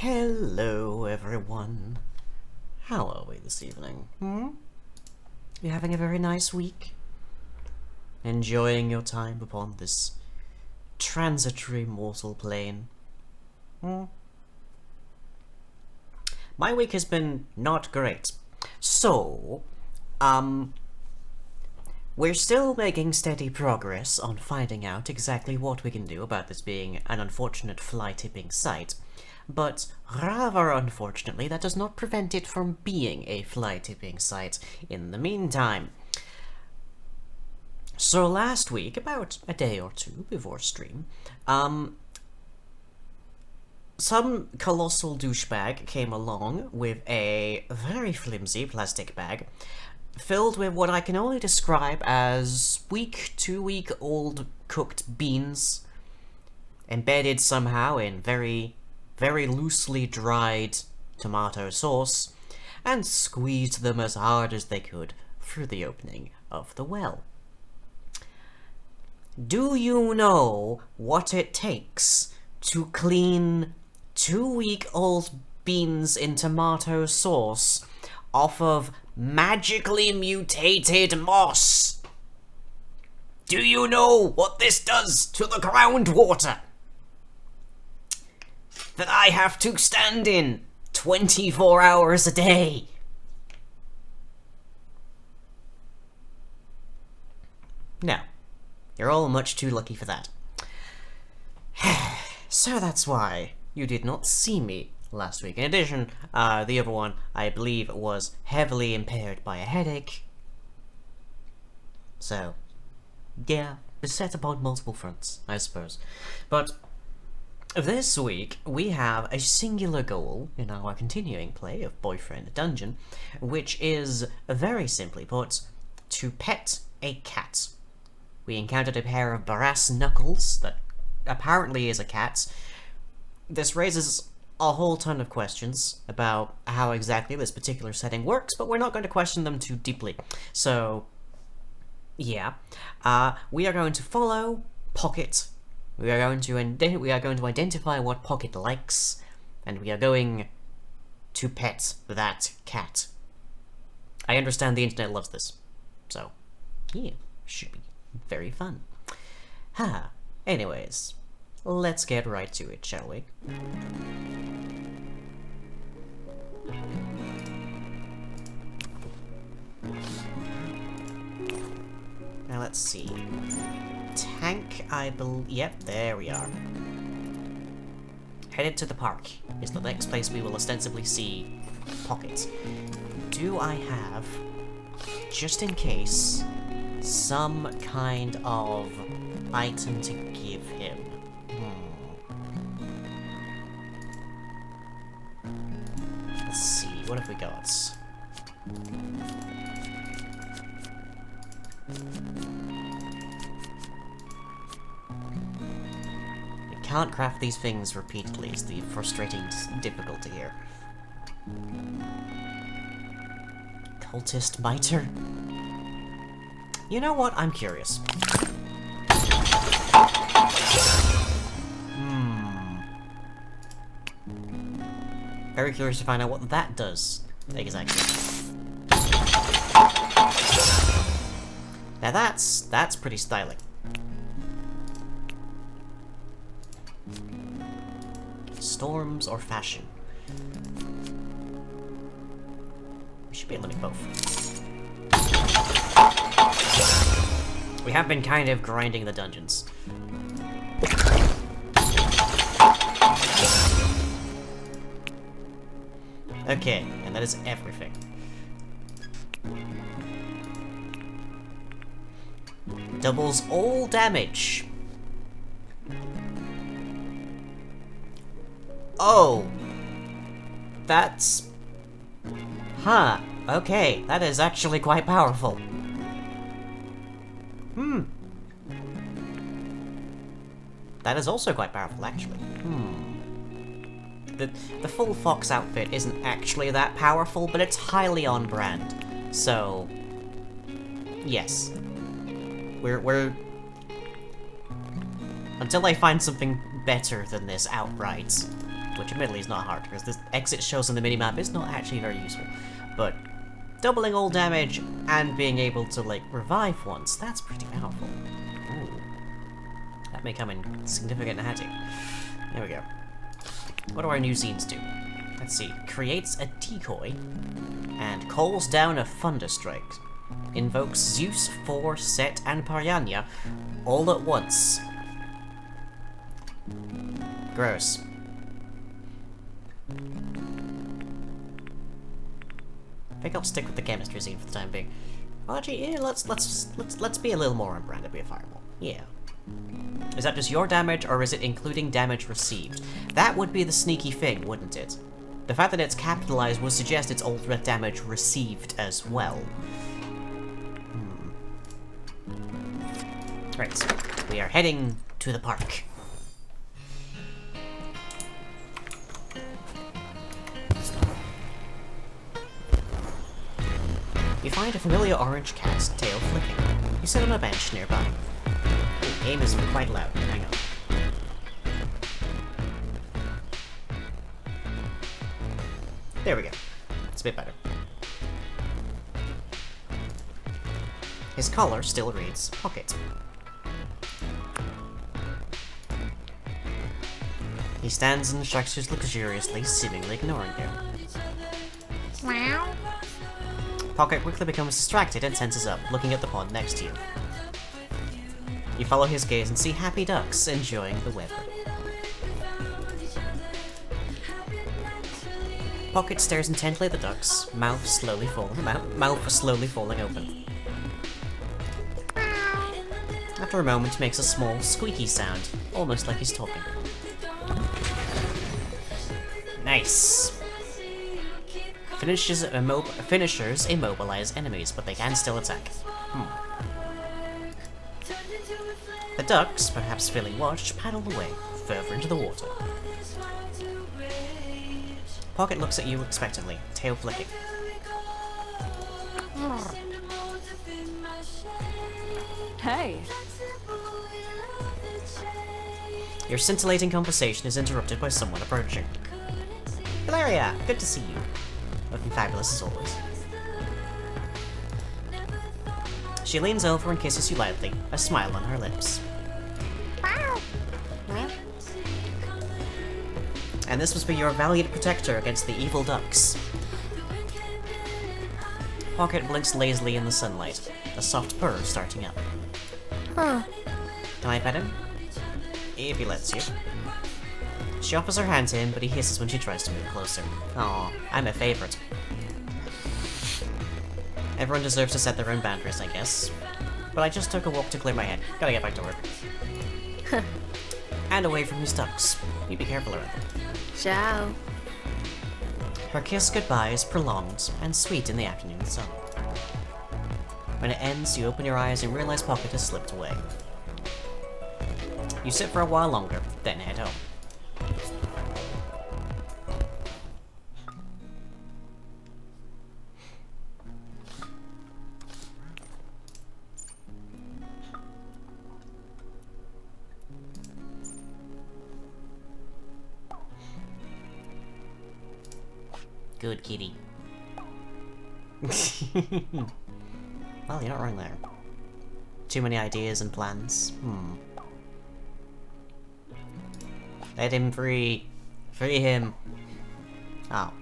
Hello, everyone. How are we this evening? You having a very nice week? Enjoying your time upon this transitory mortal plane? My week has been not great. So, we're still making steady progress on finding out exactly what we can do about this being an unfortunate fly-tipping site. But rather unfortunately, that does not prevent it from being a fly-tipping site in the meantime. So last week, about a day or two before stream, some colossal douchebag came along with a very flimsy plastic bag filled with what I can only describe as 2-week-old cooked beans, embedded somehow in very loosely dried tomato sauce, and squeezed them as hard as they could through the opening of the well. Do you know what it takes to clean 2-week-old beans in tomato sauce off of magically mutated moss? Do you know what this does to the groundwater that I have to stand in 24 hours a day? No. You're all much too lucky for that. So that's why you did not see me last week. In addition, the other one, I believe, was heavily impaired by a headache. So, yeah, beset upon multiple fronts, I suppose. But this week, we have a singular goal in our continuing play of Boyfriend Dungeon, which is, very simply put, to pet a cat. We encountered a pair of brass knuckles that apparently is a cat. This raises a whole ton of questions about how exactly this particular setting works, but we're not going to question them too deeply. So, yeah. We are going to follow Pocket. We are going to identify what Pocket likes, and we are going to pet that cat. I understand the internet loves this, so yeah, should be very fun. Anyways, let's get right to it, shall we? Now let's see. Tank, I believe. Yep, there we are. Headed to the park is the next place we will ostensibly see Pocket. Do I have, just in case, some kind of item to give him? Let's see, what have we got? You can't craft these things repeatedly, is the frustrating difficulty here. Cultist Miter? You know what? I'm curious. Very curious to find out what that does, exactly. Now that's pretty stylish. Storms or fashion? We should be able to make both. We have been kind of grinding the dungeons. Okay, and that is everything. Doubles all damage. Oh! That's... Huh, okay, that is actually quite powerful. That is also quite powerful, actually. The full fox outfit isn't actually that powerful, but it's highly on brand. So, yes. We're... Until I find something better than this outright, which admittedly is not hard, because the exit shows on the minimap is not actually very useful. But doubling all damage and being able to, like, revive once, that's pretty powerful. Ooh. That may come in significant handy. There we go. What do our new scenes do? Let's see. Creates a decoy and calls down a thunderstrike. Invokes Zeus, Thor, Set, and Parianya all at once. Gross. I think I'll stick with the chemistry scene for the time being. Well, actually, yeah, let's be a little more on brand and be a fireball. Yeah. Is that just your damage, or is it including damage received? That would be the sneaky thing, wouldn't it? The fact that it's capitalized would suggest it's ultimate damage received as well. Right, we are heading to the park. You find a familiar orange cat's tail flicking. You sit on a bench nearby. The aim is quite loud. Hang on. There we go. It's a bit better. His collar still reads Pocket. He stands and stretches luxuriously, seemingly ignoring you. Meow. Pocket quickly becomes distracted and tenses up, looking at the pond next to you. You follow his gaze and see happy ducks enjoying the weather. Pocket stares intently at the ducks, mouth slowly falling open. After a moment, he makes a small, squeaky sound, almost like he's talking. Nice! Finishers immobilize enemies, but they can still attack. The ducks, perhaps feeling watched, paddle away, further into the water. Pocket looks at you expectantly, tail flicking. Hey. Your scintillating conversation is interrupted by someone approaching. Valeria, good to see you. Looking fabulous as always. She leans over and kisses you lightly, a smile on her lips. And this must be your valiant protector against the evil ducks. Pocket blinks lazily in the sunlight, a soft purr starting up. Huh. Can I pet him? If he lets you. She offers her hand to him, but he hisses when she tries to move closer. Aw, I'm a favorite. Everyone deserves to set their own boundaries, I guess. But I just took a walk to clear my head. Gotta get back to work. And away from these ducks. You be careful around them. Ciao. Her kiss goodbye is prolonged and sweet in the afternoon sun. When it ends, you open your eyes and realize Pocket has slipped away. You sit for a while longer, then head home. Good kitty. Well, you're not wrong there. Too many ideas and plans. Let him free. Free him. Oh.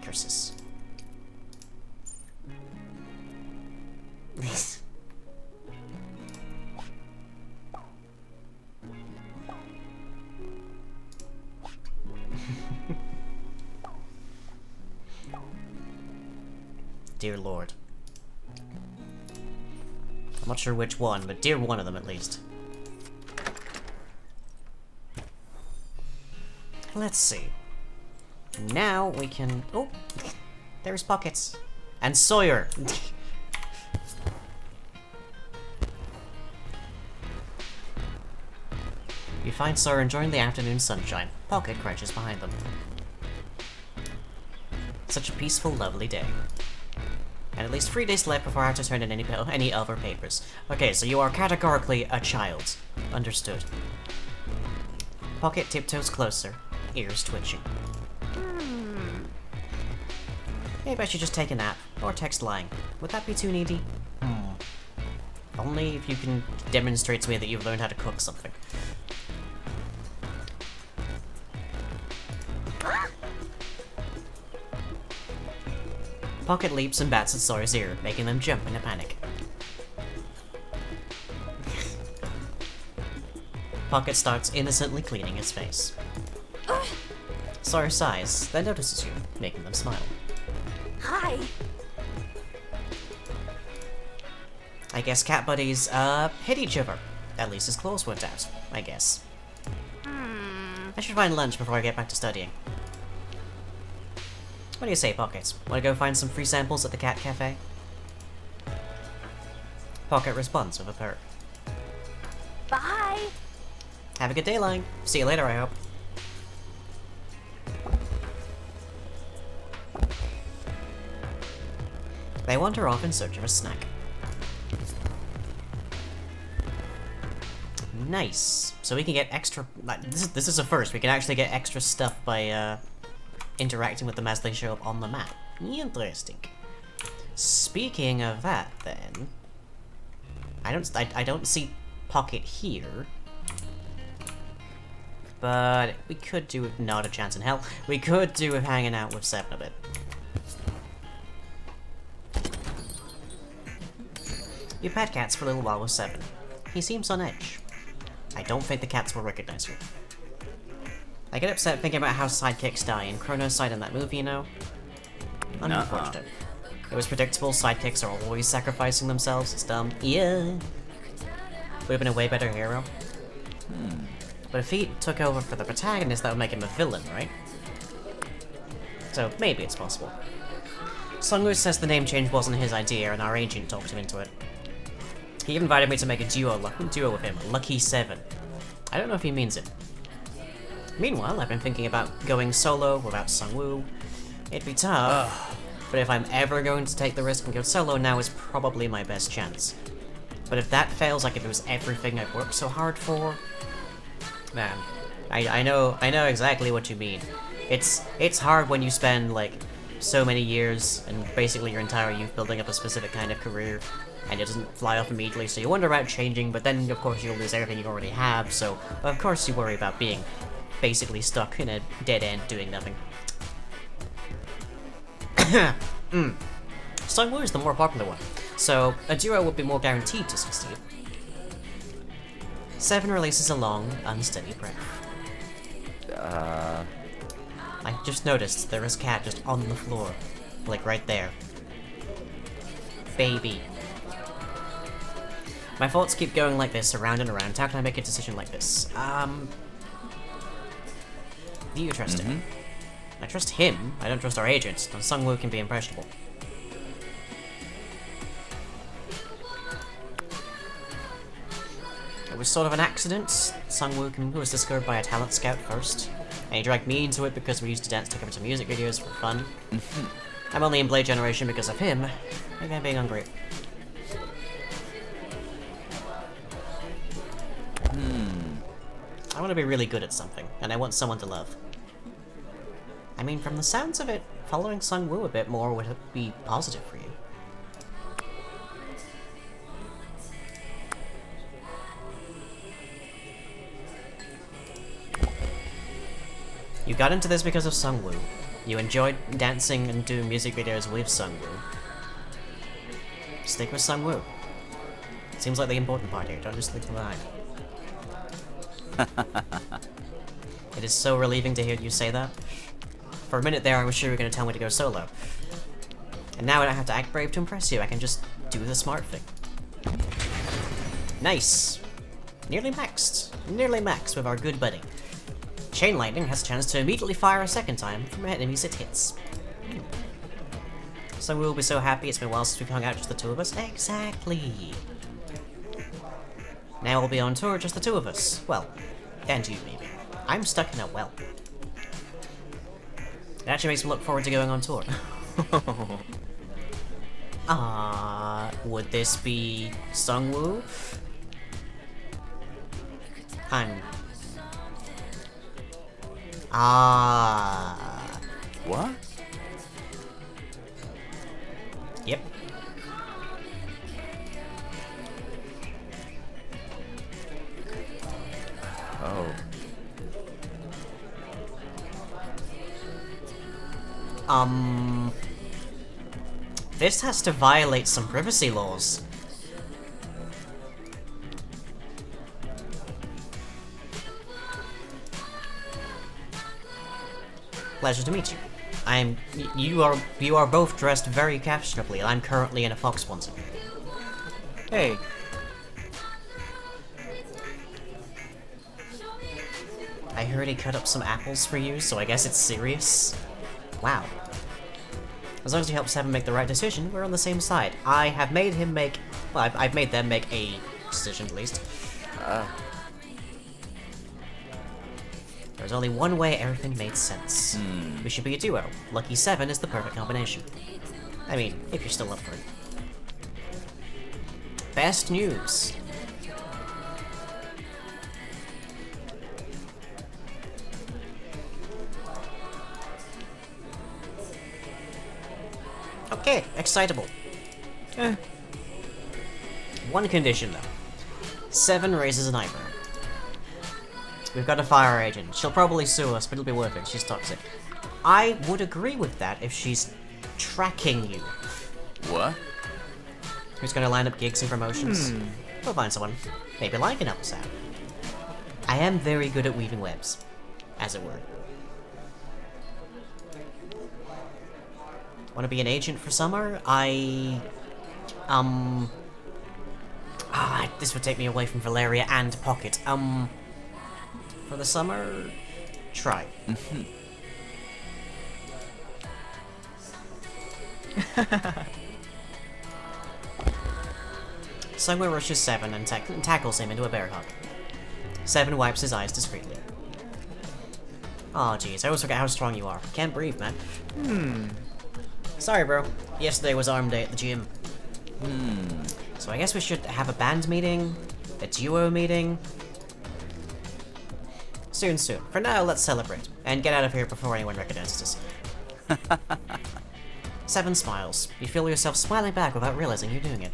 Curses. Dear Lord. I'm not sure which one, but dear one of them at least. Let's see. Now we can... Oh! There's Pockets. And Sawyer! You find Sawyer enjoying the afternoon sunshine. Pocket crouches behind them. Such a peaceful, lovely day. And at least 3 days left before I have to turn in any other papers. Okay, so you are categorically a child. Understood. Pocket tiptoes closer, ears twitching. Maybe I should just take a nap, or text lying. Would that be too needy? Only if you can demonstrate to me that you've learned how to cook something. Pocket leaps and bats at Sawyer's ear, making them jump in a panic. Pocket starts innocently cleaning his face. Sawyer sighs, then notices you, making them smile. Hi. I guess cat buddies, hit each other. At least his claws weren't out, I guess. I should find lunch before I get back to studying. What do you say, Pocket? Wanna go find some free samples at the cat cafe? Pocket responds with a purr. Bye. Have a good day, Lying. See you later, I hope. They wander off in search of a snack. Nice. So we can get extra... This is a first. We can actually get extra stuff by interacting with them as they show up on the map. Interesting. Speaking of that, then... I don't see Pocket here. But we could do with not a chance in hell. We could do with hanging out with Seven a bit. You pet cats for a little while with Seven. He seems on edge. I don't think the cats will recognize you. I get upset thinking about how sidekicks die in Chrono's side in that movie, you know? Unfortunate. It was predictable, sidekicks are always sacrificing themselves, it's dumb. Yeah. Would have been a way better hero. But if he took over for the protagonist, that would make him a villain, right? So, maybe it's possible. Sungwoo says the name change wasn't his idea, and our agent talked him into it. He invited me to make a duo with him, Lucky 7. I don't know if he means it. Meanwhile, I've been thinking about going solo without Sungwoo. It'd be tough, but if I'm ever going to take the risk and go solo, now is probably my best chance. But if that fails, I could lose everything I've worked so hard for. Man, I know exactly what you mean. It's hard when you spend like so many years and basically your entire youth building up a specific kind of career, and it doesn't fly off immediately, so you wonder about changing, but then of course you'll lose everything you already have, so of course you worry about being basically stuck in a dead end doing nothing. Sungwoo is the more popular one, so a duo would be more guaranteed to succeed. Seven releases a long, unsteady breath. I just noticed there is a cat just on the floor. Like right there. Baby. My thoughts keep going like this, around and around. How can I make a decision like this? Do you trust him? I trust him. I don't trust our agent. And Sungwoo can be impressionable. It was sort of an accident. Sungwoo was discovered by a talent scout first, and he dragged me into it because we used to dance together to music videos for fun. I'm only in Blade Generation because of him. Maybe I'm being hungry. I want to be really good at something, and I want someone to love. I mean, from the sounds of it, following Sungwoo a bit more would be positive for you. You got into this because of Sungwoo. You enjoyed dancing and doing music videos with Sungwoo. Stick with Sungwoo. Seems like the important part here, don't just leave him behind. It is so relieving to hear you say that. For a minute there, I was sure you were going to tell me to go solo. And now I don't have to act brave to impress you, I can just do the smart thing. Nice! Nearly maxed. Nearly maxed with our good buddy. Chain Lightning has a chance to immediately fire a second time from enemies it hits. So we'll be so happy, it's been a while since we've hung out just the two of us. Exactly! Now we'll be on tour, just the two of us. Well, and you maybe. I'm stuck in a well. It actually makes me look forward to going on tour. Would this be Sungwoo? Ah. What? Yep. Oh. This has to violate some privacy laws. Pleasure to meet you. You are both dressed very fashionably. I'm currently in a fox onesie. Hey. I heard he cut up some apples for you, so I guess it's serious. Wow. As long as you help Seven make the right decision, we're on the same side. I have made him make... Well, I've made them make a decision, at least. There's only one way everything made sense. We should be a duo. Lucky 7 is the perfect combination. I mean, if you're still up for it. Best news. Okay, excitable. One condition, though. 7 raises an eyebrow. We've got a fire agent. She'll probably sue us, but it'll be worth it. She's toxic. I would agree with that if she's tracking you. What? Who's gonna line up gigs and promotions? We'll find someone. Maybe Lion can help us out. I am very good at weaving webs, as it were. Want to be an agent for summer? This would take me away from Valeria and Pocket. For the summer, try. Sungwoo rushes 7 and tackles him into a bear hug. 7 wipes his eyes discreetly. Aw, jeez, I always forget how strong you are. Can't breathe, man. Sorry, bro. Yesterday was arm day at the gym. So I guess we should have a band meeting, a duo meeting. Soon. For now, let's celebrate, and get out of here before anyone recognizes us. 7 smiles. You feel yourself smiling back without realizing you're doing it.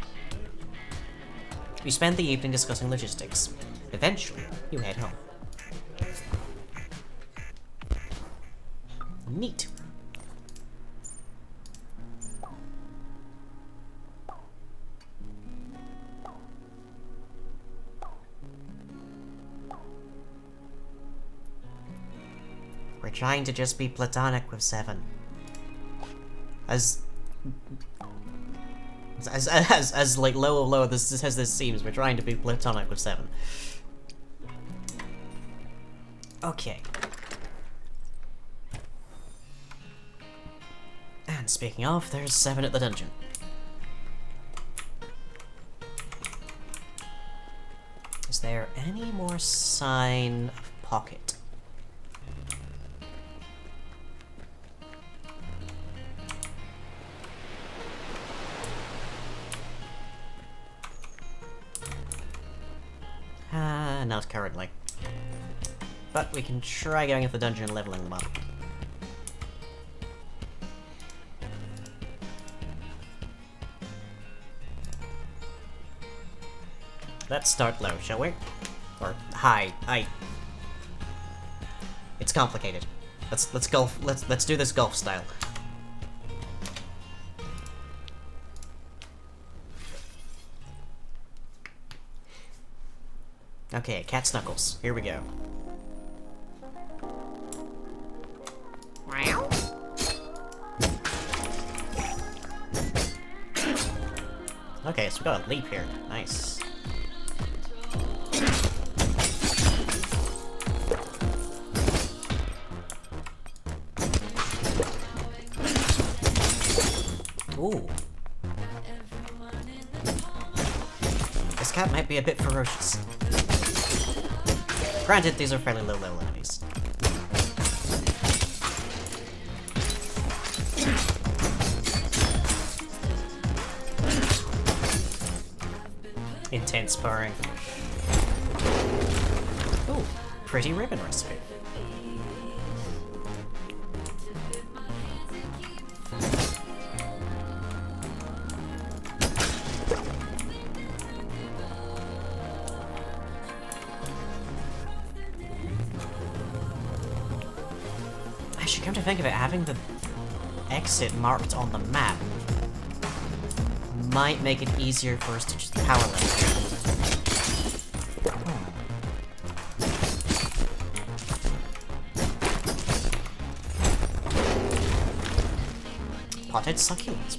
You spend the evening discussing logistics. Eventually, you head home. Neat. We're trying to just be platonic with 7. As like low this seems, we're trying to be platonic with 7. Okay. And speaking of, there's 7 at the dungeon. Is there any more sign of Pocket? Not currently. But we can try going into the dungeon and leveling them up. Let's start low, shall we? Or high. It's complicated. Let's golf. Let's do this golf style. Okay, Cat's Knuckles. Here we go. Okay, so we got a leap here. Nice. Ooh. This cat might be a bit ferocious. Granted, these are fairly low level enemies. Intense purring. Ooh, pretty ribbon recipe. Actually, come to think of it, having the exit marked on the map might make it easier for us to just power level. Potted succulents.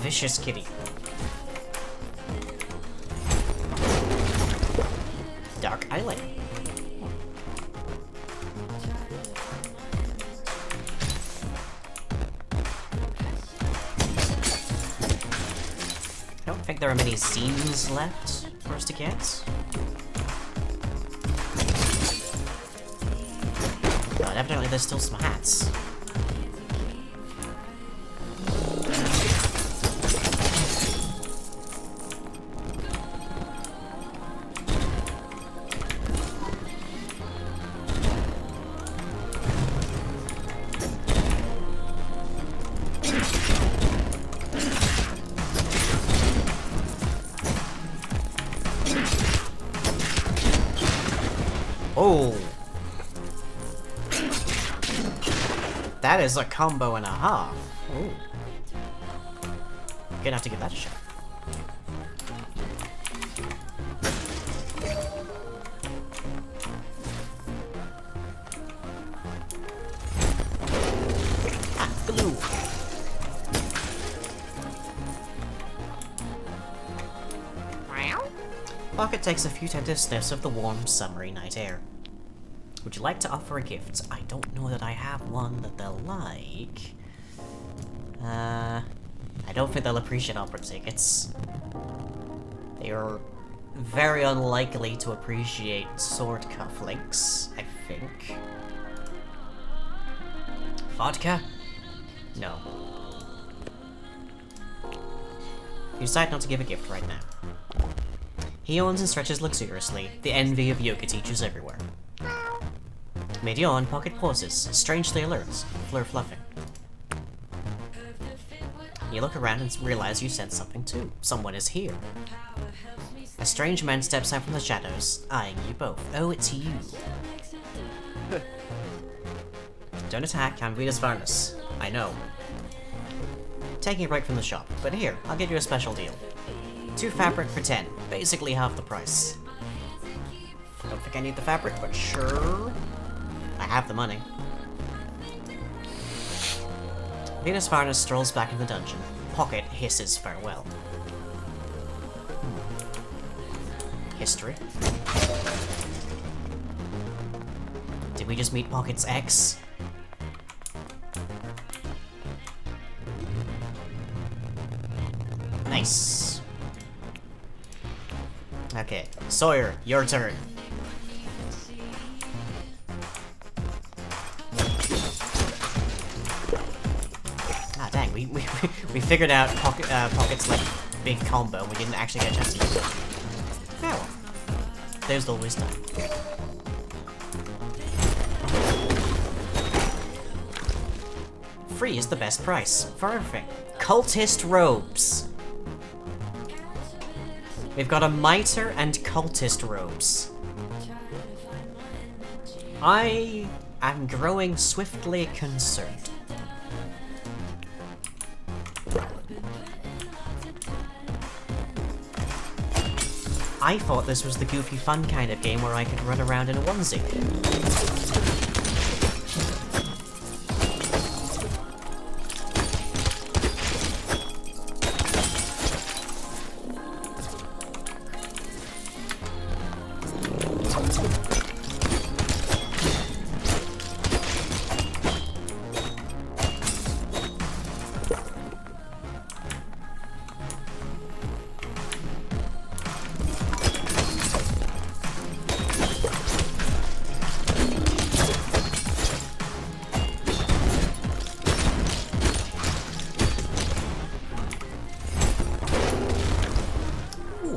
Vicious kitty. Dark Island. I don't think there are many scenes left for us to get. But evidently there's still some hats. Oh! That is a combo and a half. Ooh. Gonna have to give that a shot. Ah, glue! Pocket takes a few tender sniffs of the warm, summery night air. Would you like to offer a gift? I don't know that I have one that they'll like. I don't think they'll appreciate opera tickets. They are very unlikely to appreciate sword cufflinks, I think. Vodka? No. You decide not to give a gift right now. He yawns and stretches luxuriously, the envy of yoga teachers everywhere. Mid-yawn, Pocket pauses, strangely alert, fluffing. You look around and realize you sense something too. Someone is here. A strange man steps out from the shadows, eyeing you both. Oh, it's you. Don't attack, I'm Venus Varnus. I know. Taking a break from the shop, but here, I'll give you a special deal. 2 fabric for 10, basically half the price. Don't think I need the fabric, but sure. I have the money. Venus Varnus strolls back in the dungeon. Pocket hisses farewell. History. Did we just meet Pocket's ex? Nice. Okay, Sawyer, your turn. Ah, dang, we figured out Pocket's like big combo. We didn't actually get a chance to use it. Oh well. There's always time. Free is the best price for everything. Cultist robes. We've got a mitre and cultist robes. I am growing swiftly concerned. I thought this was the goofy fun kind of game where I could run around in a onesie.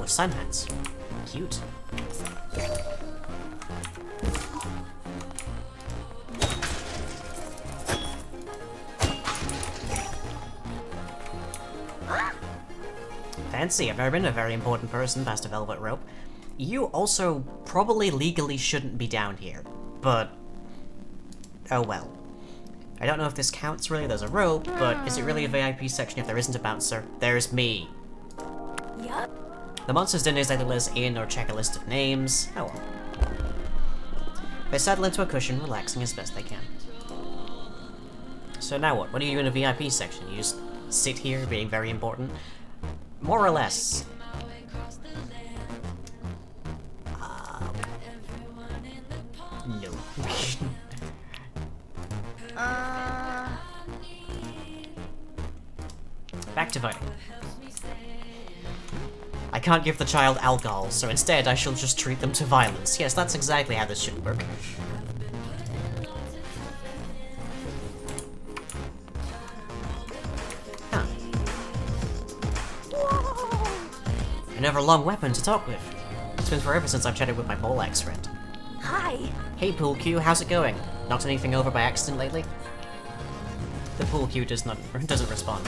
Sun hats. Cute. Fancy, I've never been a very important person past a velvet rope. You also probably legally shouldn't be down here, but... oh well. I don't know if this counts really, there's a rope, but is it really a VIP section if there isn't a bouncer? There's me. Yup. The monsters didn't exactly let us in or check a list of names. Oh well. They settle into a cushion, relaxing as best they can. So now what? What do you do in a VIP section? You just sit here being very important? More or less. No. Back to voting. I can't give the child alcohol, so instead I shall just treat them to violence. Yes, that's exactly how this should work. Huh. Another long weapon to talk with. It's been forever since I've chatted with my poleaxe friend. Hi. Hey Pool Q, how's it going? Knocked anything over by accident lately? The Pool Q doesn't respond.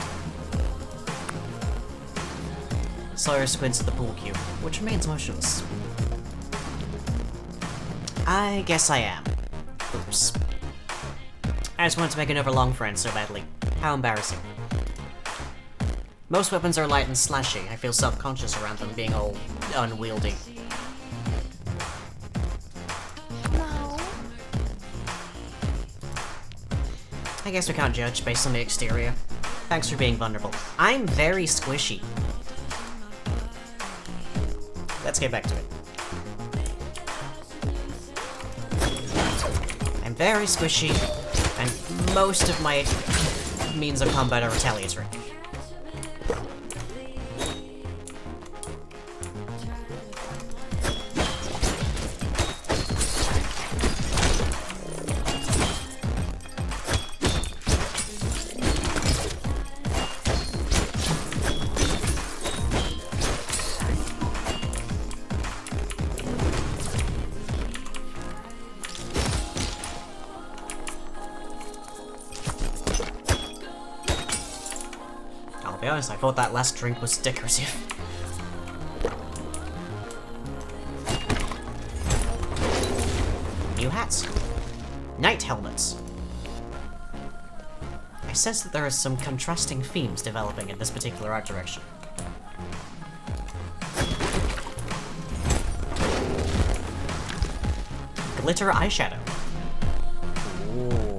Sawyer squints at the Pool Q, which remains motionless. I guess I am. Oops. I just wanted to make another long friend so badly. How embarrassing. Most weapons are light and slashy. I feel self-conscious around them being all unwieldy. No. I guess we can't judge based on the exterior. Thanks for being vulnerable. I'm very squishy. Let's get back to it. I'm very squishy, and most of my means of combat are retaliatory. I'll be honest, I thought that last drink was decorative. New hats. Night helmets. I sense that there are some contrasting themes developing in this particular art direction. Glitter eyeshadow. Ooh.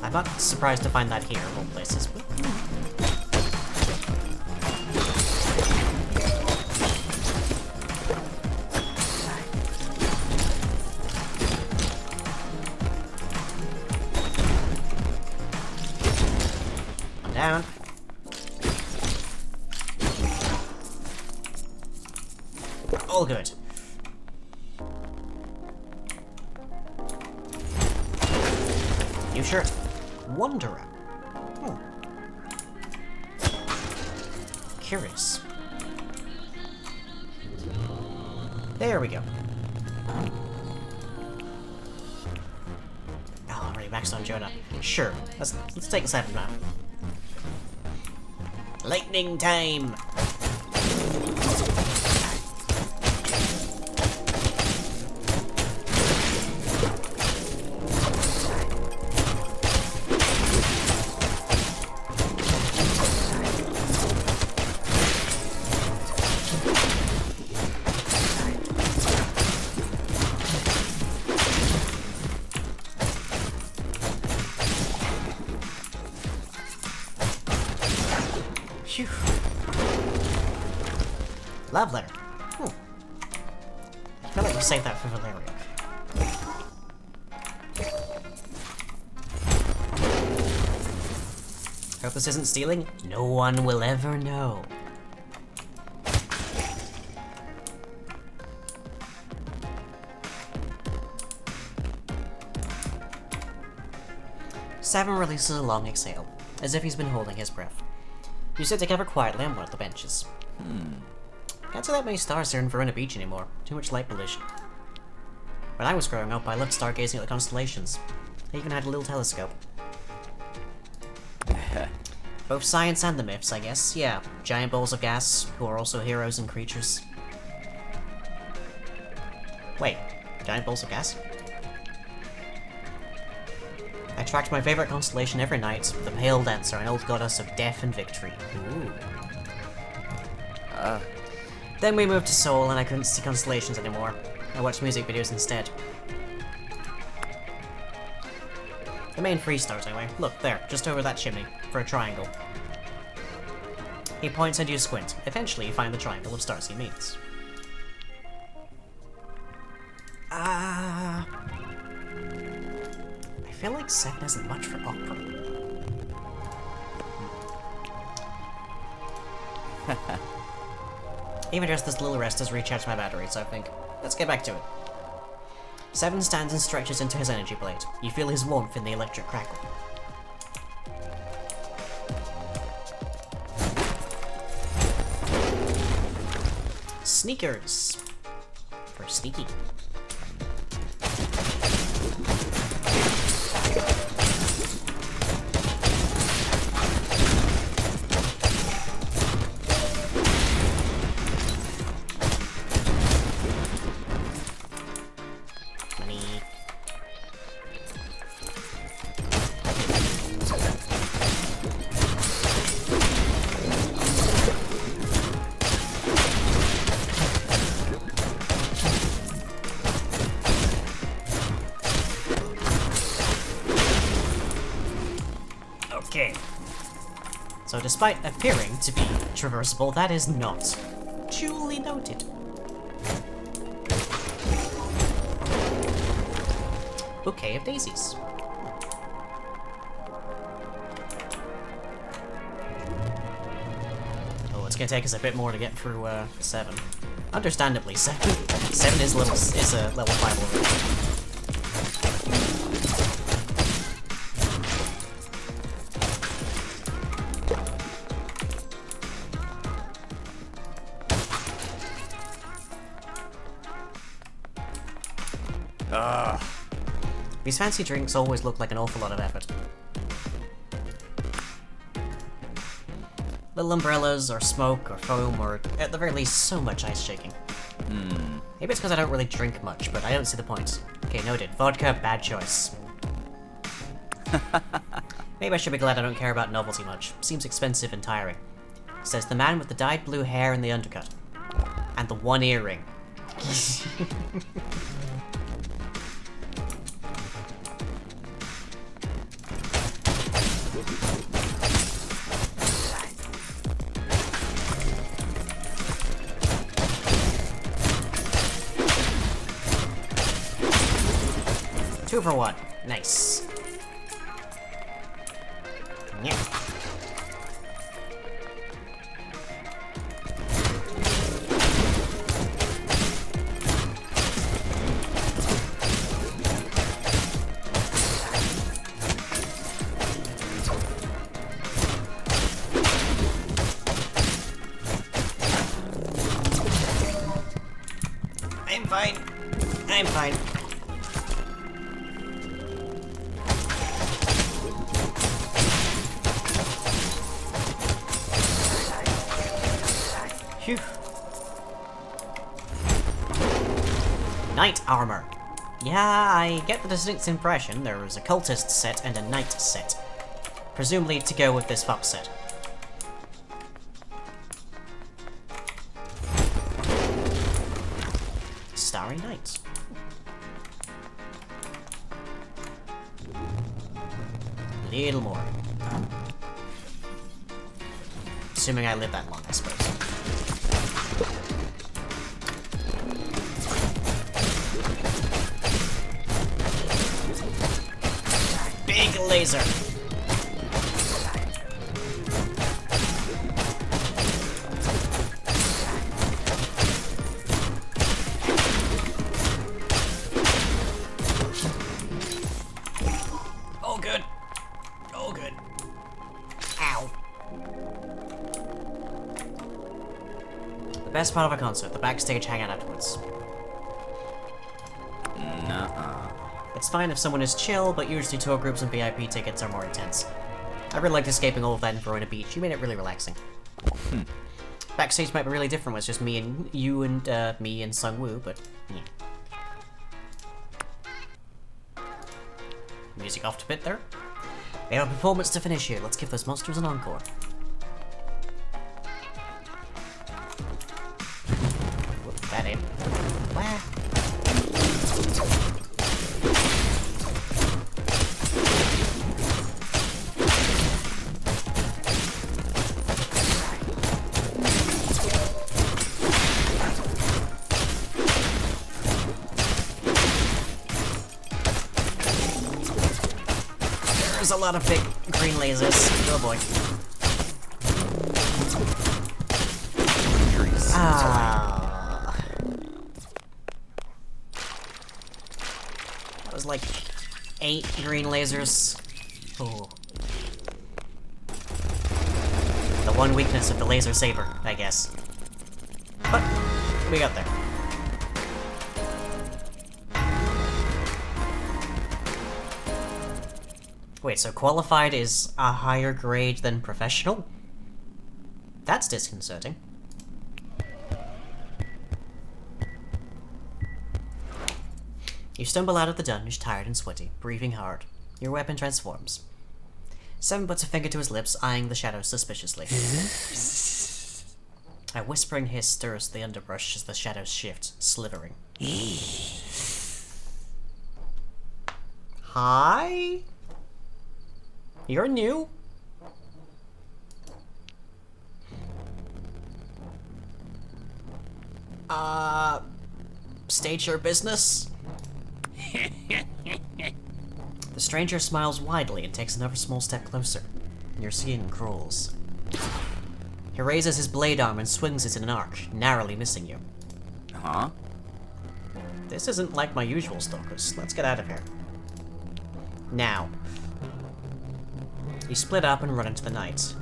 I'm not surprised to find that here of all places, but... I'm down. All good. New shirt. Wanderer. Curious. There we go. Oh, I'm already maxed on Jonah. Sure, let's take a second now. Lightning time! Phew. Love letter. I feel like we saved that for Valeria. Hope this isn't stealing. No one will ever know. Seven releases a long exhale, as if he's been holding his breath. You sit together quietly on one of the benches. Can't see that many stars here in Verona Beach anymore. Too much light pollution. When I was growing up, I loved stargazing at the constellations. I even had a little telescope. Both science and the myths, I guess. Yeah, giant balls of gas, who are also heroes and creatures. Wait, giant balls of gas? I tracked my favorite constellation every night, the Pale Dancer, an old goddess of death and victory. Ooh. Then we moved to Seoul and I couldn't see constellations anymore. I watched music videos instead. The main 3 stars anyway. Look, there, just over that chimney, for a triangle. He points and you squint. Eventually you find the triangle of stars he means. I feel like 7 isn't much for opera. Even just this little rest has recharged my batteries, I think. Let's get back to it. 7 stands and stretches into his energy blade. You feel his warmth in the electric crackle. Sneakers! For sneaky. Okay. So despite appearing to be traversable, that is not. Duly noted. Bouquet of daisies. Oh, it's gonna take us a bit more to get through 7. Understandably, 7 is a level 5 already. These fancy drinks always look like an awful lot of effort. Little umbrellas, or smoke, or foam, or at the very least, so much ice shaking. Maybe it's because I don't really drink much, but I don't see the point. Okay, noted. Vodka, bad choice. Maybe I should be glad I don't care about novelty much. Seems expensive and tiring. Says the man with the dyed blue hair and the undercut. And the one earring. Two for 1. Nice. Yeah. I'm fine. I'm fine. Phew. Knight armor. Yeah, I get the distinct impression there was a cultist set and a knight set. Presumably to go with this fox set. Starry Night. Little more. Assuming I live that long, I suppose. Big laser. Oh, good. Oh, good. Ow. The best part of a concert, the backstage hangout afterwards. Nuh-uh. It's fine if someone is chill, but usually tour groups and VIP tickets are more intense. I really liked escaping all of that in Verona Beach. You made it really relaxing. Backstage might be really different when it's just me and you and me and Sungwoo, but yeah. Music off to bit there. We have a performance to finish here. Let's give those monsters an encore. Whoop that in. Wah. There's a lot of big green lasers. Oh boy. Ah. That was like 8 green lasers. Oh. The one weakness of the laser saber, I guess. But we got there. Wait, so qualified is a higher grade than professional? That's disconcerting. You stumble out of the dungeon, tired and sweaty, breathing hard. Your weapon transforms. Seven puts a finger to his lips, eyeing the shadows suspiciously. A whispering hiss stirs the underbrush as the shadows shift, slithering. Hi? You're new? State your business? The stranger smiles widely and takes another small step closer. Your skin crawls. He raises his blade arm and swings it in an arc, narrowly missing you. Huh? This isn't like my usual stalkers. Let's get out of here. Now. You split up and run into the night.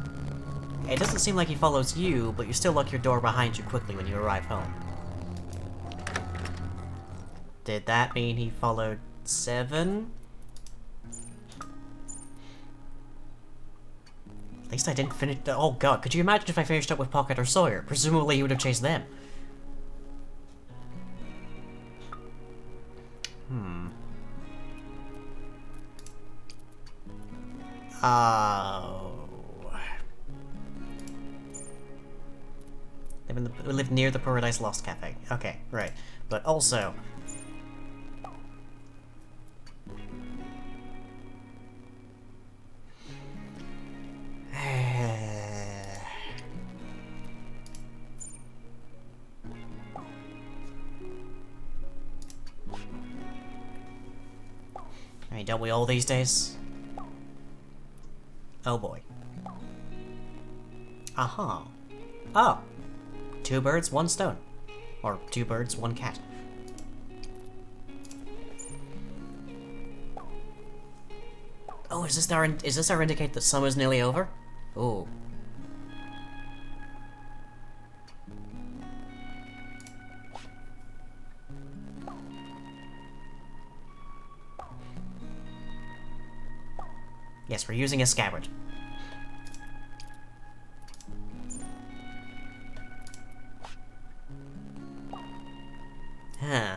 It doesn't seem like he follows you, but you still lock your door behind you quickly when you arrive home. Did that mean he followed 7? At least I didn't finish the— oh god, could you imagine if I finished up with Pocket or Sawyer? Presumably he would have chased them. Oh. We live near the Paradise Lost Cafe. Okay, right. But also... I mean, don't we all these days? Oh boy. Aha. Oh. 2 birds, 1 stone. Or 2 birds, 1 cat. Oh, is this our indicate that summer's nearly over? Ooh. Yes, we're using a scabbard. Huh.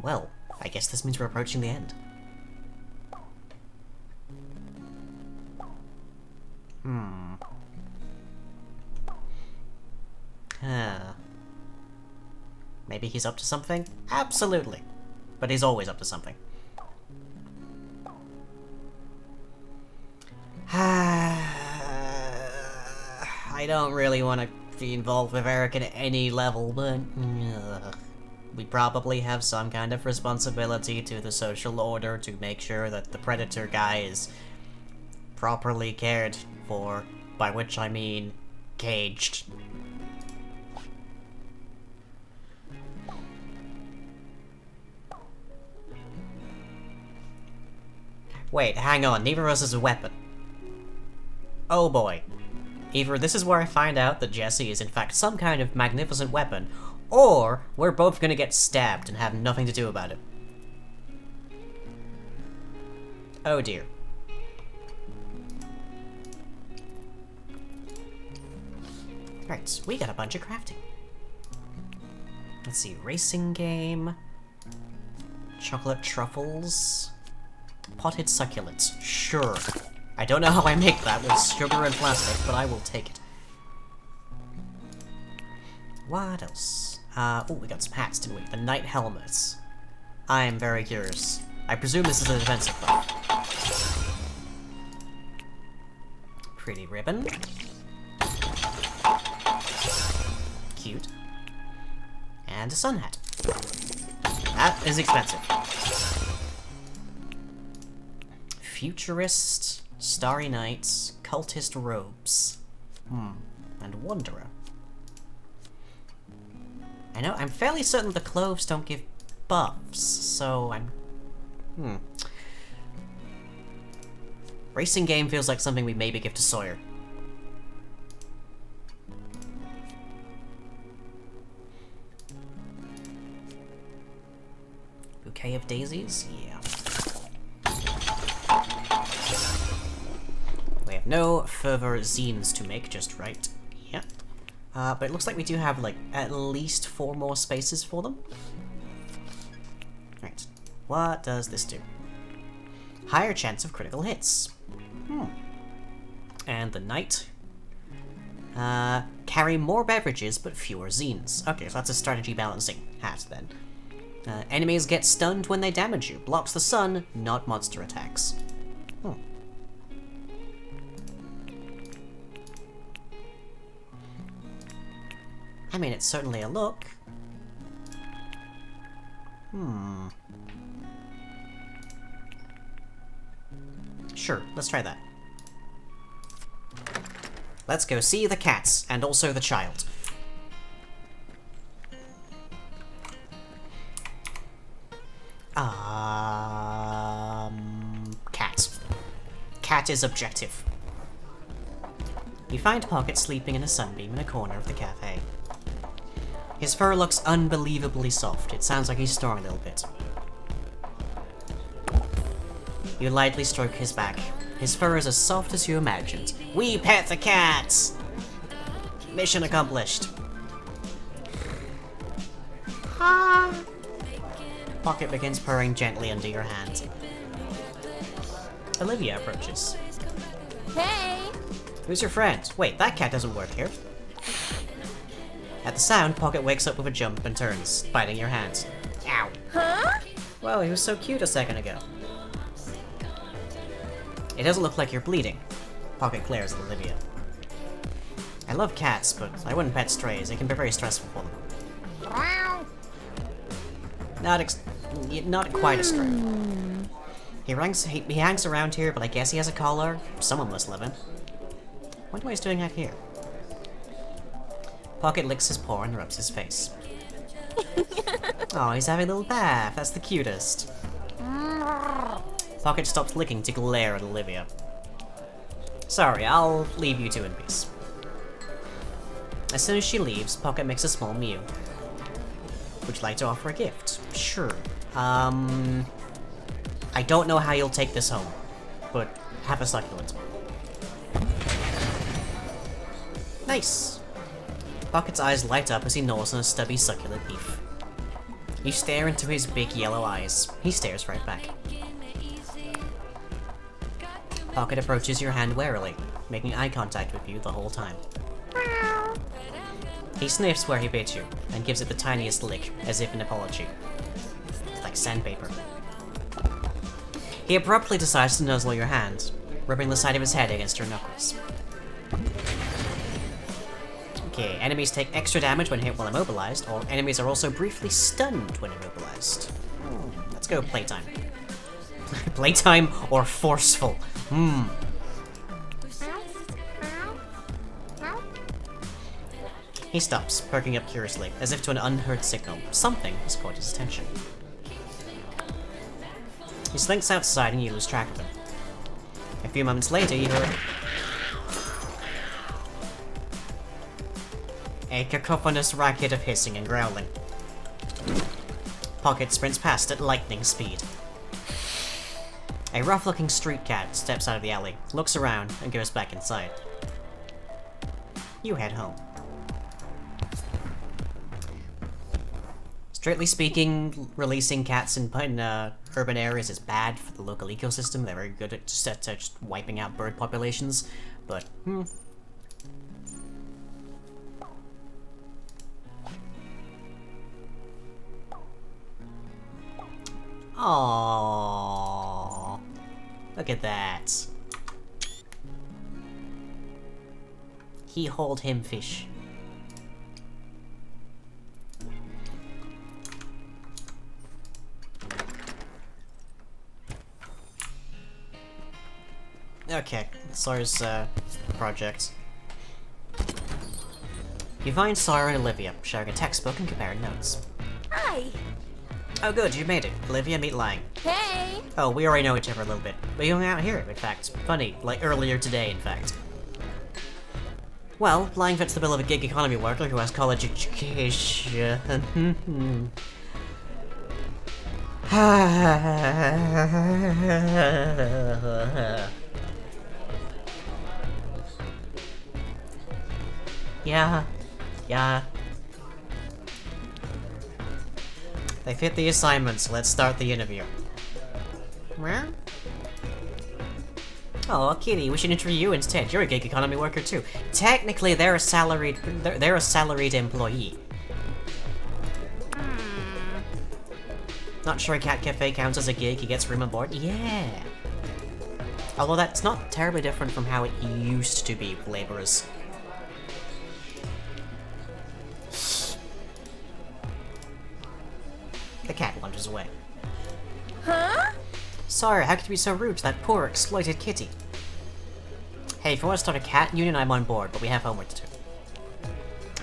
Well, I guess this means we're approaching the end. Huh. Maybe he's up to something? Absolutely. But he's always up to something. I don't really want to be involved with Eric at any level, but... we probably have some kind of responsibility to the social order to make sure that the Predator guy is properly cared for, by which I mean caged. Wait, hang on, neither of us is a weapon. Oh boy. Either this is where I find out that Jesse is in fact some kind of magnificent weapon, or we're both gonna get stabbed and have nothing to do about it. Oh dear. Right, we got a bunch of crafting. Let's see, racing game, chocolate truffles, potted succulents. Sure. I don't know how I make that with sugar and plastic, but I will take it. What else? Oh, we got some hats, didn't we? The knight helmets. I'm very curious. I presume this is a defensive one. Pretty ribbon. Cute. And a sun hat. That is expensive. Futurist, starry nights, cultist robes. And wanderer. I know, I'm fairly certain the cloves don't give buffs, so I'm... Racing game feels like something we maybe give to Sawyer. Bouquet of daisies? Yeah. We have no further zines to make just right. Yeah. But it looks like we do have, like, at least 4 more spaces for them. Right. What does this do? Higher chance of critical hits. And the knight. Carry more beverages but fewer zines. Okay, so that's a strategy balancing hat then. Enemies get stunned when they damage you. Blocks the sun, not monster attacks. I mean, it's certainly a look. Sure, let's try that. Let's go see the cats, and also the child. Cat. Cat is objective. You find Pocket sleeping in a sunbeam in a corner of the cafe. His fur looks unbelievably soft. It sounds like he's snoring a little bit. You lightly stroke his back. His fur is as soft as you imagined. We pet the cats! Mission accomplished. Pocket begins purring gently under your hand. Olivia approaches. Hey! Who's your friend? Wait, that cat doesn't work here. At the sound, Pocket wakes up with a jump and turns, biting your hand. Ow. Huh? Well, he was so cute a second ago. It doesn't look like you're bleeding. Pocket glares at Olivia. I love cats, but I wouldn't pet strays. It can be very stressful for them. Not quite a stray. He hangs around here, but I guess he has a collar. Someone must live in. Wonder what he's doing out here. Pocket licks his paw and rubs his face. Oh, he's having a little bath. That's the cutest. Pocket stops licking to glare at Olivia. Sorry, I'll leave you two in peace. As soon as she leaves, Pocket makes a small mew. Would you like to offer a gift? Sure. I don't know how you'll take this home, but have a succulent. Nice! Pocket's eyes light up as he gnaws on a stubby succulent leaf. You stare into his big yellow eyes. He stares right back. Pocket approaches your hand warily, making eye contact with you the whole time. He sniffs where he bit you, and gives it the tiniest lick, as if in apology. It's like sandpaper. He abruptly decides to nuzzle your hand, rubbing the side of his head against your knuckles. Okay, enemies take extra damage when hit while immobilized, or enemies are also briefly stunned when immobilized. Let's go playtime. Playtime or forceful? He stops, perking up curiously, as if to an unheard signal. Something has caught his attention. He slinks outside and you lose track of him. A few moments later, you hear a cacophonous racket of hissing and growling. Pocket sprints past at lightning speed. A rough-looking street cat steps out of the alley, looks around, and goes back inside. You head home. Strictly speaking, releasing cats in urban areas is bad for the local ecosystem. They're very good at just wiping out bird populations, but Aww. Look at that. He hold him fish. Okay, Sawyer's project. You find Sawyer and Olivia sharing a textbook and comparing notes. Hi. Oh good, you made it. Olivia, meet Lang. Hey. Oh, we already know each other a little bit. We hung out here, in fact. Funny, like earlier today, in fact. Well, Lang fits the bill of a gig economy worker who has college education. Yeah. They fit the assignment, so let's start the interview. Well? Oh, Kitty, we should interview you instead. You're a gig economy worker too. Technically, they're a salaried employee. Not sure a cat cafe counts as a gig. He gets room and board. Yeah. Although that's not terribly different from how it used to be with laborers. The cat lunges away. Huh? Sorry, how could you be so rude to that poor, exploited kitty? Hey, if you want to start a cat union, I'm on board, but we have homework to do.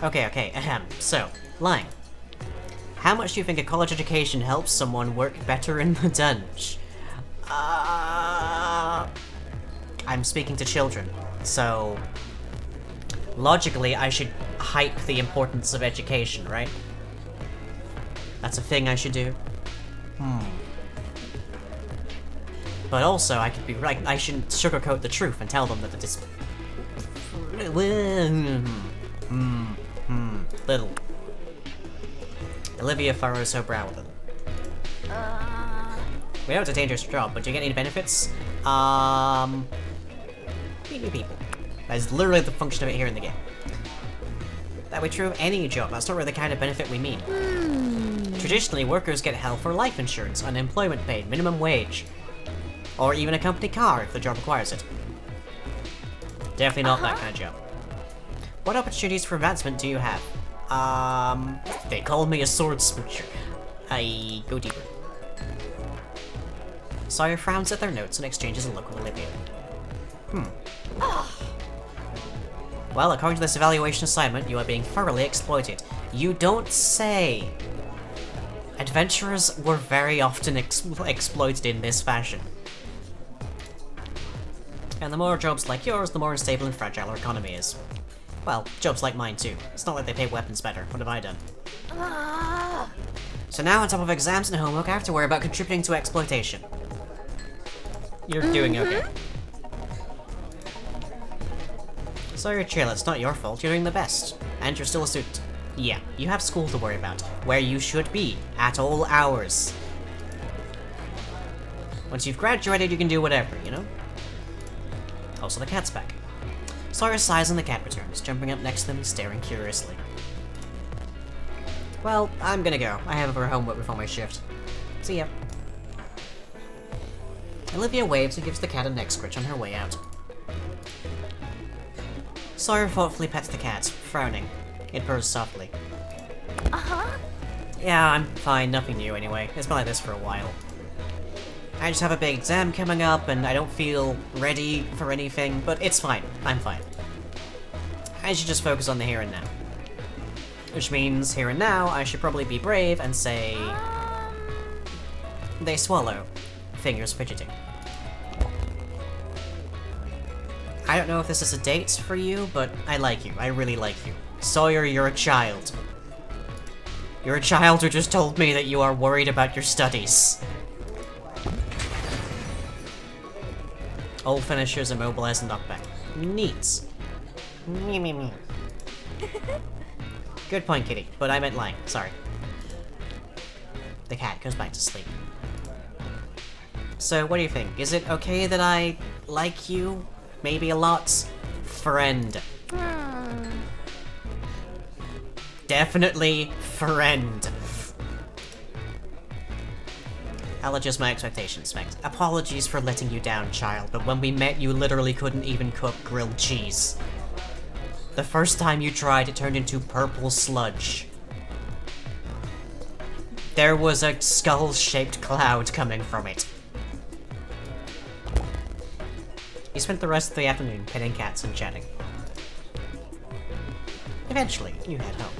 Okay, ahem. So, Lang. How much do you think a college education helps someone work better in the dungeon? I'm speaking to children, so... logically, I should hype the importance of education, right? That's a thing I should do? But also, I could be right. I shouldn't sugarcoat the truth and tell them that it is... Little. Olivia furrows her brow a little. We know it's a dangerous job, but do you get any benefits? Meet people. That is literally the function of it here in the game. That would be true of any job. That's not really the kind of benefit we mean. Traditionally, workers get health or life insurance, unemployment paid, minimum wage, or even a company car if the job requires it. Definitely not that kind of job. What opportunities for advancement do you have? They call me a sword switcher. I go deeper. Sawyer frowns at their notes and exchanges a look with Olivia. Well, according to this evaluation assignment, you are being thoroughly exploited. You don't say! Adventurers were very often exploited in this fashion. And the more jobs like yours, the more unstable and fragile our economy is. Well, jobs like mine too. It's not like they pay weapons better. What have I done? So now, on top of exams and homework, I have to worry about contributing to exploitation. You're doing okay. Sorry, chill, it's not your fault. You're doing the best. And you're still a student. Yeah, you have school to worry about, where you should be, at all hours. Once you've graduated, you can do whatever, you know? Also, the cat's back. Sawyer sighs and the cat returns, jumping up next to them and staring curiously. Well, I'm gonna go. I have her homework before my shift. See ya. Olivia waves and gives the cat a neck scritch on her way out. Sawyer thoughtfully pets the cat, frowning. It purrs softly. Yeah, I'm fine. Nothing new anyway. It's been like this for a while. I just have a big exam coming up, and I don't feel ready for anything, but it's fine. I'm fine. I should just focus on the here and now. Which means, here and now, I should probably be brave and say... They swallow. Fingers fidgeting. I don't know if this is a date for you, but I like you. I really like you. Sawyer, you're a child. You're a child who just told me that you are worried about your studies. All finishers immobilize and knock back. Neat. Me, me, me. Good point, kitty, but I meant lying. Sorry. The cat goes back to sleep. So, what do you think? Is it okay that I like you? Maybe a lot? Friend. Definitely friend. I'll adjust my expectations, Max. Apologies for letting you down, child, but when we met, you literally couldn't even cook grilled cheese. The first time you tried, it turned into purple sludge. There was a skull-shaped cloud coming from it. You spent the rest of the afternoon petting cats and chatting. Eventually, you head home.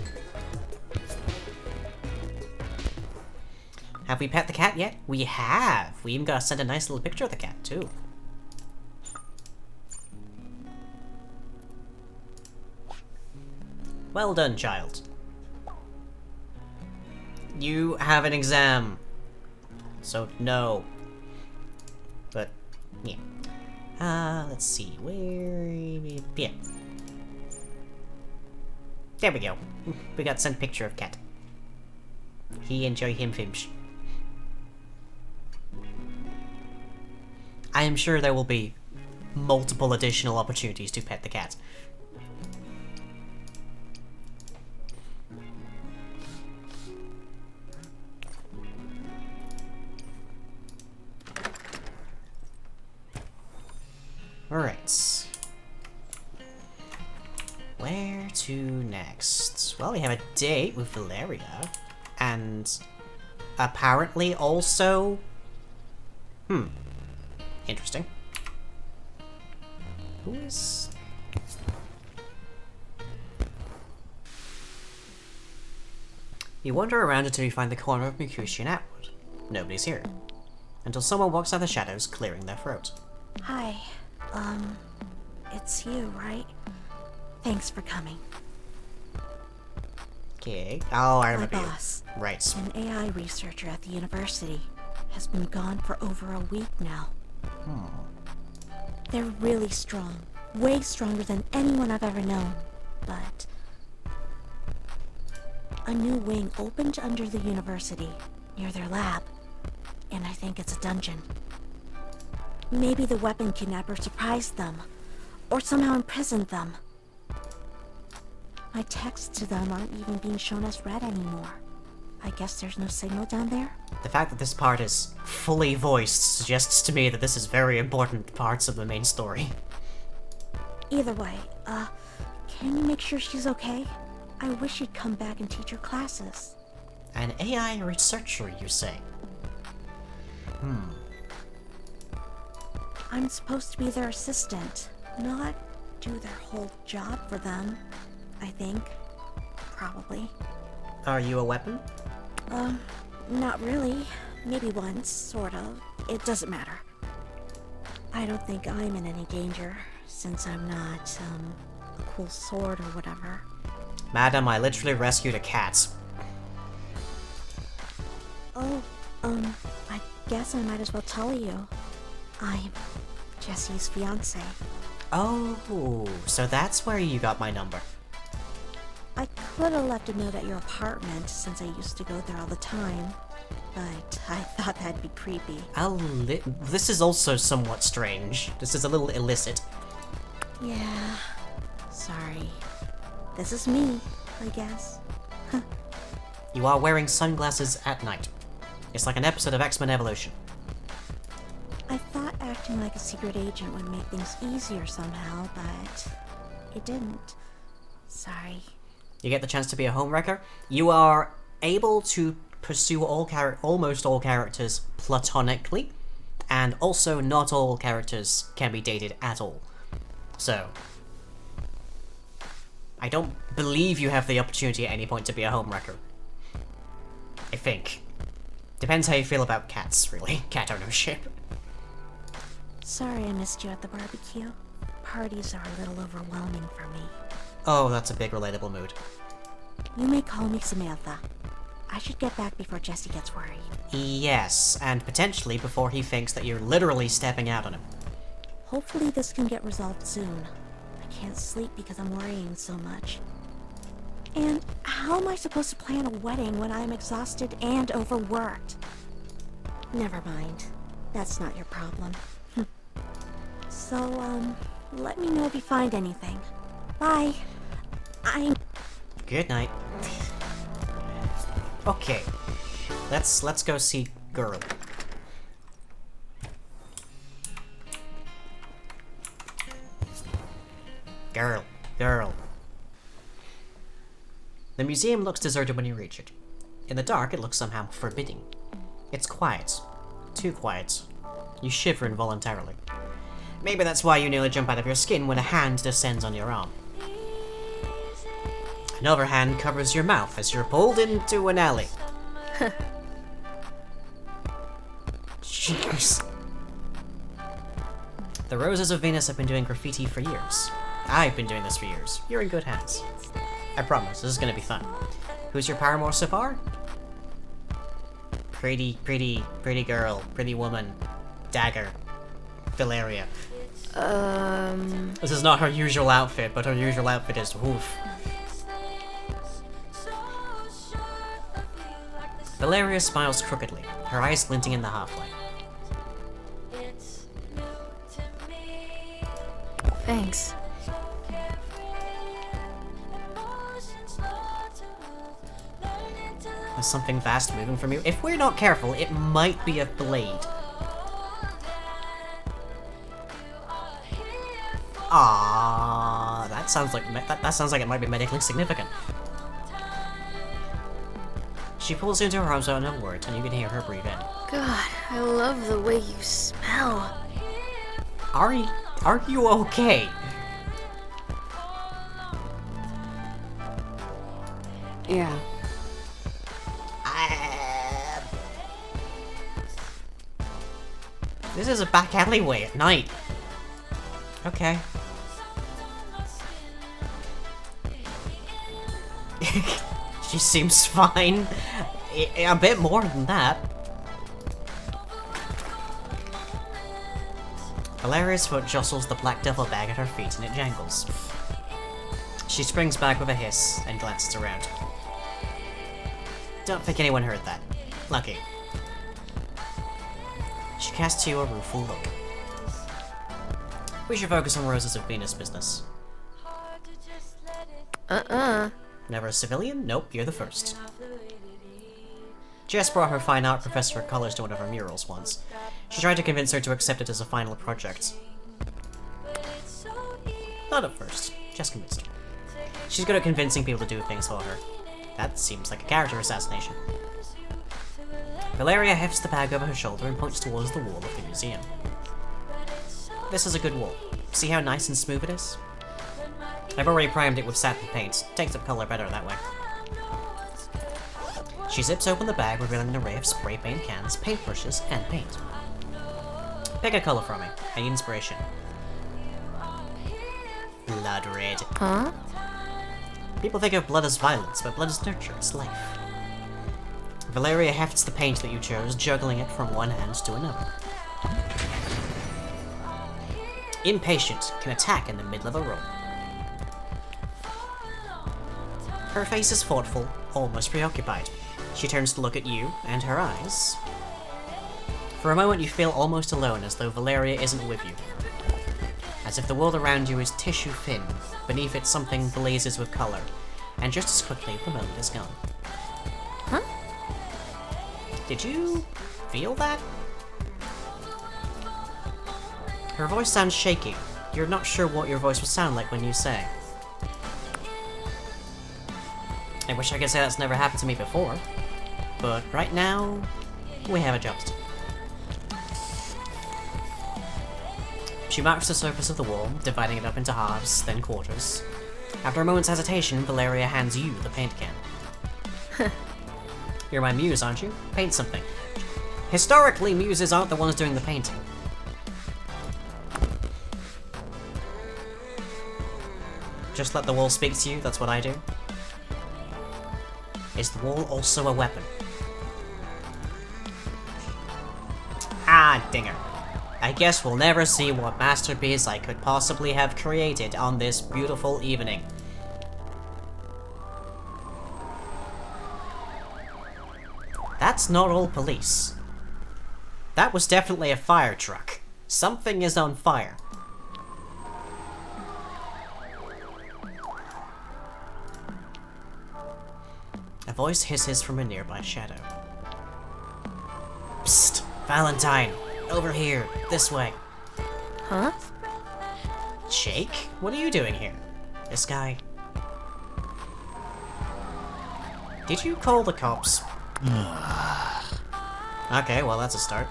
Have we pet the cat yet? We have! We even got to send a nice little picture of the cat, too. Well done, child. You have an exam. So, no. But, yeah. Let's see, where... yeah. There we go. We got sent picture of cat. He enjoy him fish. I am sure there will be multiple additional opportunities to pet the cat. Alright. Where to next? Well, we have a date with Valeria. And apparently also... Interesting. Who is... You wander around until you find the corner of Mercutian Atwood. Nobody's here. Until someone walks out of the shadows, clearing their throat. Hi. It's you, right? Thanks for coming. Okay. Oh, I My remember you. boss, Right. an AI researcher at the university, has been gone for over a week now. They're really strong. Way stronger than anyone I've ever known. But... a new wing opened under the university, near their lab. And I think it's a dungeon. Maybe the weapon kidnapper surprised them. Or somehow imprisoned them. My texts to them aren't even being shown as read anymore. I guess there's no signal down there? The fact that this part is fully voiced suggests to me that this is very important parts of the main story. Either way, can you make sure she's okay? I wish she'd come back and teach her classes. An AI researcher, you say? I'm supposed to be their assistant, not do their whole job for them, I think. Probably. Are you a weapon? Not really. Maybe once, sort of. It doesn't matter. I don't think I'm in any danger, since I'm not, a cool sword or whatever. Madam, I literally rescued a cat. Oh, I guess I might as well tell you. I'm Jesse's fiance. Oh, so that's where you got my number. I could have left a note at your apartment, since I used to go there all the time. But I thought that'd be creepy. This is also somewhat strange. This is a little illicit. Yeah. Sorry. This is me, I guess. You are wearing sunglasses at night. It's like an episode of X-Men Evolution. I thought acting like a secret agent would make things easier somehow, but it didn't. Sorry. You get the chance to be a homewrecker. You are able to pursue almost all characters platonically, and also not all characters can be dated at all. So, I don't believe you have the opportunity at any point to be a homewrecker. I think. Depends how you feel about cats, really. Cat ownership. Sorry I missed you at the barbecue. Parties are a little overwhelming for me. Oh, that's a big relatable mood. You may call me Samantha. I should get back before Jesse gets worried. Yes, and potentially before he thinks that you're literally stepping out on him. Hopefully this can get resolved soon. I can't sleep because I'm worrying so much. And how am I supposed to plan a wedding when I'm exhausted and overworked? Never mind. That's not your problem. So, let me know if you find anything. Bye. Good night. Okay. Let's go see girl. Girl. The museum looks deserted when you reach it. In the dark, it looks somehow forbidding. It's quiet. Too quiet. You shiver involuntarily. Maybe that's why you nearly jump out of your skin when a hand descends on your arm. Another hand covers your mouth as you're pulled into an alley. Jeez. The Roses of Venus have been doing graffiti for years. I've been doing this for years. You're in good hands. I promise, this is gonna be fun. Who's your paramour so far? Pretty girl, pretty woman, dagger, Valeria. This is not her usual outfit, but her usual outfit is woof. Valeria smiles crookedly, her eyes glinting in the half-light. Thanks. There's something fast moving from you. If we're not careful, it might be a blade. Ah, that sounds like that sounds like it might be medically significant. She pulls you into her arms without no words, and you can hear her breathe in. God, I love the way you smell. Are you okay? Yeah. This is a back alleyway at night. Okay. She seems fine. A bit more than that. Valeria's foot jostles the black duffel bag at her feet and it jangles. She springs back with a hiss and glances around. Don't think anyone heard that. Lucky. She casts you a rueful look. We should focus on Roses of Venus business. Never a civilian? Nope, you're the first. Jess brought her fine art professor of colors to one of her murals once. She tried to convince her to accept it as a final project. Not at first. Jess convinced her. She's good at convincing people to do things for her. That seems like a character assassination. Valeria hefts the bag over her shoulder and points towards the wall of the museum. This is a good wall. See how nice and smooth it is? I've already primed it with satin paint. Takes up color better that way. She zips open the bag, revealing an array of spray paint cans, paintbrushes, and paint. Pick a color for me. I need inspiration. Blood red. Huh? People think of blood as violence, but blood is nurture, it's life. Valeria hefts the paint that you chose, juggling it from one hand to another. Impatient, can attack in the middle of a roll. Her face is thoughtful, almost preoccupied. She turns to look at you, and her eyes... For a moment you feel almost alone, as though Valeria isn't with you. As if the world around you is tissue thin, beneath it something blazes with color, and just as quickly the moment is gone. Huh? Did you feel that? Her voice sounds shaky. You're not sure what your voice would sound like when you say. I wish I could say that's never happened to me before, but right now, we have a job to do. She marks the surface of the wall, dividing it up into halves, then quarters. After a moment's hesitation, Valeria hands you the paint can. You're my muse, aren't you? Paint something. Historically, muses aren't the ones doing the painting. Just let the wall speak to you, that's what I do. Is the wall also a weapon? Ah, dinger. I guess we'll never see what masterpiece I could possibly have created on this beautiful evening. That's not all police. That was definitely a fire truck. Something is on fire. A voice hisses from a nearby shadow. Psst! Valentine! Over here! This way! Huh? Jake? What are you doing here? This guy... Did you call the cops? Okay, well that's a start.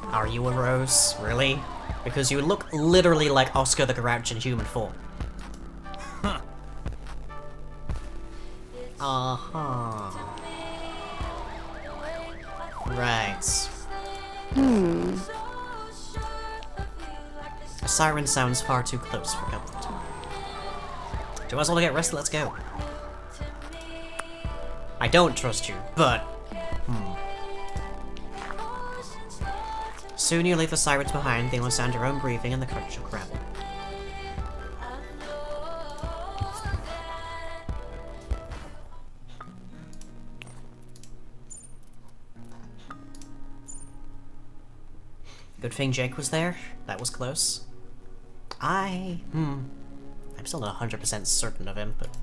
Are you a rose? Really? Because you look literally like Oscar the Grouch in human form. Uh-huh. Right. A siren sounds far too close for comfort. Do you want us all to get rested? Let's go. I don't trust you, but... Soon you leave the sirens behind, they will sound your own breathing and the crunch of gravel. Good thing Jake was there. That was close. I'm still not 100% certain of him, but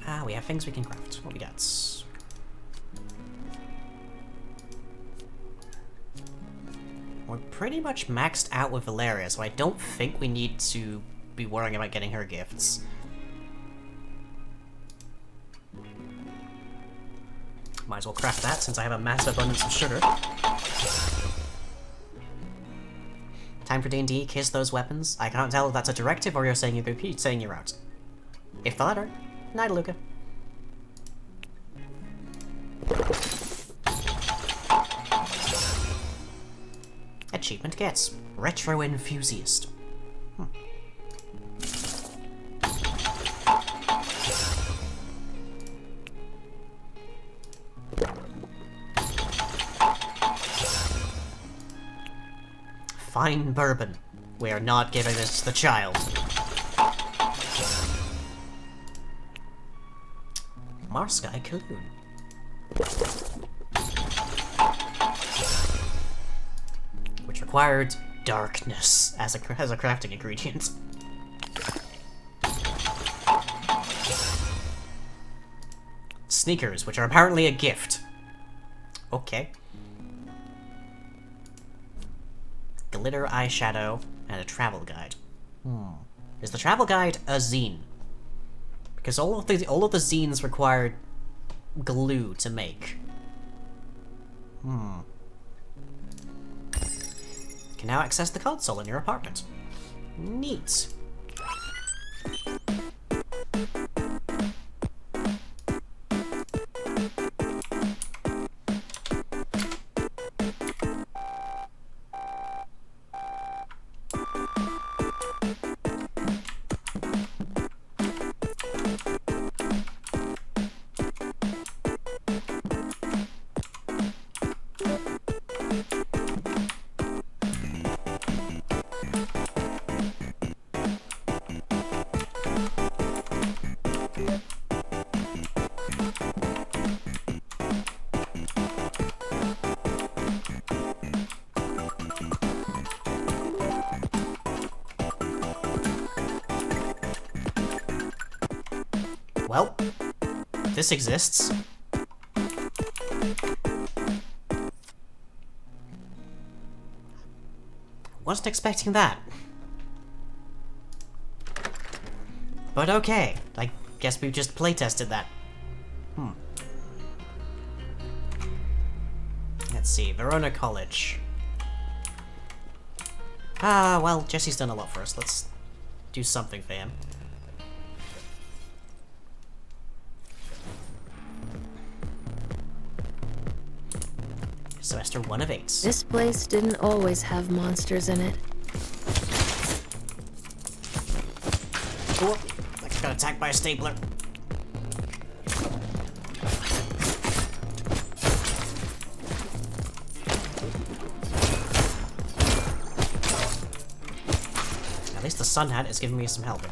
Ah, we have things we can craft. What we got? We're pretty much maxed out with Valeria, so I don't think we need to be worrying about getting her gifts. Might as well craft that since I have a massive abundance of sugar. Time for D&D, kiss those weapons. I can't tell if that's a directive or you're saying you're out. If the latter, night, Luca. Achievement gets Retro Enthusiast. Fine bourbon. We are not giving this to the child. Marsky Cologne. Which required darkness as a crafting ingredient. Sneakers, which are apparently a gift. Okay. Glitter eyeshadow and a travel guide. Is the travel guide a zine? Because all of the zines required glue to make. Can now access the console in your apartment. Neat. Well, this exists. Wasn't expecting that. But okay, I guess we've just playtested that. Let's see, Verona College. Ah, well, Jesse's done a lot for us. Let's do something for him. Semester 1 of 8. This place didn't always have monsters in it. Cool. I just got attacked by a stapler. At least the sun hat is giving me some help here.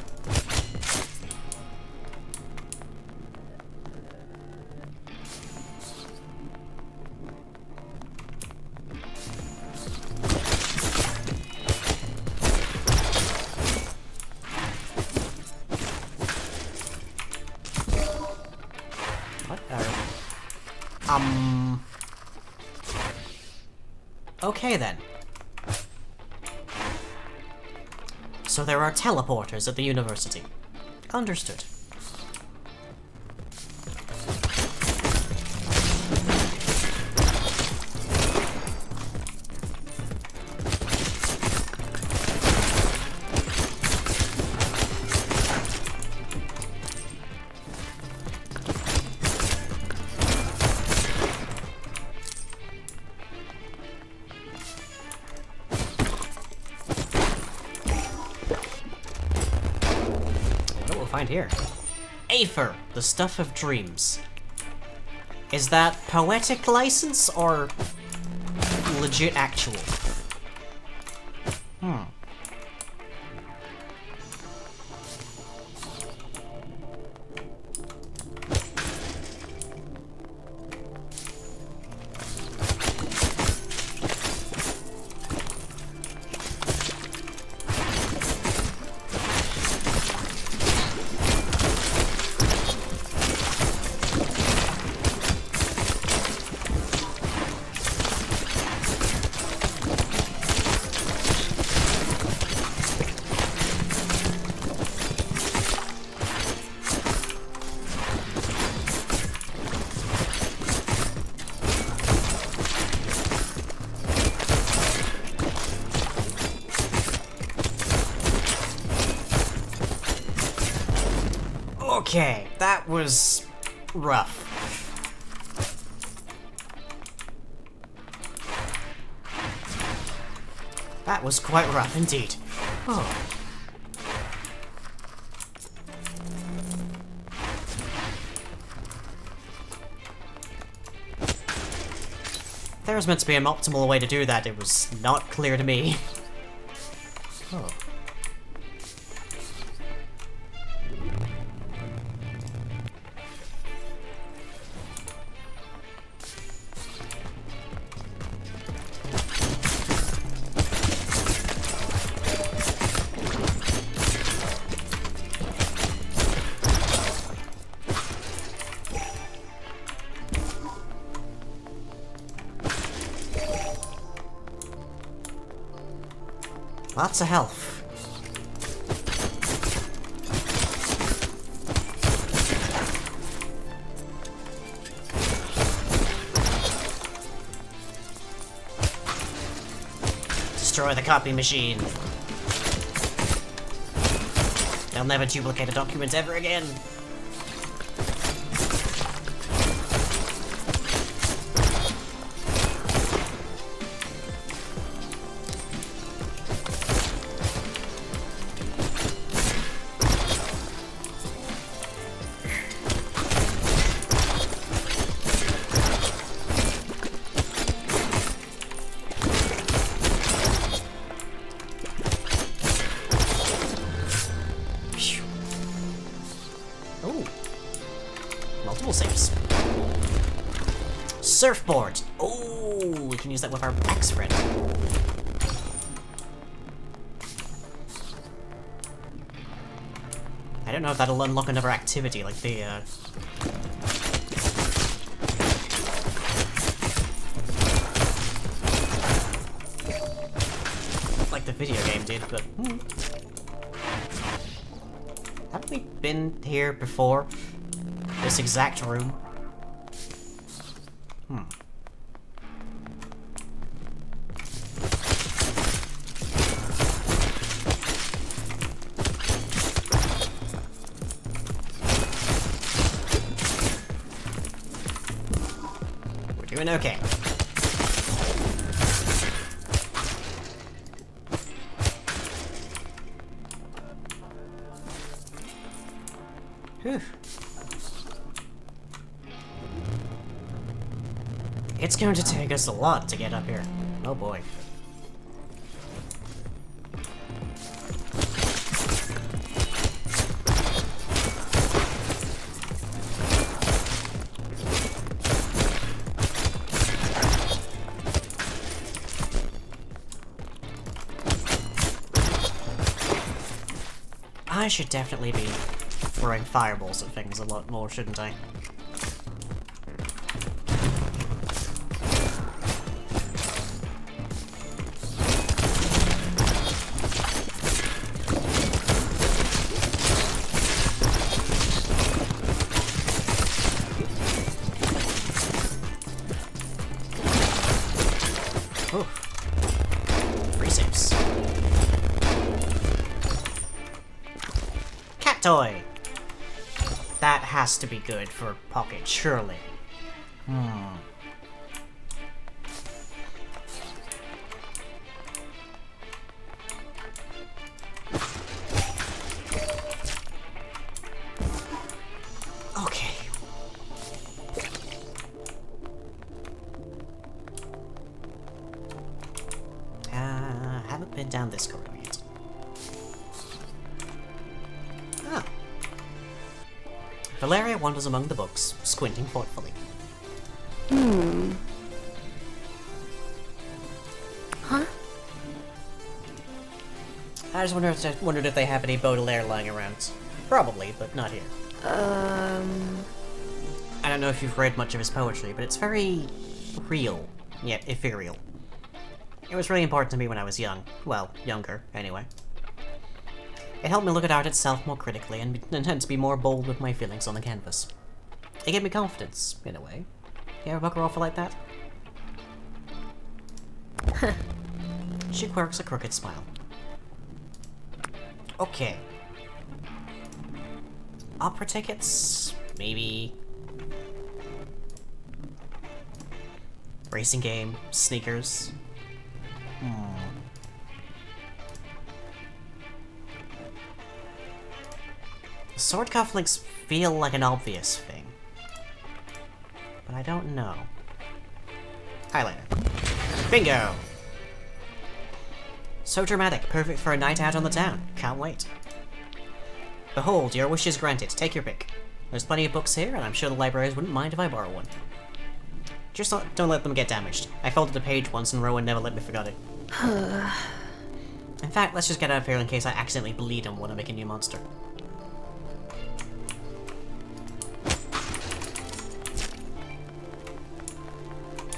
Okay then. So there are teleporters at the university. Understood. Find here. Aether, the stuff of dreams. Is that poetic license or legit actual? Okay, that was rough. That was quite rough indeed. Oh. There was meant to be an optimal way to do that, it was not clear to me. Oh. Lots of health. Destroy the copy machine. They'll never duplicate a document ever again. Multiple saves. Surfboard. Oh, we can use that with our ex-friend. I don't know if that'll unlock another activity like the, like the video game did, but haven't we been here before? This exact room? We're doing okay. Whew. It's going to take us a lot to get up here. Oh boy. I should definitely be throwing fireballs at things a lot more, shouldn't I? Ooh. 3 saves. Cat toy! That has to be good for Pocket, surely. Okay. Haven't been down this corridor yet. Ah. Valeria wanders among the books, squinting thoughtfully. Huh? I just wondered if they have any Baudelaire lying around. Probably, but not here. I don't know if you've read much of his poetry, but it's very real, yet ethereal. It was really important to me when I was young. Well, younger, anyway. It helped me look at art itself more critically and hence be more bold with my feelings on the canvas. It gave me confidence, in a way. You ever bugger off like that? She quirks a crooked smile. Okay. Opera tickets? Maybe. Racing game? Sneakers? Sword cufflinks feel like an obvious thing. But I don't know. Highlighter. Bingo! So dramatic, perfect for a night out on the town. Can't wait. Behold, your wish is granted. Take your pick. There's plenty of books here, and I'm sure the libraries wouldn't mind if I borrow one. Just don't let them get damaged. I folded a page once and Rowan never let me forget it. In fact, let's just get out of here in case I accidentally bleed and want to make a new monster.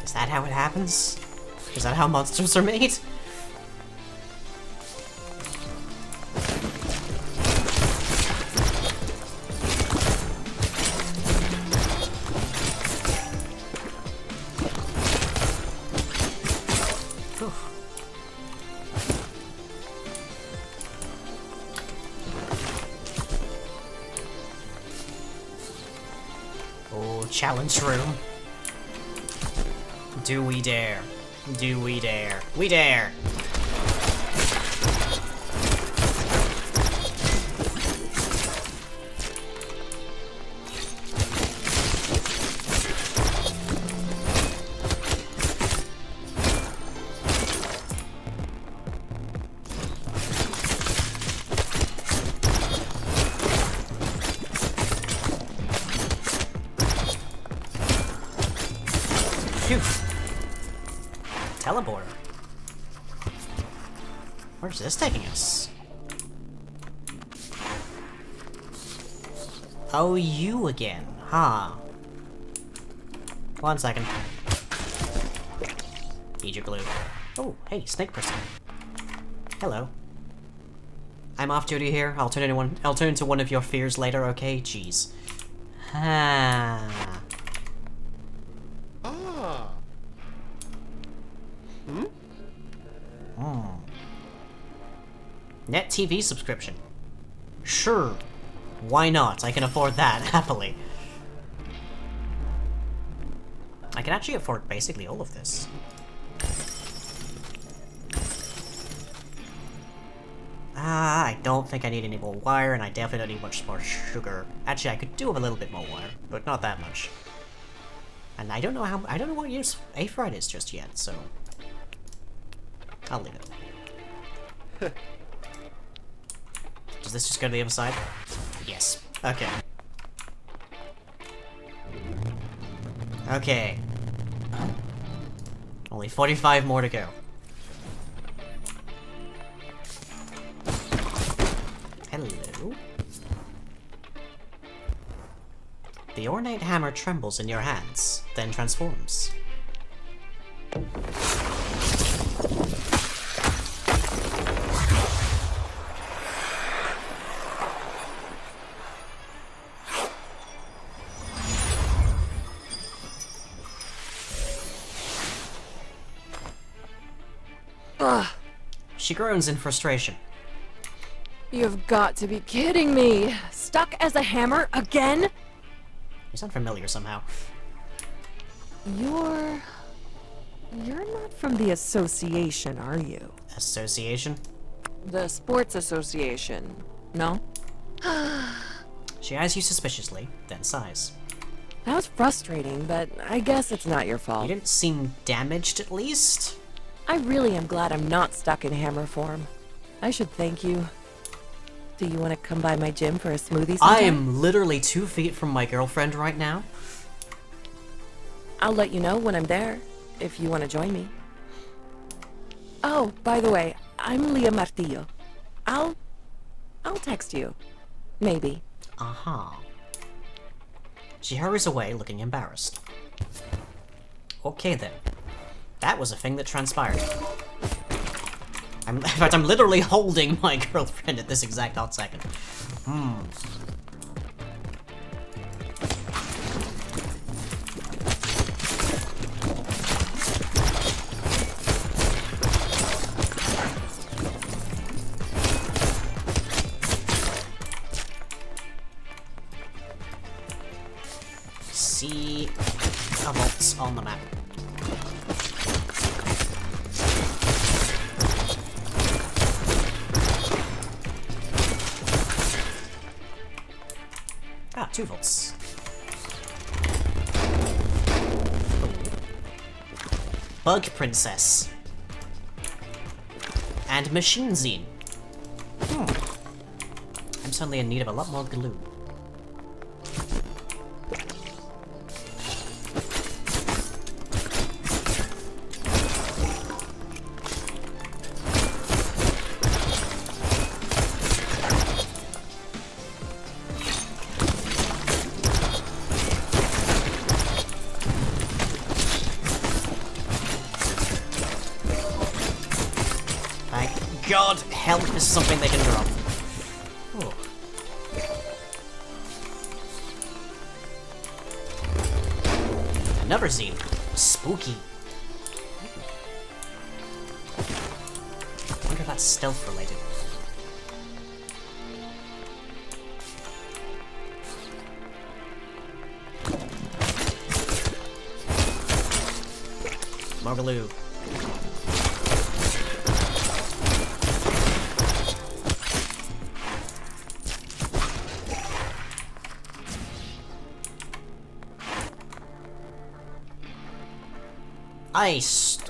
Is that how it happens? Is that how monsters are made? Oh, challenge room. Do we dare? Do we dare? We dare! Phew. Teleporter. Where's this taking us? Oh, you again, huh? 1 second. Need your glue. Oh, hey, snake person. Hello. I'm off duty here. I'll turn into one of your fears later, okay? Jeez. Ah. Net TV subscription. Sure. Why not? I can afford that, happily. I can actually afford basically all of this. I don't think I need any more wire, and I definitely don't need much more sugar. Actually, I could do with a little bit more wire, but not that much. And I don't know what use A-Fried is just yet, so I'll leave it. Does this just go to the other side? Yes. Okay. Okay. Only 45 more to go. Hello. The ornate hammer trembles in your hands, then transforms. Ugh, She groans in frustration. you've got to be kidding me. Stuck as a hammer again? You sound familiar somehow. You're not from the association, are you? Association? The sports association, no? She eyes you suspiciously, then sighs. That was frustrating, but I guess it's not your You fault. didn't seem damaged, at least? I really am glad I'm not stuck in hammer form. I should thank you. Do you want to come by my gym for a smoothie sometime? I am literally 2 feet from my girlfriend right now. I'll let you know when I'm there, if you want to join me. Oh, by the way, I'm Leah Martillo. I'll text you. Maybe. Aha. She hurries away, looking embarrassed. Okay then. That was a thing that transpired. In fact, I'm literally holding my girlfriend at this exact hot second. See a vaults on the map. Ah, 2 volts. Bug Princess. And Machine Zine. I'm suddenly in need of a lot more glue. Thank God, health is something they can drop. Ooh. Another zine. Spooky. I wonder if that's stealth related. Morgaloo.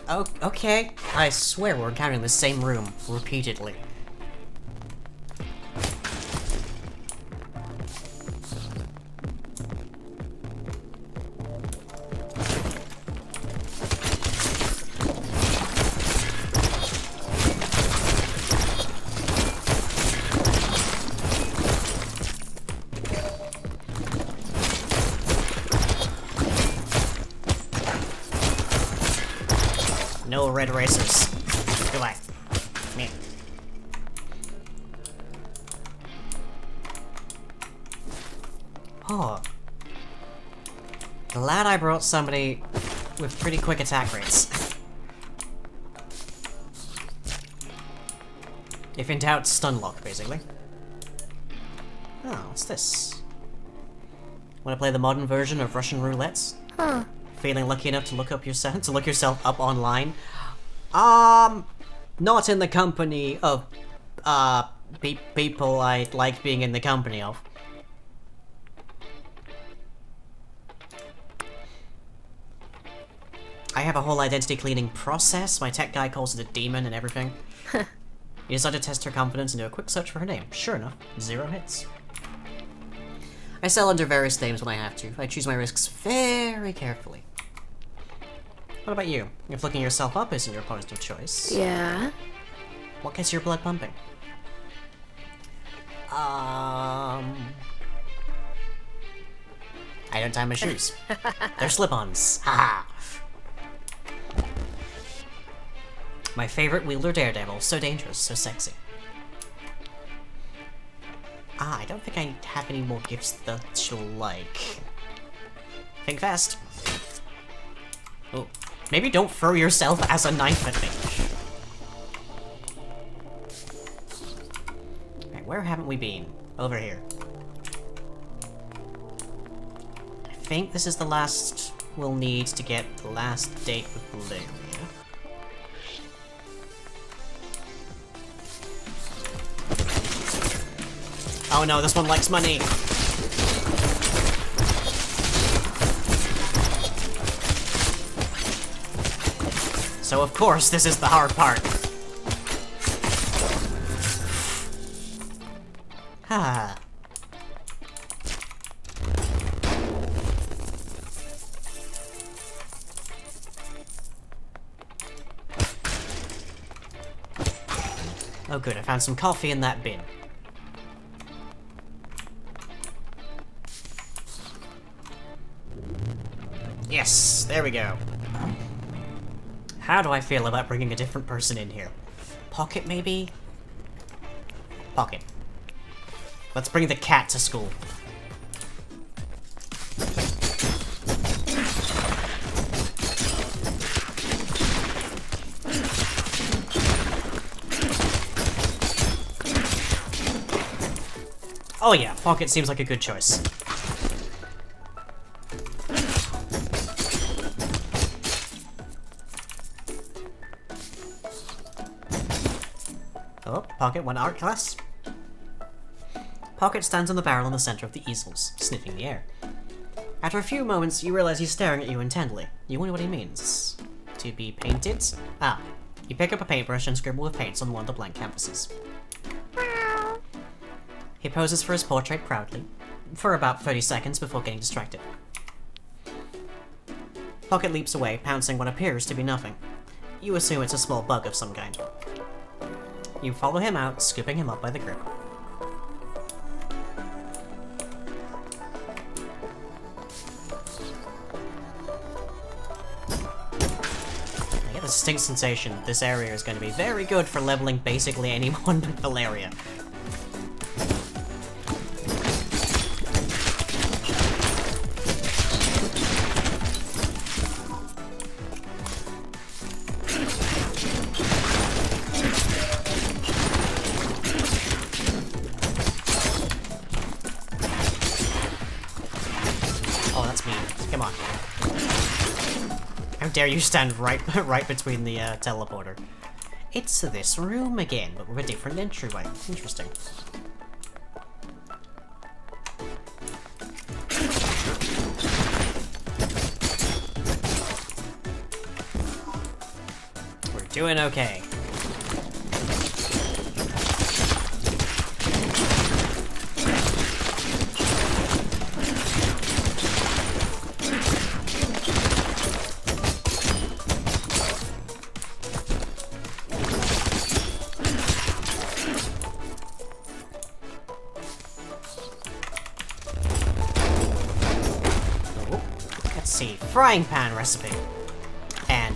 Oh, okay. I swear we're encountering the same room repeatedly. No red racers. Goodbye. Me. Oh. Glad I brought somebody with pretty quick attack rates. If in doubt, stun lock, basically. Oh, what's this? Wanna play the modern version of Russian roulettes? Huh. Feeling lucky enough to look yourself up online? Not in the company of, people I like being in the company of. I have a whole identity cleaning process. My tech guy calls it a demon and everything. He decided to test her confidence and do a quick search for her name. Sure enough, 0 hits. I sell under various names when I have to. I choose my risks very carefully. What about you? If looking yourself up isn't your positive choice, Yeah? what gets your blood pumping? I don't tie my shoes. They're slip-ons. Haha. My favorite wielder daredevil. So dangerous, so sexy. Ah, I don't think I have any more gifts that she'll like. Think fast. Oh, maybe don't throw yourself as a knife at me. Alright, where haven't we been? Over here. I think this is the last we'll need to get the last date with Valeria. Oh no, this one likes money! So of course this is the hard part. Ah. Oh good, I found some coffee in that bin. Yes, there we go. How do I feel about bringing a different person in here? Pocket, maybe? Pocket. Let's bring the cat to school. Oh yeah, Pocket seems like a good choice. Oh, Pocket went art class. Pocket stands on the barrel in the center of the easels, sniffing the air. After a few moments, you realize he's staring at you intently. You wonder what he means. To be painted? Ah. You pick up a paintbrush and scribble with paints on one of the blank canvases. He poses for his portrait proudly, for about 30 seconds before getting distracted. Pocket leaps away, pouncing what appears to be nothing. You assume it's a small bug of some kind. You follow him out, scooping him up by the grip. I get the distinct sensation that this area is going to be very good for leveling basically anyone but Valeria. Oh, that's mean. Come on. How dare you stand right between the teleporter. It's this room again, but with a different entryway. Interesting. We're doing okay. Let's see, frying pan recipe. And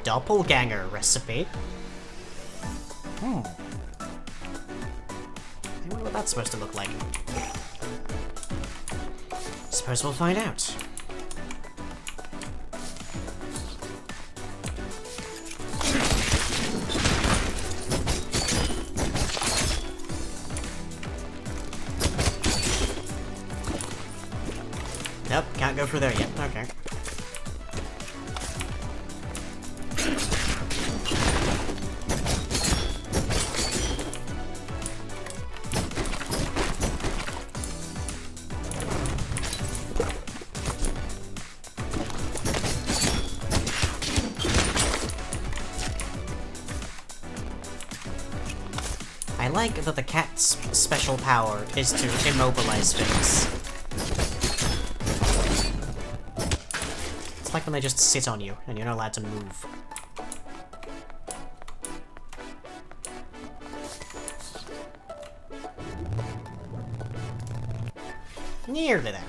doppelganger recipe. I wonder what that's supposed to look like. Suppose we'll find out. Nope, can't go through there yet. Okay. I like that the cat's special power is to immobilize things. It's like when they just sit on you and you're not allowed to move. Nearly there.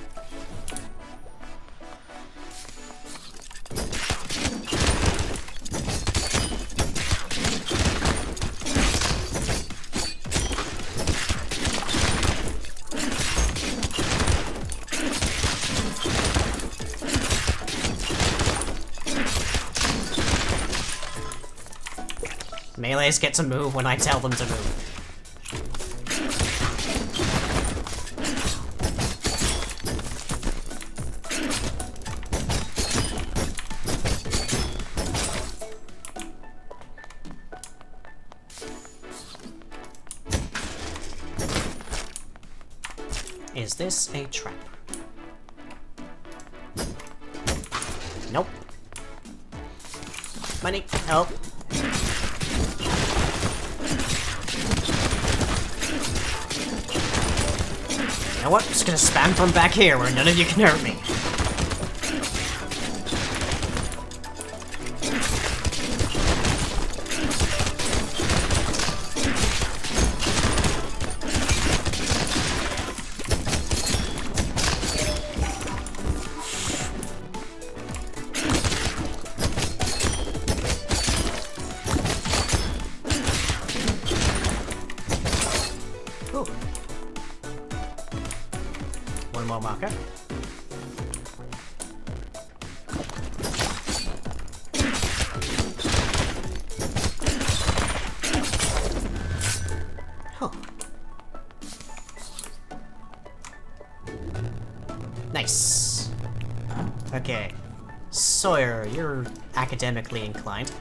Melees get to move when I tell them to move. Is this a trap? Nope. Money, help. You know what? I'm just gonna spam from back here where none of you can hurt me. Ooh. One more marker. Huh. Nice. Okay. Sawyer, you're academically inclined.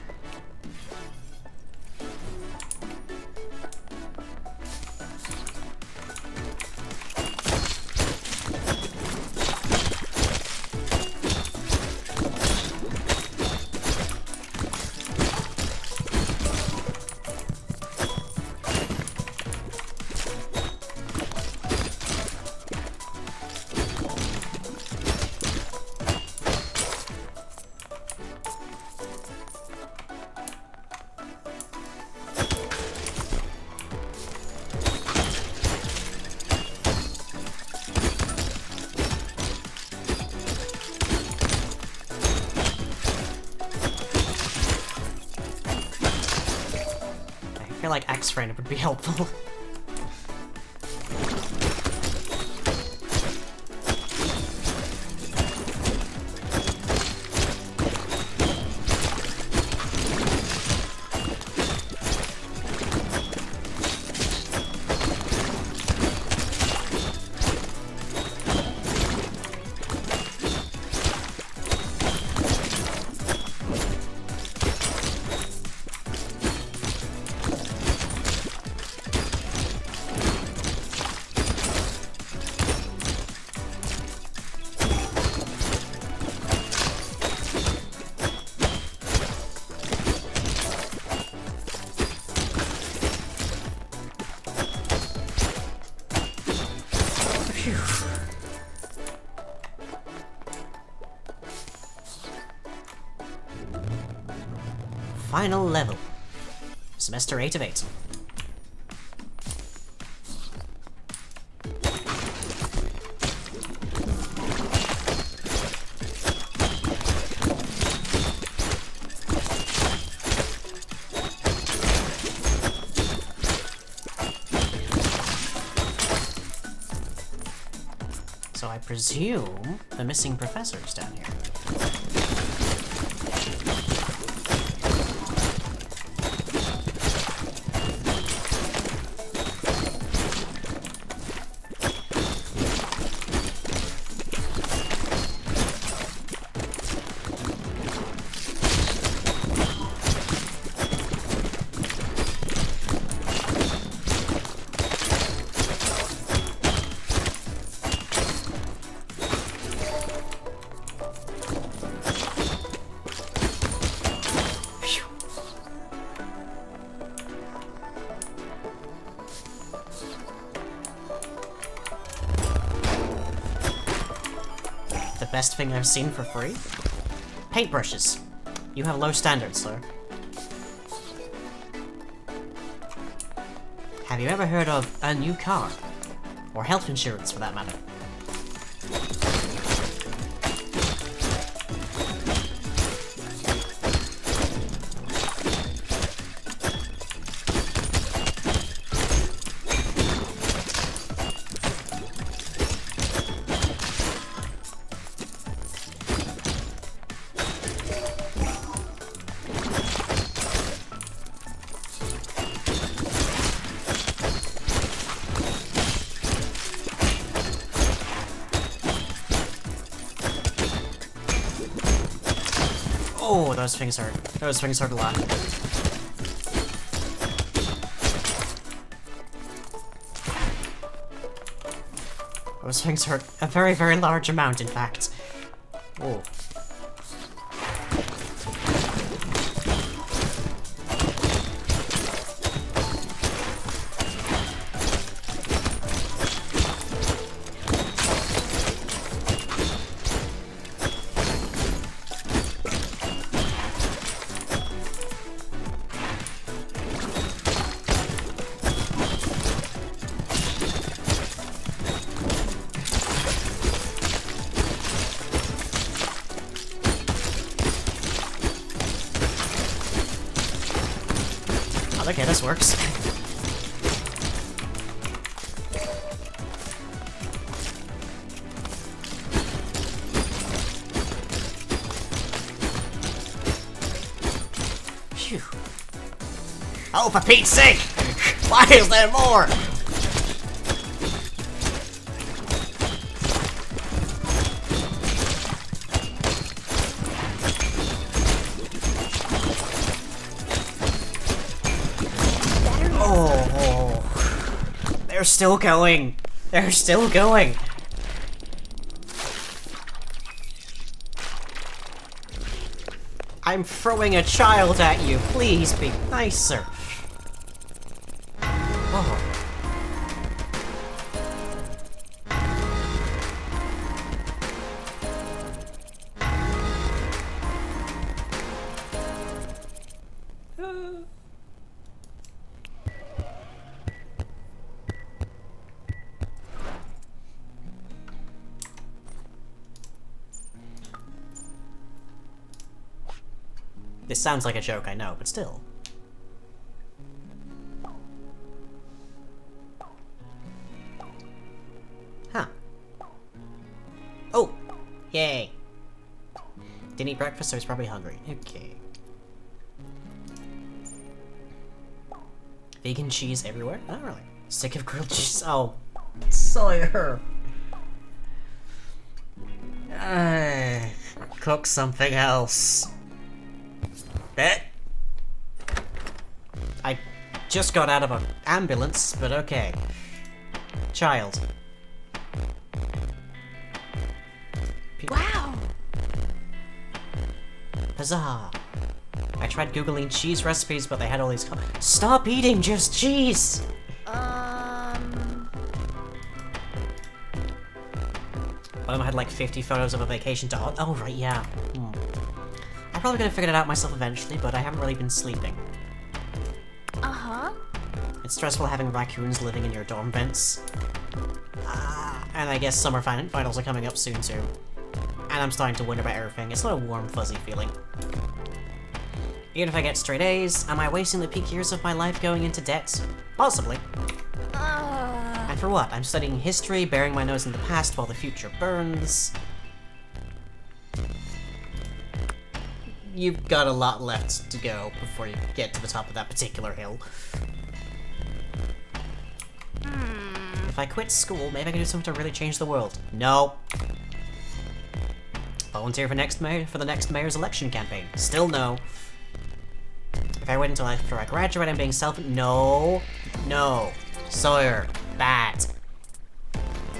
I feel like X-Frame would be helpful. Final level. Semester 8 of 8. So I presume the missing professor's down here. The best thing I've seen for free? Paintbrushes. You have low standards, sir. Have you ever heard of a new car? Or health insurance, for that matter? Oh, those things hurt. Those things hurt a lot. Those things hurt a very, very large amount, in fact. Oh. Okay, this works. Phew. Oh, for Pete's sake! Why is there more? They're still going. They're still going. I'm throwing a child at you. Please be nicer. Oh. This sounds like a joke, I know, but still. Huh. Oh! Yay! Didn't eat breakfast, so he's probably hungry. Okay. Vegan cheese everywhere? Not really. Sick of grilled cheese. Oh. Sawyer! Cook something else. I just got out of an ambulance, but okay. Child. Wow! Huzzah! I tried googling cheese recipes, but they had all these Stop eating just cheese! One of them had like 50 photos of a vacation to oh right, yeah. I probably could have figured it out myself eventually, but I haven't really been sleeping. Uh-huh. It's stressful having raccoons living in your dorm vents. And I guess summer finals are coming up soon too. And I'm starting to wonder about everything. It's not a warm, fuzzy feeling. Even if I get straight A's, am I wasting the peak years of my life going into debt? Possibly. And for what? I'm studying history, burying my nose in the past while the future burns. You've got a lot left to go before you get to the top of that particular hill. If I quit school, maybe I can do something to really change the world. No. Volunteer for the next mayor's election campaign. Still no. If I wait until after I graduate, I'm being No. No. Sawyer. Bad.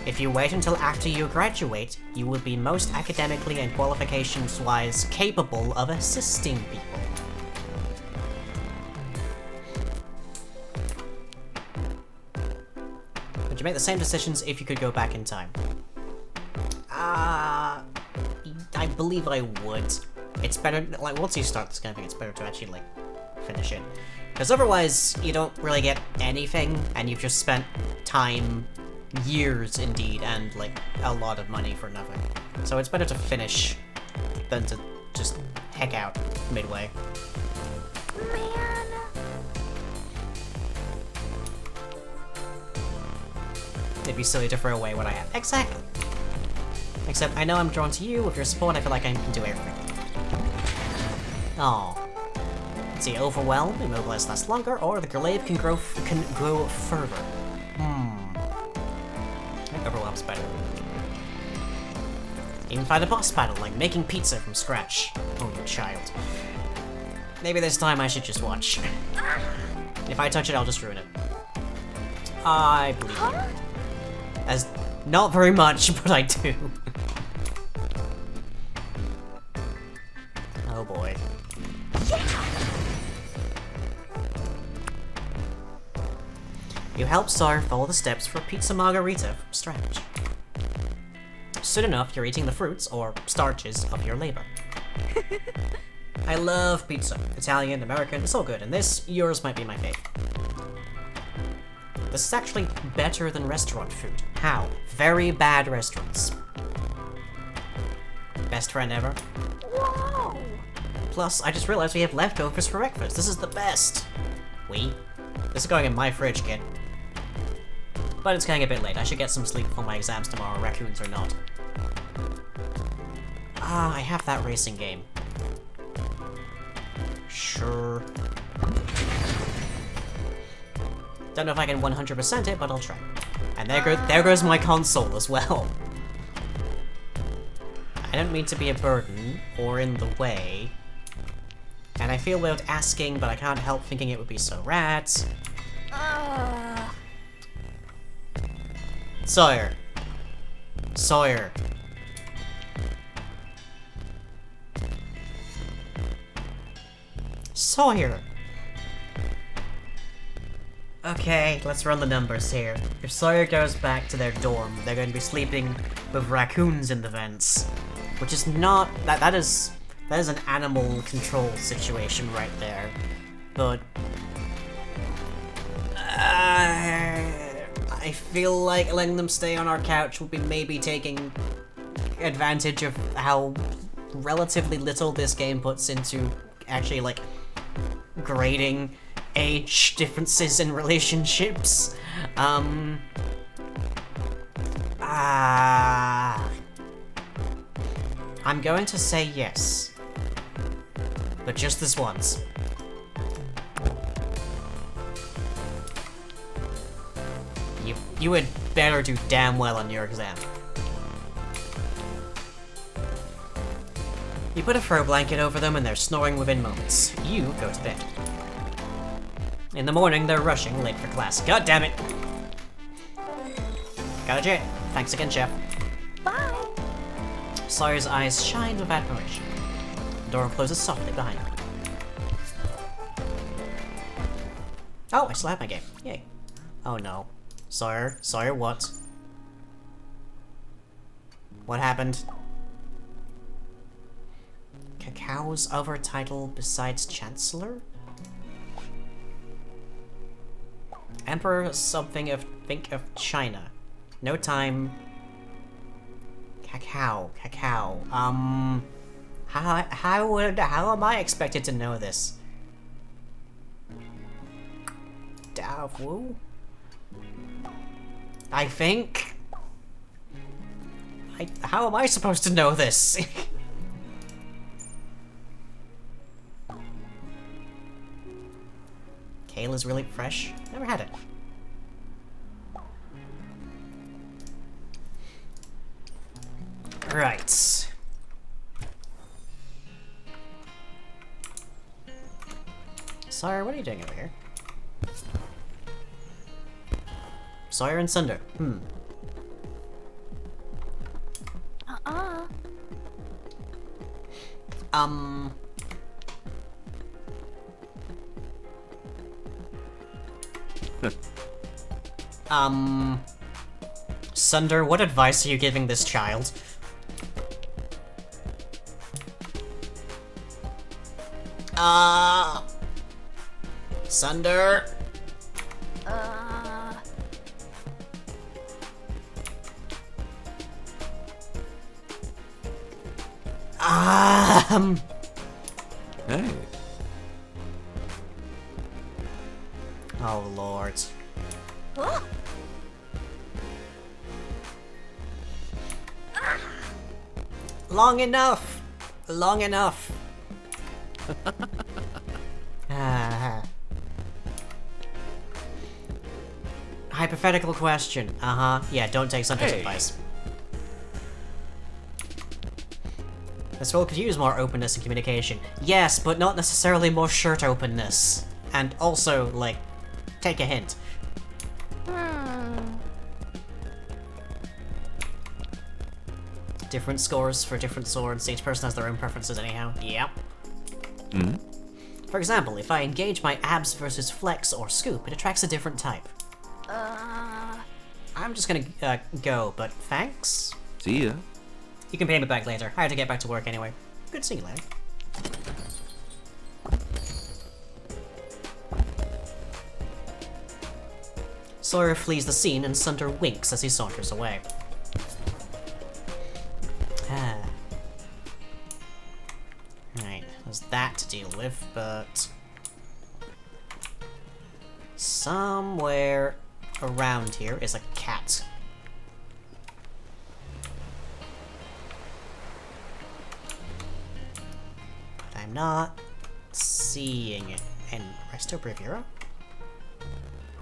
If you wait until after you graduate, you will be most academically and qualifications-wise capable of assisting people. Would you make the same decisions if you could go back in time? I believe I would. It's better, like, once you start this kind of thing, it's better to actually, like, finish it. Because otherwise, you don't really get anything, and you've just spent time, years indeed, and, like, a lot of money for nothing. So it's better to finish than to just heck out midway. Man. It'd be silly to throw away what I have. Exactly. Except I know I'm drawn to you. With your support, I feel like I can do everything. Oh. Let's see, overwhelm, immobilize lasts longer, or the glaive can grow further. I think overwhelm's better. Even find a boss battle, like making pizza from scratch. Oh, you child. Maybe this time I should just watch. If I touch it, I'll just ruin it. I believe you. As not very much, but I do. Oh boy. You help Sawyer follow the steps for a pizza margarita from scratch. Soon enough, you're eating the fruits, or starches, of your labor. I love pizza. Italian, American, it's all good, and this, yours might be my fave. This is actually better than restaurant food. How? Very bad restaurants. Best friend ever. Whoa! Plus, I just realized we have leftovers for breakfast. This is the best. This is going in my fridge, kid. But it's getting a bit late. I should get some sleep before my exams tomorrow, raccoons or not. Ah, I have that racing game. Sure. Don't know if I can 100% it, but I'll try. And there goes my console as well. I don't mean to be a burden or in the way. And I feel weird asking, but I can't help thinking it would be so rad. Sawyer. Sawyer. Sawyer. Okay, let's run the numbers here. If Sawyer goes back to their dorm, they're going to be sleeping with raccoons in the vents. Which is not... That is an animal control situation right there. But... I feel like letting them stay on our couch would be maybe taking advantage of how relatively little this game puts into actually, like, grading age differences in relationships. I'm going to say yes. But just this once. You had better do damn well on your exam. You put a fur blanket over them and they're snoring within moments. You go to bed. In the morning, they're rushing late for class. God damn it! Got a jet. Thanks again, chef. Bye! Sawyer's eyes shine with admiration. The door closes softly behind him. Oh, I still have my game. Yay. Oh no. Sawyer? Sawyer, what? What happened? Cacao's other title besides Chancellor? Emperor something of think of China. No time. Cacao. How am I expected to know this? Davu? I think. How am I supposed to know this? Kale is really fresh. Never had it. Right. Sawyer, what are you doing over here? Sawyer and Sunder. Sunder, what advice are you giving this child? Sunder? Hey. Oh, Lord. Long enough! Long enough! Hypothetical question. Yeah, don't take Sunder's advice. This world could use more openness and communication. Yes, but not necessarily more shirt openness. And also, like, take a hint. Different scores for different swords. Each person has their own preferences anyhow. Yep. For example, if I engage my abs versus flex or scoop, it attracts a different type. I'm just gonna go, but thanks? See ya. You can pay me back later. I had to get back to work anyway. Good seeing you later. Sawyer flees the scene and Sunder winks as he saunters away. Right, there's that to deal with, but... somewhere around here is a cat. But I'm not seeing it. And Resto Bravura?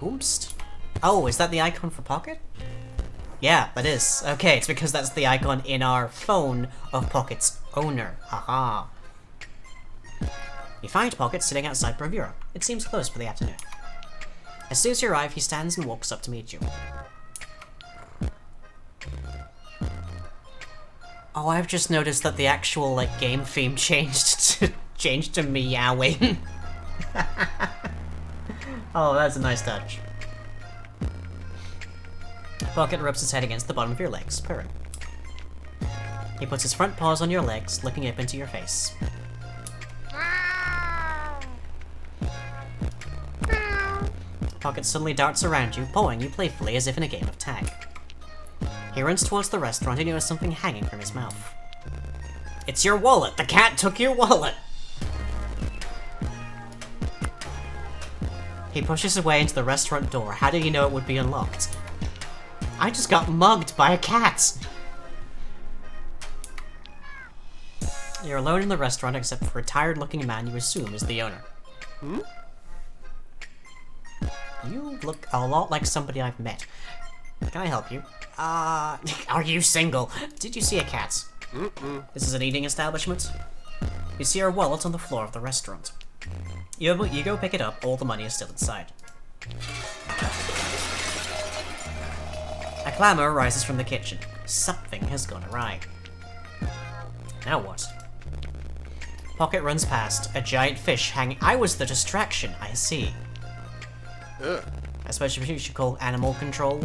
Whomst? Oh, is that the icon for Pocket? Yeah, that is. Okay, it's because that's the icon in our phone of Pocket's owner. Haha. You find Pocket sitting outside Bravura. It seems close for the afternoon. As soon as you arrive, he stands and walks up to meet you. Oh, I've just noticed that the actual, like, game theme changed to meowing. Oh, that's a nice touch. Pocket rubs his head against the bottom of your legs, purring. He puts his front paws on your legs, looking up into your face. Pocket suddenly darts around you, pawing you playfully as if in a game of tag. He runs towards the restaurant and you notice something hanging from his mouth. It's your wallet! The cat took your wallet! He pushes away into the restaurant door. How did he know it would be unlocked? I just got mugged by a cat! You're alone in the restaurant except for a tired-looking man you assume is the owner. You look a lot like somebody I've met. Can I help you? Are you single? Did you see a cat? This is an eating establishment? You see her wallet on the floor of the restaurant. You go pick it up, all the money is still inside. A clamor rises from the kitchen. Something has gone awry. Now what? Pocket runs past, a giant fish hanging- I was the distraction, I see. I suppose you should call animal control.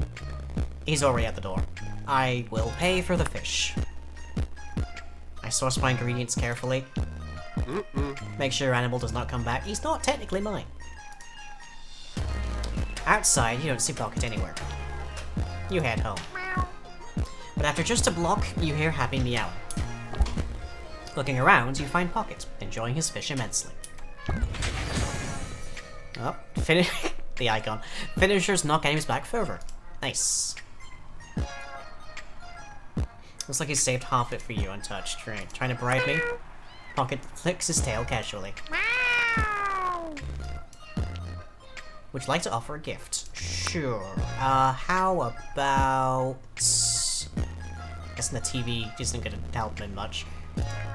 He's already at the door. I will pay for the fish. I source my ingredients carefully. Make sure your animal does not come back. He's not technically mine. Outside, you don't see Pocket anywhere. You head home. But after just a block, you hear Happy meowing. Looking around, you find Pocket, enjoying his fish immensely. Oh, the icon. Finishers knock enemies back further. Nice. Looks like he saved half it for you untouched. Right. Trying to bribe me? Pocket flicks his tail casually. Would you like to offer a gift? Sure. How about... Guessing the TV isn't gonna help him much.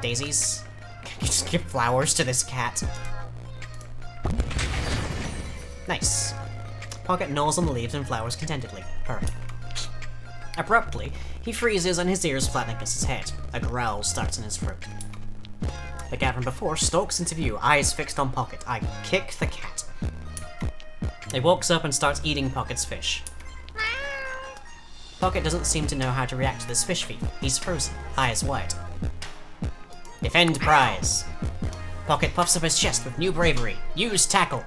Daisies? You just give flowers to this cat. Nice. Pocket gnaws on the leaves and flowers contentedly. Perfect. Abruptly, he freezes and his ears flatten against his head. A growl starts in his throat. The cat from before stalks into view, eyes fixed on Pocket. I kick the cat. He walks up and starts eating Pocket's fish. Pocket doesn't seem to know how to react to this fish feed. He's frozen, eyes wide. Defend prize. Pocket puffs up his chest with new bravery. Use tackle.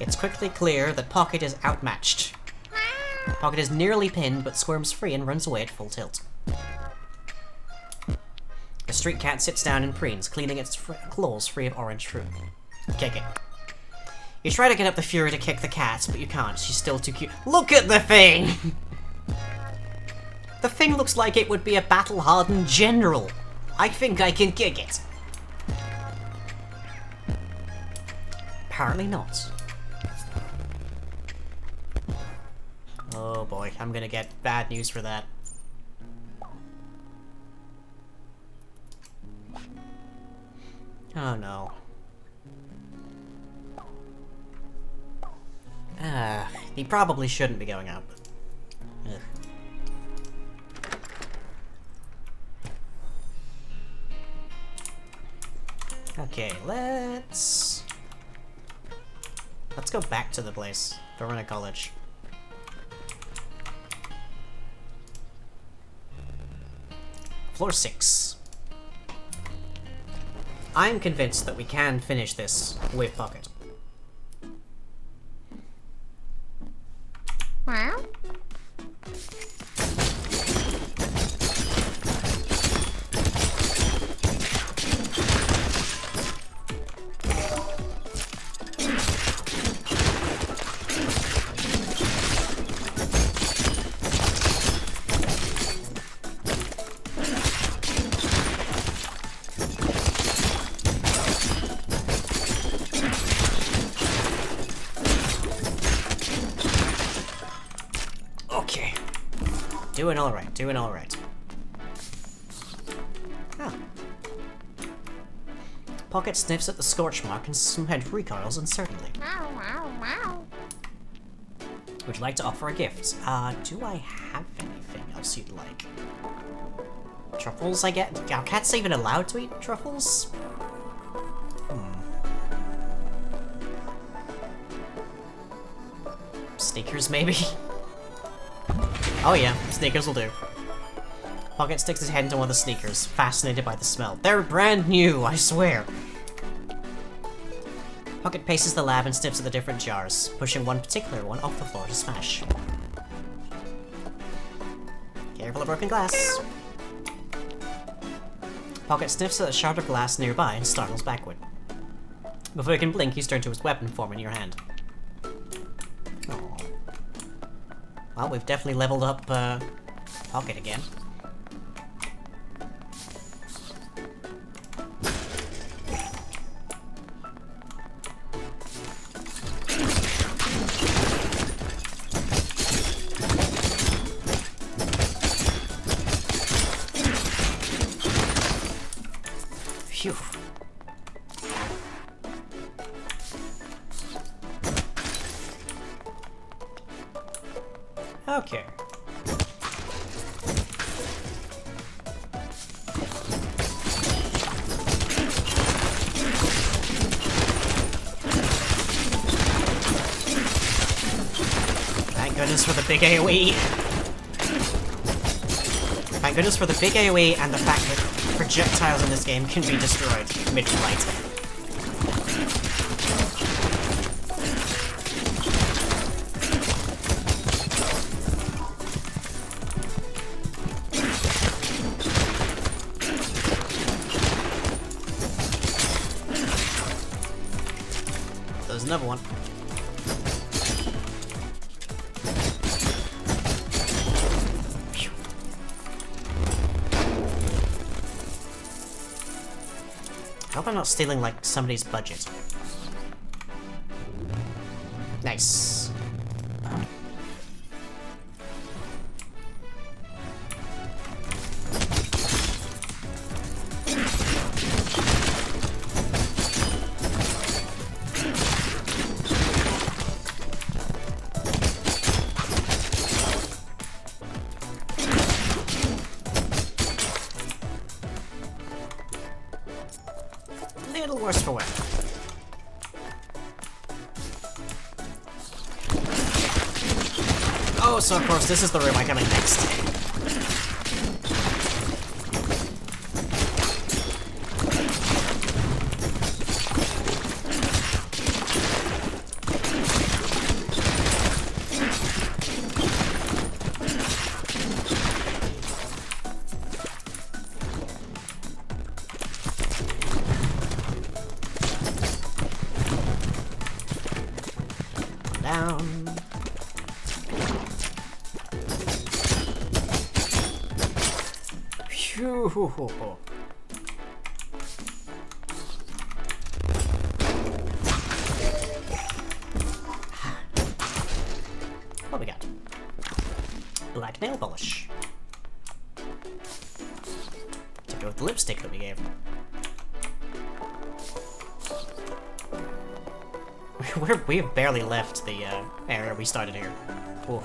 It's quickly clear that Pocket is outmatched. Pocket is nearly pinned, but squirms free and runs away at full tilt. The street cat sits down and preens, cleaning its claws free of orange fruit. Kick it. You try to get up the fury to kick the cat, but you can't. She's still too cute. Look at the thing! The thing looks like it would be a battle-hardened general. I think I can kick it. Apparently not. Oh boy, I'm gonna get bad news for that. Oh no. He probably shouldn't be going up. Ugh. Okay, let's go back to the place. Verona College. Floor 6. I'm convinced that we can finish this with Pocket. Wow. Okay. Doing alright, doing alright. Ah. Pocket sniffs at the scorch mark and some head recoils uncertainly. Wow, wow, wow. Would you like to offer a gift? Do I have anything else you'd like? Truffles, I get? Are cats even allowed to eat truffles? Sneakers, maybe? Oh yeah, sneakers will do. Pocket sticks his head into one of the sneakers, fascinated by the smell. They're brand new, I swear! Pocket paces the lab and sniffs at the different jars, pushing one particular one off the floor to smash. Careful of broken glass. Pocket sniffs at a shard of glass nearby and startles backward. Before he can blink, he's turned to his weapon form in your hand. Aww. Well, we've definitely leveled up, Pocket again. Phew. Okay. Thank goodness for the big AoE. Thank goodness for the big AoE and the fact that projectiles in this game can be destroyed mid-flight. There's another one. Phew. I hope I'm not stealing, like, somebody's budget. Nice. Little worse for wear. Oh, so of course this is the room I come in next. Down. Phew. What we got? nail polish. To go with the lipstick that we gave. We have barely left the area we started here. Whoa.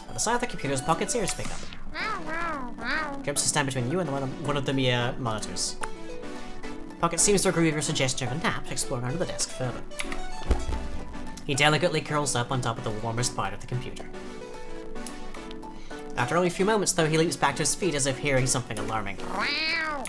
On the side of the computer's pocket's ears pick up. Grips to stand between you and one of the monitors. Pocket seems to agree with your suggestion of a nap, exploring under the desk further. He delicately curls up on top of the warmest part of the computer. After only a few moments, though, he leaps back to his feet as if hearing something alarming. Aww.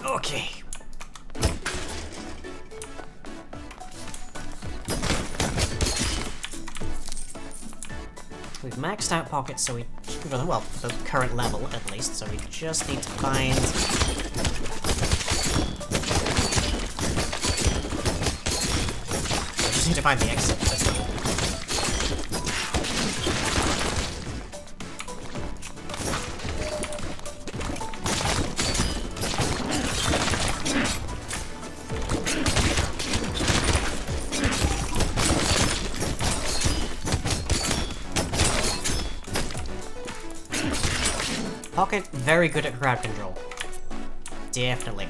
Okay. We've maxed out pockets, so we... well, the current level, at least, so we just need to find... we just need to find the exit, that's all. Pocket, very good at crowd control. Definitely.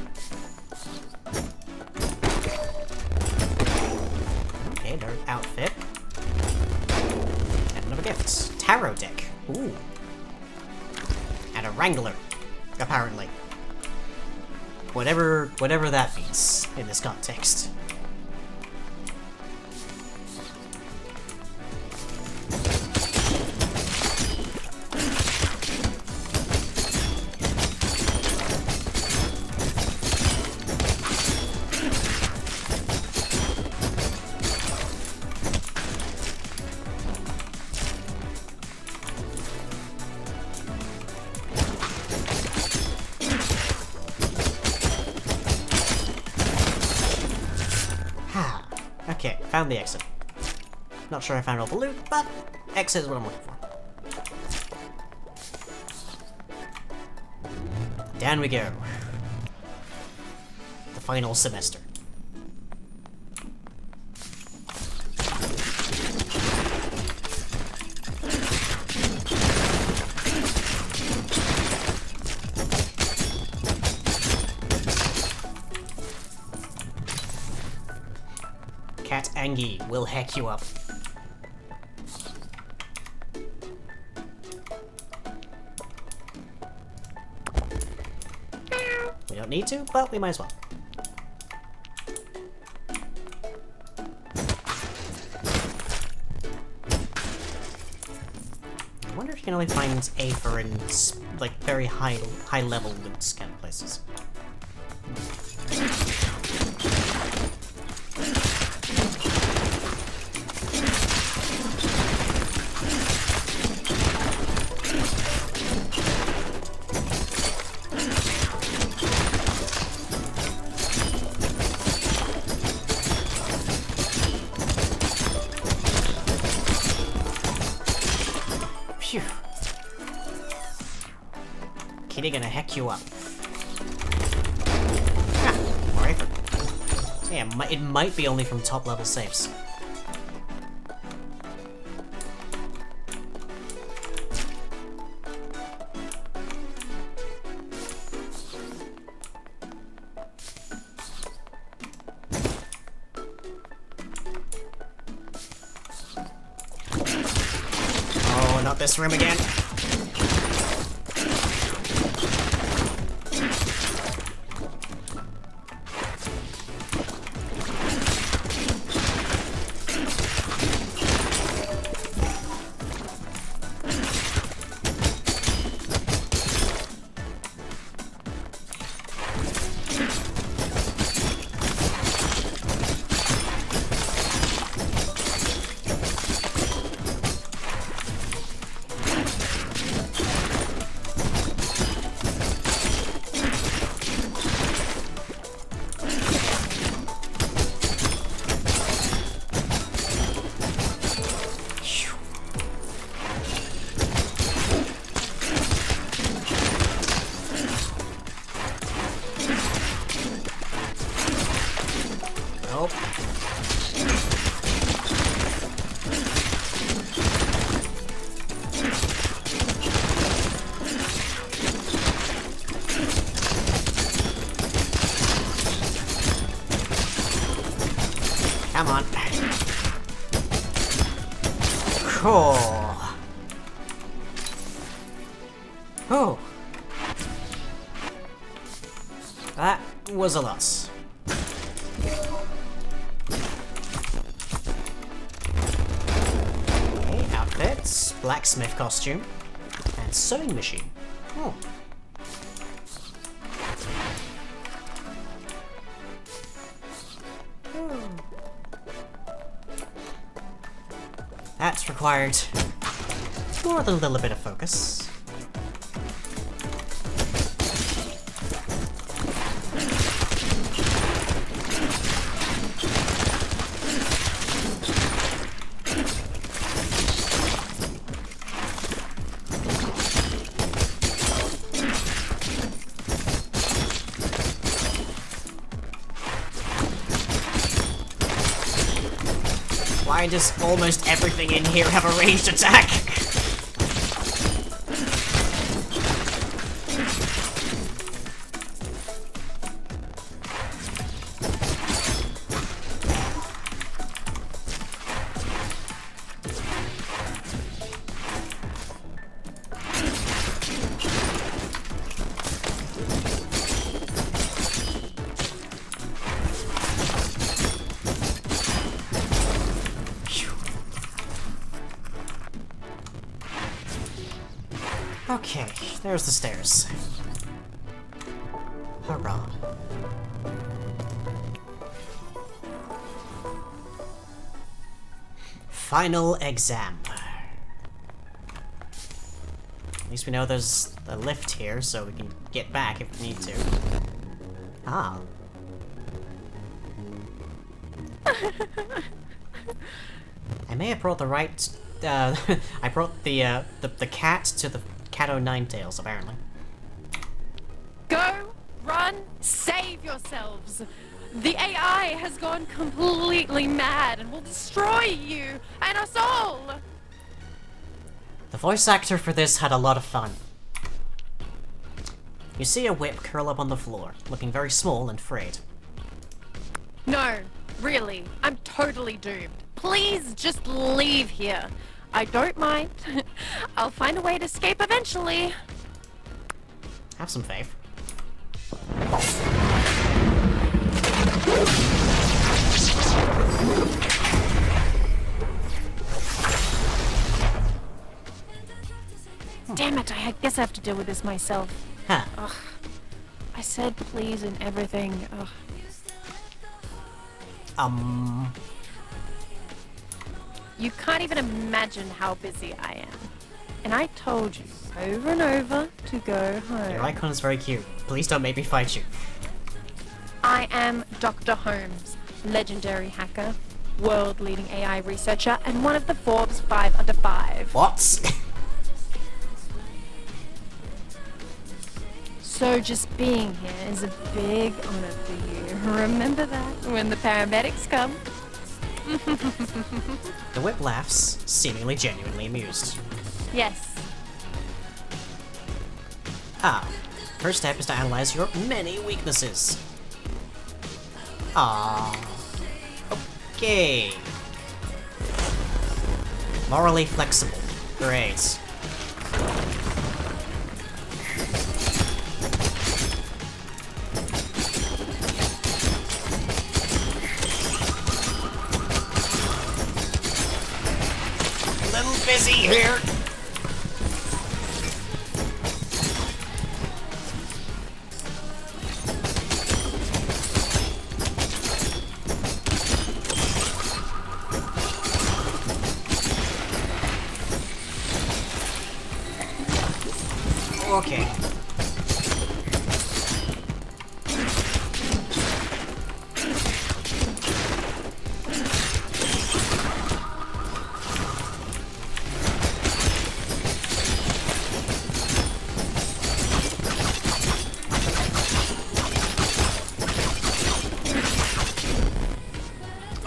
Okay, their outfit. And another gift. Tarot deck. Ooh. And a Wrangler, apparently. Whatever that means in this context. Okay, found the exit. Not sure I found all the loot, but exit is what I'm looking for. Down we go. The final semester. Cat Angie will hack you up. We don't need to, but we might as well. I wonder if you can only find Aether in like very high level loot kind of places. Phew. Kitty gonna heck you up. Ah, more Aether. Yeah, it might be only from top level safes. Oh, not this room again. Oh. Come on. Cool. Oh. That was a loss. Okay, outfits, blacksmith costume, and sewing machine. Oh. That's required more than a little bit of focus. Why does almost everything in here have a ranged attack? Okay, there's the stairs. Hurrah. Final exam. At least we know there's a lift here, so we can get back if we need to. Ah. I may have brought the right... I brought the cat to the Cat O' Nine Tails, apparently. Go, run, save yourselves. The AI has gone completely mad and will destroy you and us all. The voice actor for this had a lot of fun. You see a whip curl up on the floor, looking very small and frayed. No, really, I'm totally doomed. Please just leave here. I don't mind. I'll find a way to escape eventually. Have some faith. Damn it, I guess I have to deal with this myself. Huh. Ugh. I said please and everything. Ugh. You can't even imagine how busy I am. And I told you over and over to go home. Your icon is very cute. Please don't make me fight you. I am Dr. Holmes, legendary hacker, world-leading AI researcher, and one of the Forbes 5 under 5. What? So just being here is a big honor for you. Remember that when the paramedics come. The whip laughs, seemingly genuinely amused. Yes. Ah, first step is to analyze your many weaknesses. Ah. Okay. Morally flexible. Great. Little busy here. Okay.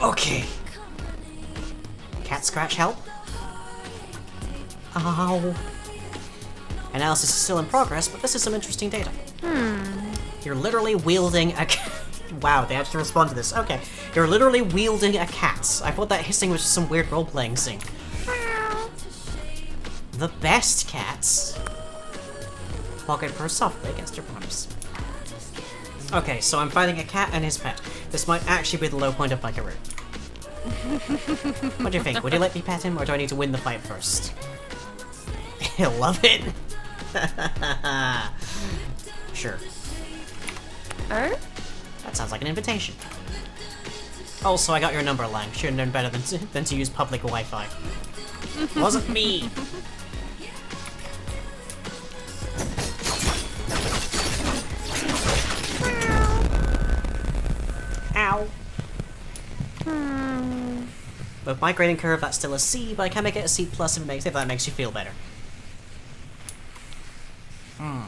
Okay. Cat scratch help? Ow. Analysis is still in progress, but this is some interesting data. You're literally wielding a cat. Wow, they actually respond to this. Okay. You're literally wielding a cat. I thought that hissing was just some weird role-playing scene. The best cats. Pocket purr softly against your palms. Okay, so I'm fighting a cat and his pet. This might actually be the low point of my career. What do you think? Would you let me pet him, or do I need to win the fight first? He'll love it. Sure. That sounds like an invitation. Also, I got your number, Lang. Should have known better than to use public Wi-Fi. Wasn't me. Ow. With my grading curve, that's still a C, but I can make it a C plus if that makes you feel better. Oh.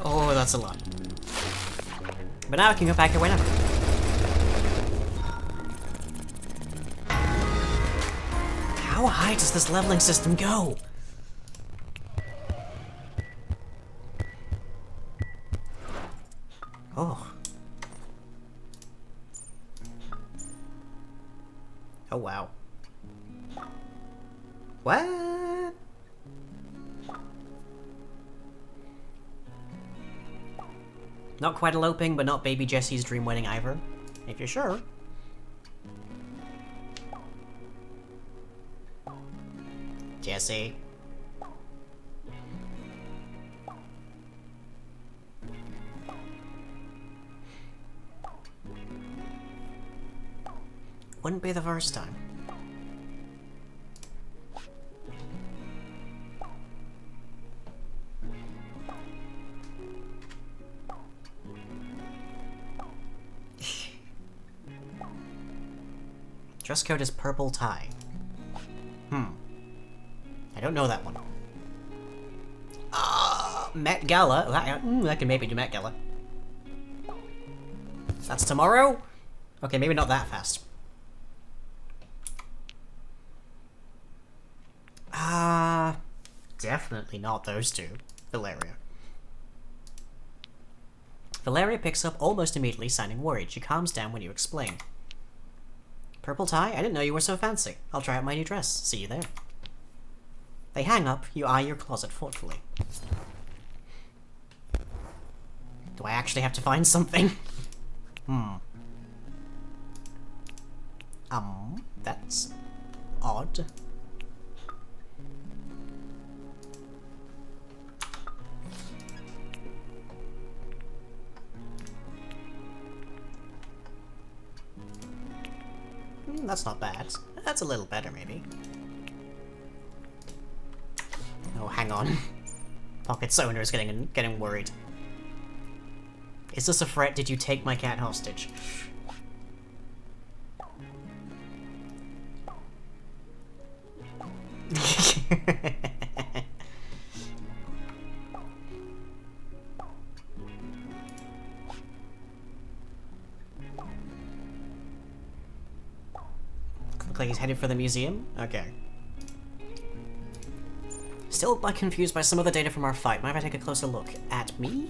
Oh, that's a lot. But now I can go back here whenever. How high does this leveling system go? Oh. Oh, wow. What? Not quite eloping, but not baby Jesse's dream wedding either, if you're sure. Jesse. Wouldn't be the first time. Dress code is purple tie. I don't know that one. Met Gala. That can maybe do Met Gala. That's tomorrow? Okay, maybe not that fast. Definitely not those two. Valeria. Valeria picks up almost immediately, sounding worried. She calms down when you explain. Purple tie? I didn't know you were so fancy. I'll try out my new dress. See you there. They hang up. You eye your closet thoughtfully. Do I actually have to find something? That's odd. That's not bad. That's a little better, maybe. Oh, hang on. Pocket's owner is getting worried. Is this a threat? Did you take my cat hostage? Look like he's headed for the museum? Okay. Still confused by some of the data from our fight. Mind if I take a closer look at me?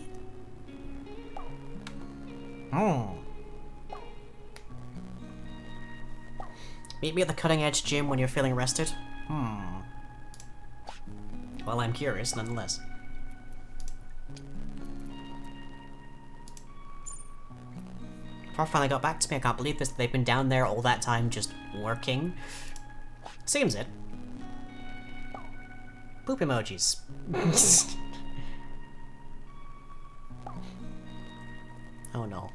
Meet me at the cutting edge gym when you're feeling rested? Well, I'm curious, nonetheless. Prof finally got back to me. I can't believe this. They've been down there all that time just working. Seems it. Poop emojis. Oh no.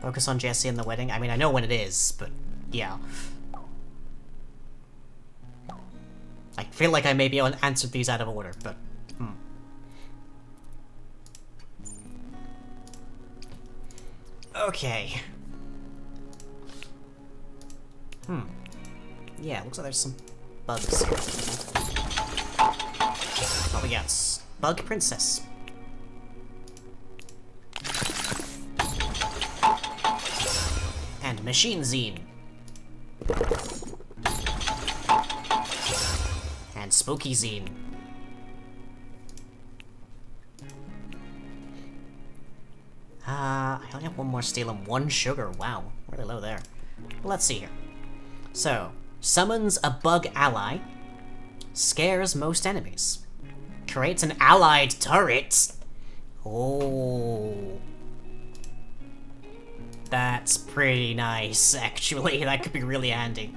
Focus on Jesse and the wedding. I mean, I know when it is, but yeah. I feel like I maybe answered these out of order, but Okay. Yeah, looks like there's some bugs here. Oh, we got Bug Princess. And Machine Zine. And Spooky Zine. I only have one more steel and one sugar. Wow, really low there. Let's see here. So, summons a bug ally. Scares most enemies. Creates an allied turret. Oh. That's pretty nice, actually. That could be really handy.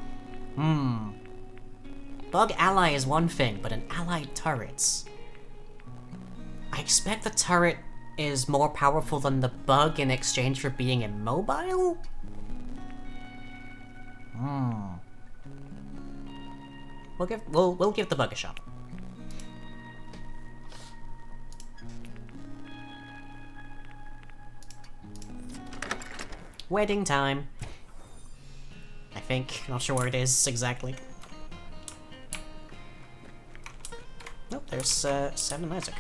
Bug ally is one thing, but an allied turret. I expect the turret is more powerful than the bug in exchange for being immobile? We'll give the bug a shot. Wedding time. I think. Not sure where it is exactly. Nope, there's Sam and Isaac.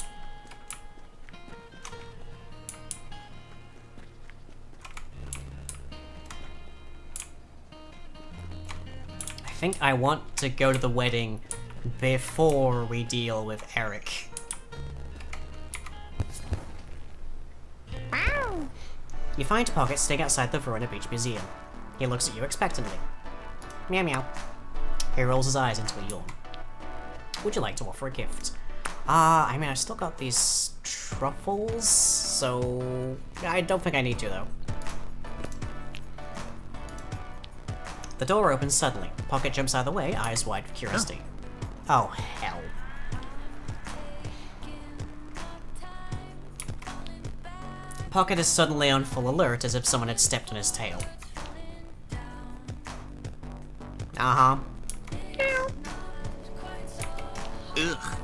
I think I want to go to the wedding before we deal with Eric. You find Pocket sitting outside the Verona Beach Museum. He looks at you expectantly. Meow meow. He rolls his eyes into a yawn. Would you like to offer a gift? I mean, I've still got these truffles, so I don't think I need to, though. The door opens suddenly. Pocket jumps out of the way, eyes wide with curiosity. Oh, hell. Pocket is suddenly on full alert, as if someone had stepped on his tail. Uh-huh. Ugh.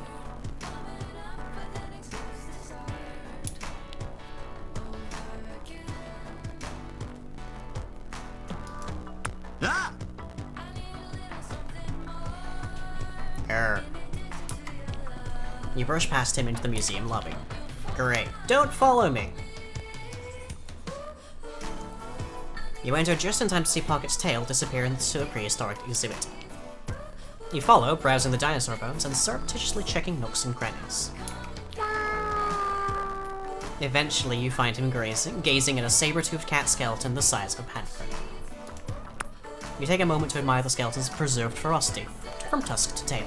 Ah! You brush past him into the museum lobby. Great. Don't follow me! You enter just in time to see Pocket's tail disappear into a prehistoric exhibit. You follow, browsing the dinosaur bones and surreptitiously checking nooks and crannies. Eventually, you find him gazing at a saber-toothed cat skeleton the size of a pancake. You take a moment to admire the skeleton's preserved ferocity, from tusk to tail.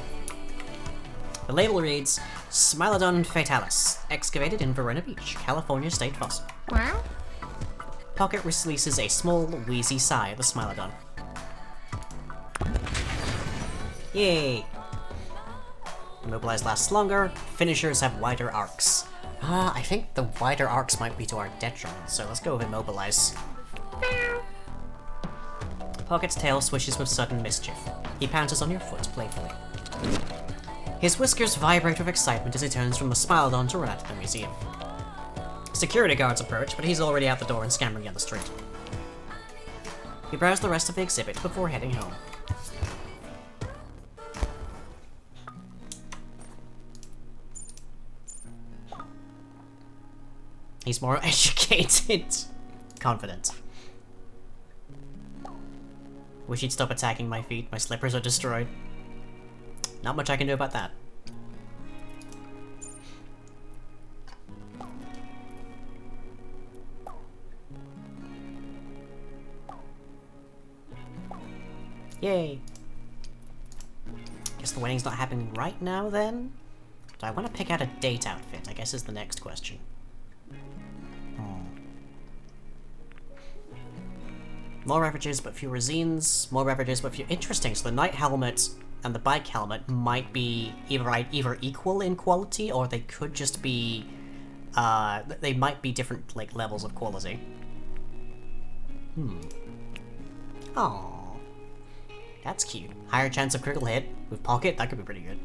The label reads, Smilodon fatalis, excavated in Verona Beach, California state fossil. Pocket releases a small, wheezy sigh at the Smilodon. Yay! Immobilized lasts longer, finishers have wider arcs. I think the wider arcs might be to our detriment, so let's go with Immobilize. Pocket's tail swishes with sudden mischief. He pounces on your foot playfully. His whiskers vibrate with excitement as he turns from the Smilodon to run out of the museum. Security guards approach, but he's already out the door and scampering down the street. You browse the rest of the exhibit before heading home. He's more educated. Confident. Wish he'd stop attacking my feet. My slippers are destroyed. Not much I can do about that. Yay! Guess the wedding's not happening right now, then? Do I want to pick out a date outfit, I guess is the next question. More beverages, but fewer zines. More beverages, but few... Interesting, so the knight helmet and the bike helmet might be either equal in quality, or they could just be... they might be different, like, levels of quality. Aww. That's cute. Higher chance of critical hit. With Pocket, that could be pretty good.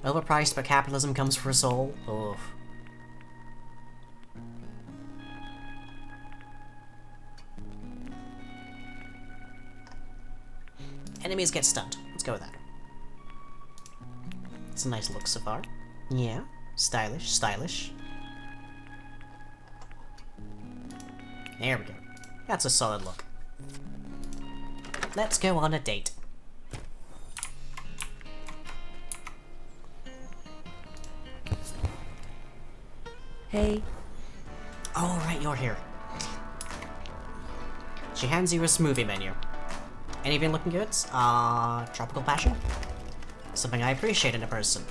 Overpriced, but capitalism comes for us all. Oof. Enemies get stunned. Let's go with that. It's a nice look so far. Yeah. Stylish, stylish. There we go. That's a solid look. Let's go on a date. Hey. Oh, right, you're here. She hands you a smoothie menu. Anything looking good? Tropical passion? Something I appreciate in a person.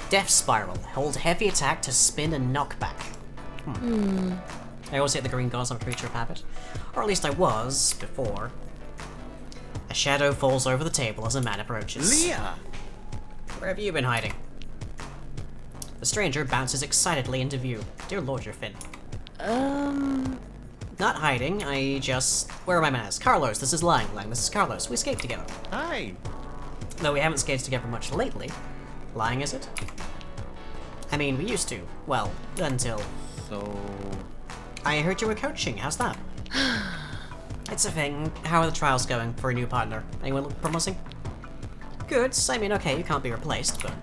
Death Spiral. Hold heavy attack to spin and knock back. I always hit the green gauze on a creature of habit. Or at least I was, before. A shadow falls over the table as a man approaches. Leah! Where have you been hiding? The stranger bounces excitedly into view. Dear Lord, you're Finn. Not hiding, I just... Where are my manners? Carlos, this is Lang. Lang, this is Carlos. We skate together. Hi. Though we haven't skated together much lately. Lying, is it? I mean, we used to. Well, until... So... I heard you were coaching. How's that? It's a thing. How are the trials going for a new partner? Anyone look promising? Good. I mean, okay, you can't be replaced, but...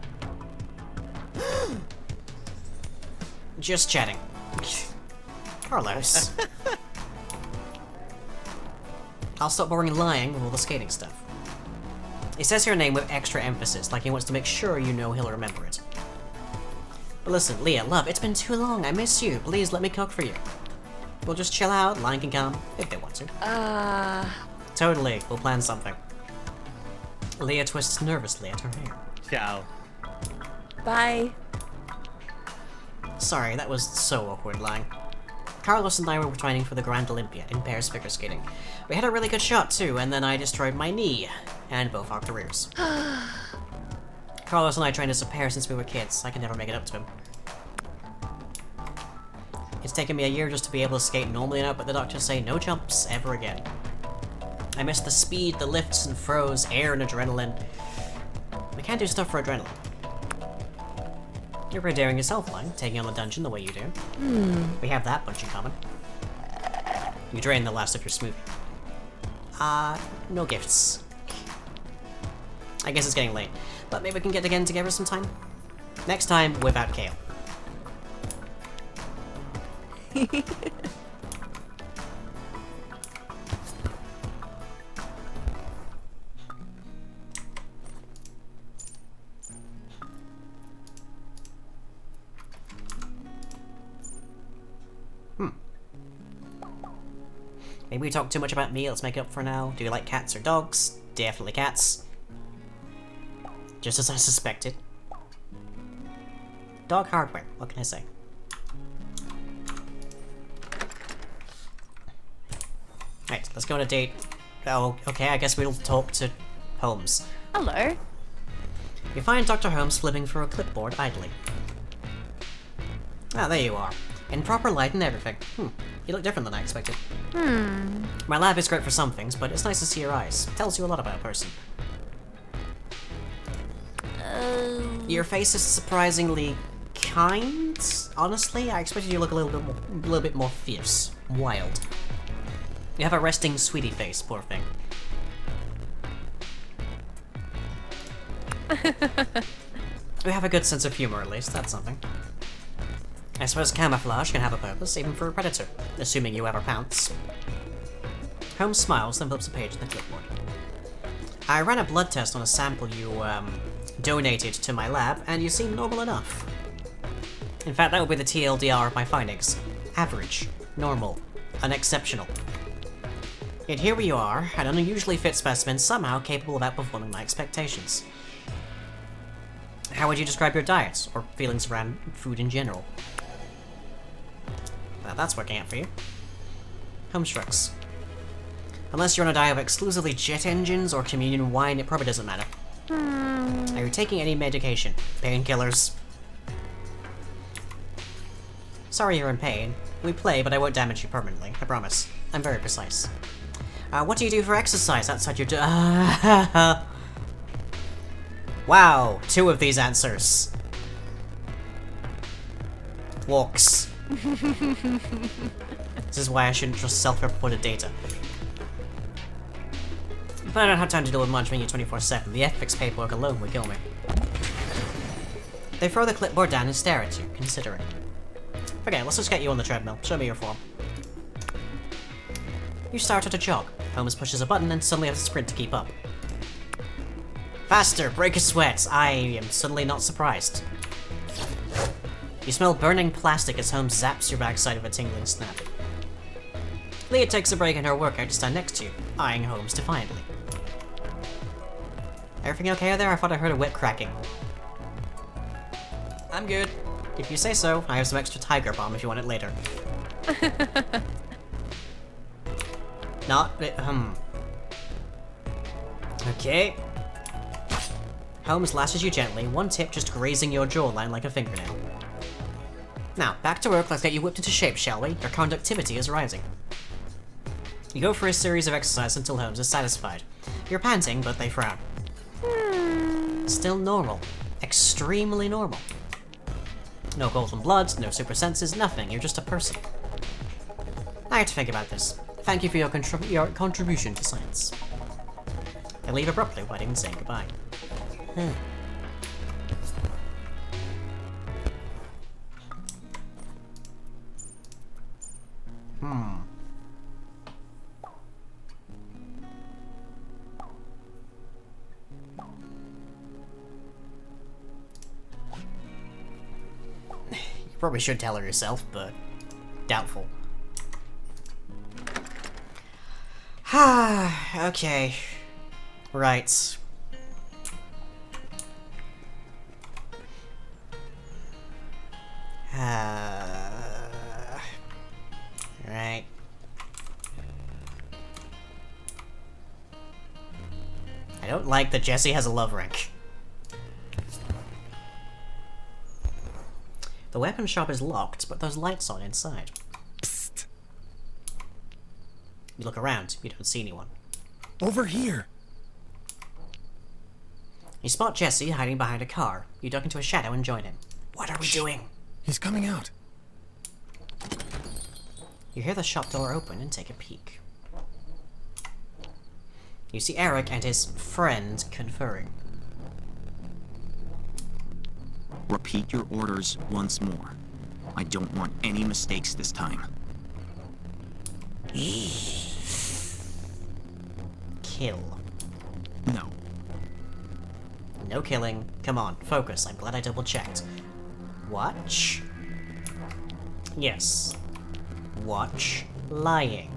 Just chatting. Carlos. I'll stop boring lying with all the skating stuff. He says your name with extra emphasis, like he wants to make sure you know he'll remember it. But listen, Leah, love, it's been too long. I miss you. Please let me cook for you. We'll just chill out. Lion can come if they want to. Totally. We'll plan something. Leah twists nervously at her hair. Ciao. Bye. Sorry, that was so awkward, Lang. Carlos and I were training for the Grand Olympiad in pairs figure skating. We had a really good shot too, and then I destroyed my knee and both our careers. Carlos and I trained as a pair since we were kids. I can never make it up to him. It's taken me a year just to be able to skate normally now, but the doctors say no jumps ever again. I miss the speed, the lifts and throws, air and adrenaline. We can't do stuff for adrenaline. You're pretty daring yourself, Lang, taking on the dungeon the way you do. We have that much in common. You drained the last of your smoothie. No gifts. I guess it's getting late, but maybe we can get again together sometime? Next time, without Kale. Maybe we talk too much about me, let's make it up for now. Do you like cats or dogs? Definitely cats. Just as I suspected. Dog hardware, what can I say? Right, let's go on a date. Oh, okay, I guess we'll talk to Holmes. Hello. You find Dr. Holmes flipping through a clipboard idly. Ah, there you are. In proper light and everything. You look different than I expected. My lab is great for some things, but it's nice to see your eyes. Tells you a lot about a person. Your face is surprisingly kind. Honestly, I expected you to look a little bit more fierce, wild. You have a resting sweetie face, poor thing. We have a good sense of humor, at least. That's something. I suppose camouflage can have a purpose, even for a predator, assuming you ever pounce. Holmes smiles, then flips a page in the clipboard. I ran a blood test on a sample you, donated to my lab, and you seem normal enough. In fact, that would be the TLDR of my findings. Average. Normal. Unexceptional. Yet here we are, an unusually fit specimen somehow capable of outperforming my expectations. How would you describe your diet, or feelings around food in general? Well, that's working out for you. Holmes shrugs. Unless you're on a diet of exclusively jet engines or communion wine, it probably doesn't matter. Are you taking any medication? Painkillers? Sorry you're in pain. We play, but I won't damage you permanently, I promise. I'm very precise. What do you do for exercise outside your Wow, 2 of these answers. Walks. This is why I shouldn't trust self-reported data. But I don't have time to deal with monitoring you 24/7. The ethics paperwork alone would kill me. They throw the clipboard down and stare at you, considering. Okay, let's just get you on the treadmill. Show me your form. You start at a jog. Holmes pushes a button and suddenly has to sprint to keep up. Faster! Break a sweat! I am suddenly not surprised. You smell burning plastic as Holmes zaps your backside with a tingling snap. Leah takes a break in her workout to stand next to you, eyeing Holmes defiantly. Everything okay there? I thought I heard a whip cracking. I'm good. If you say so, I have some extra tiger balm if you want it later. Okay. Holmes lashes you gently, one tip just grazing your jawline like a fingernail. Now, back to work, let's get you whipped into shape, shall we? Your conductivity is rising. You go for a series of exercises until Holmes is satisfied. You're panting, but they frown. Still normal. Extremely normal. No golden blood, no super senses, nothing. You're just a person. I have to think about this. Thank you for your contribution to science. They leave abruptly without even saying goodbye. You probably should tell her yourself, but doubtful. Okay. Right. Right. I don't like that Jesse has a love rank. The weapon shop is locked, but there's lights on inside. Psst. You look around, you don't see anyone. Over here. You spot Jesse hiding behind a car. You duck into a shadow and join him. What are we doing? He's coming out. You hear the shop door open and take a peek. You see Eric and his friend conferring. Repeat your orders once more. I don't want any mistakes this time. Kill. No. No killing. Come on, focus. I'm glad I double-checked. Watch. Yes. Watch. Lying.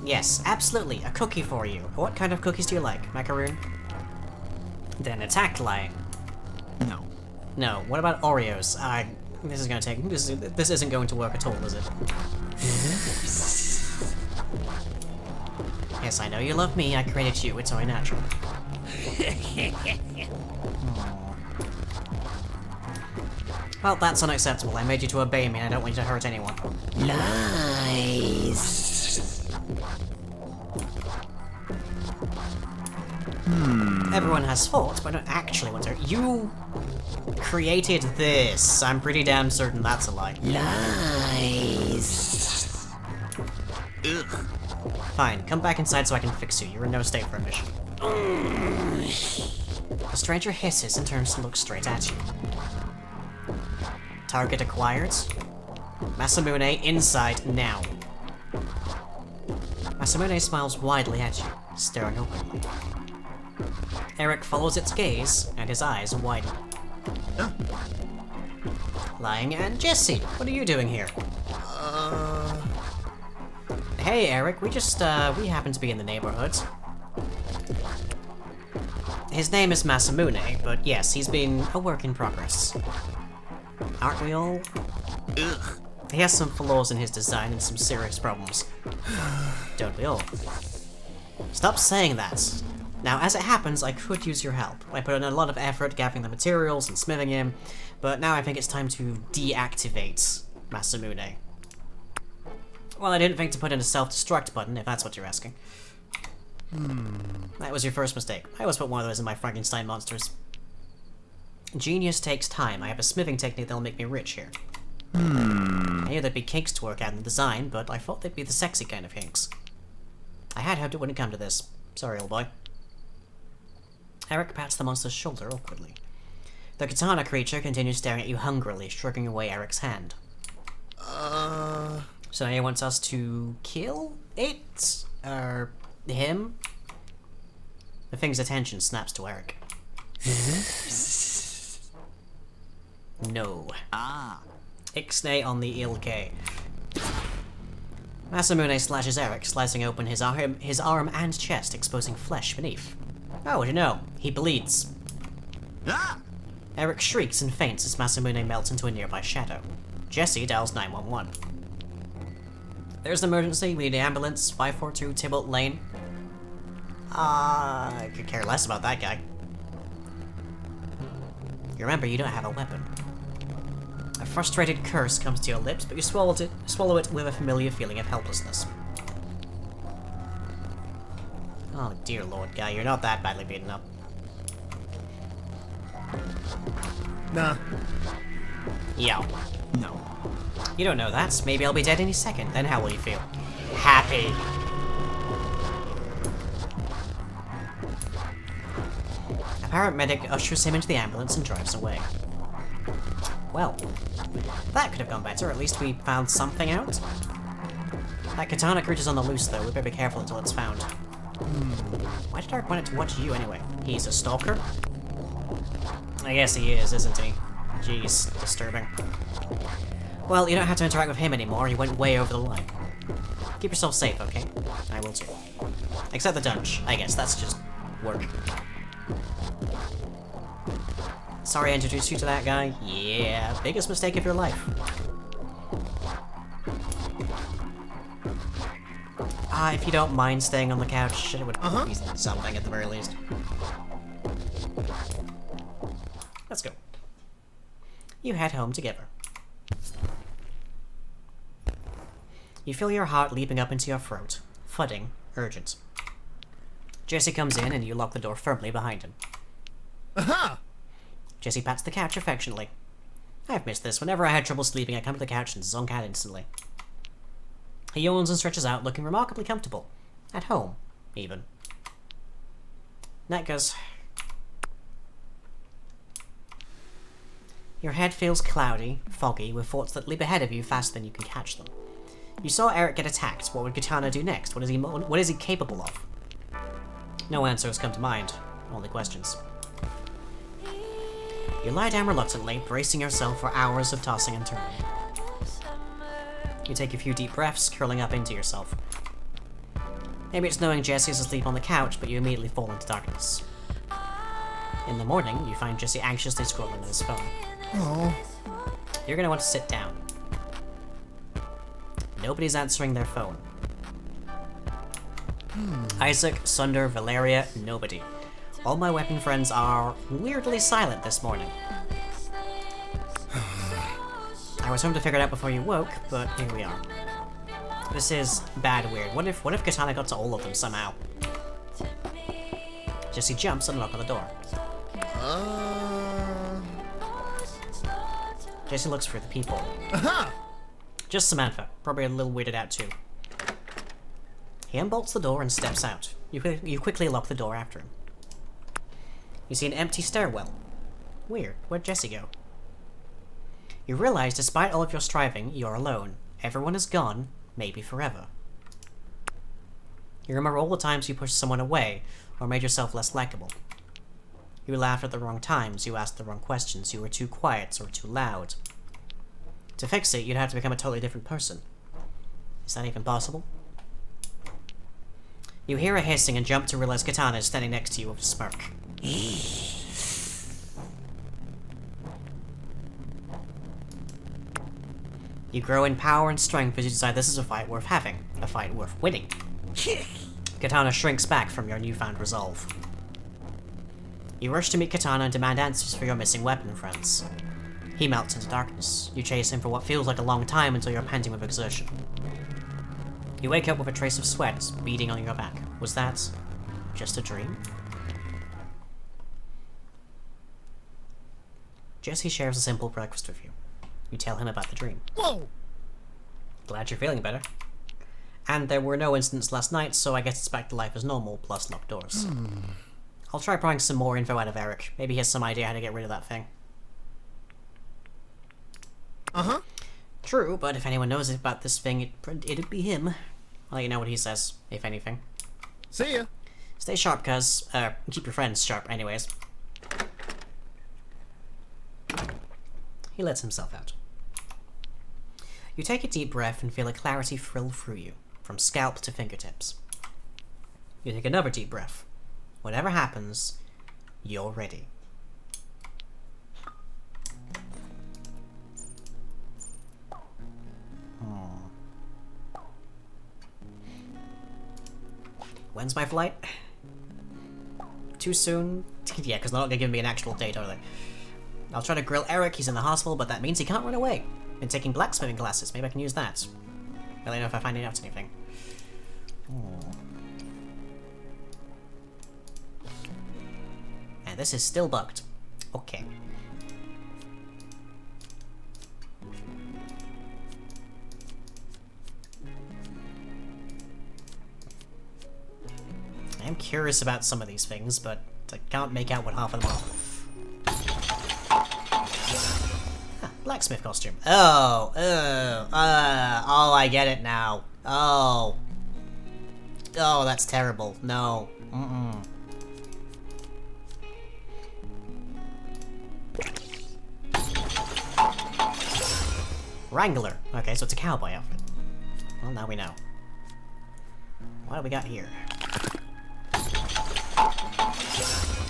Yes, absolutely. A cookie for you. What kind of cookies do you like? Macaroon? Then attack lying. No. No. What about Oreos? This is gonna take. This isn't going to work at all, is it? Yes, I know you love me. I created you. It's only natural. Well, that's unacceptable. I made you to obey me, and I don't want you to hurt anyone. Lies. Everyone has faults, but I don't actually want to. You created this. I'm pretty damn certain that's a lie. Lies. Ugh. Fine, come back inside so I can fix you. You're in no state for a mission. The stranger hisses and turns to look straight at you. Target acquired. Masamune inside now. Masamune smiles widely at you, staring openly. Eric follows its gaze, and his eyes widen. Lying and Jesse, what are you doing here? Hey Eric, we happen to be in the neighborhood. His name is Masamune, but yes, he's been a work in progress. Aren't we all? Ugh. He has some flaws in his design and some serious problems. Don't we all? Stop saying that. Now, as it happens, I could use your help. I put in a lot of effort gathering the materials and smithing him, but now I think it's time to deactivate Masamune. Well, I didn't think to put in a self-destruct button, if that's what you're asking. That was your first mistake. I always put one of those in my Frankenstein monsters. Genius takes time. I have a smithing technique that'll make me rich here. I knew there'd be kinks to work out in the design, but I thought they'd be the sexy kind of kinks. I had hoped it wouldn't come to this. Sorry, old boy. Eric pats the monster's shoulder awkwardly. The katana creature continues staring at you hungrily, shrugging away Eric's hand. So now he wants us to kill it? Or him? The thing's attention snaps to Eric. No. Ah. Ixnay on the Ilke. Masamune slashes Eric, slicing open his arm and chest, exposing flesh beneath. Oh, what do you know? He bleeds. Ah! Eric shrieks and faints as Masamune melts into a nearby shadow. Jesse dials 911. There's an emergency. We need an ambulance. 542 Tybalt Lane. I could care less about that guy. You remember, you don't have a weapon. A frustrated curse comes to your lips, but you swallow it with a familiar feeling of helplessness. Oh dear lord, guy, you're not that badly beaten up. Nah. Yo. No. You don't know that. Maybe I'll be dead any second. Then how will you feel? Happy. A paramedic ushers him into the ambulance and drives away. Well, that could have gone better. At least we found something out. That katana creature's on the loose, though. We better be careful until it's found. Why did Dark want it to watch you anyway? He's a stalker? I guess he is, isn't he? Jeez, disturbing. Well, you don't have to interact with him anymore. He went way over the line. Keep yourself safe, okay? I will too. Except the dungeon. I guess that's just work. Sorry I introduced you to that guy. Yeah, biggest mistake of your life. If you don't mind staying on the couch, it would be something at the very least. Let's go. You head home together. You feel your heart leaping up into your throat, thudding, urgent. Jesse comes in and you lock the door firmly behind him. Aha! Jesse pats the couch affectionately. I've missed this. Whenever I had trouble sleeping, I come to the couch and zonk out instantly. He yawns and stretches out, looking remarkably comfortable. At home, even. Night goes. Your head feels cloudy, foggy, with thoughts that leap ahead of you faster than you can catch them. You saw Eric get attacked. What would Katana do next? What is he capable of? No answers come to mind. Only questions. You lie down reluctantly, bracing yourself for hours of tossing and turning. You take a few deep breaths, curling up into yourself. Maybe it's knowing Jesse is asleep on the couch, but you immediately fall into darkness. In the morning, you find Jesse anxiously scrolling at his phone. Oh. You're gonna want to sit down. Nobody's answering their phone. Isaac, Sunder, Valeria, nobody. All my weapon friends are weirdly silent this morning. I was hoping to figure it out before you woke, but here we are. This is bad weird. What if Katana got to all of them somehow? Jesse jumps and knocks on the door. Jesse looks for the people. Aha! Just Samantha, probably a little weirded out too. He unbolts the door and steps out. You quickly lock the door after him. You see an empty stairwell. Weird, where'd Jesse go? You realize despite all of your striving, you're alone. Everyone is gone, maybe forever. You remember all the times you pushed someone away, or made yourself less likable. You laughed at the wrong times, you asked the wrong questions, you were too quiet or too loud. To fix it, you'd have to become a totally different person. Is that even possible? You hear a hissing and jump to realize Katana is standing next to you with a smirk. You grow in power and strength as you decide this is a fight worth having, a fight worth winning. Katana shrinks back from your newfound resolve. You rush to meet Katana and demand answers for your missing weapon friends. He melts into darkness. You chase him for what feels like a long time until you're panting with exertion. You wake up with a trace of sweat beading on your back. Was that just a dream? Jesse shares a simple breakfast with you. You tell him about the dream. Whoa! Glad you're feeling better. And there were no incidents last night, so I guess it's back to life as normal, plus locked doors. I'll try prying some more info out of Eric. Maybe he has some idea how to get rid of that thing. Uh-huh. True, but if anyone knows about this thing, it'd be him. I'll let you know what he says, if anything. See ya. Stay sharp, cuz. Keep your friends sharp, anyways. He lets himself out. You take a deep breath and feel a clarity thrill through you, from scalp to fingertips. You take another deep breath. Whatever happens, you're ready. When's my flight? Too soon? Yeah, because they're not going to give me an actual date, are they? I'll try to grill Eric, he's in the hospital, but that means he can't run away. Been taking blacksmithing classes, maybe I can use that. I'll let you know if I find out anything. And this is still bugged. Okay. I am curious about some of these things, but I can't make out what half of them are. Blacksmith costume. Oh, I get it now. Oh, that's terrible. No. Wrangler. Okay, so it's a cowboy outfit. Well, now we know. What do we got here?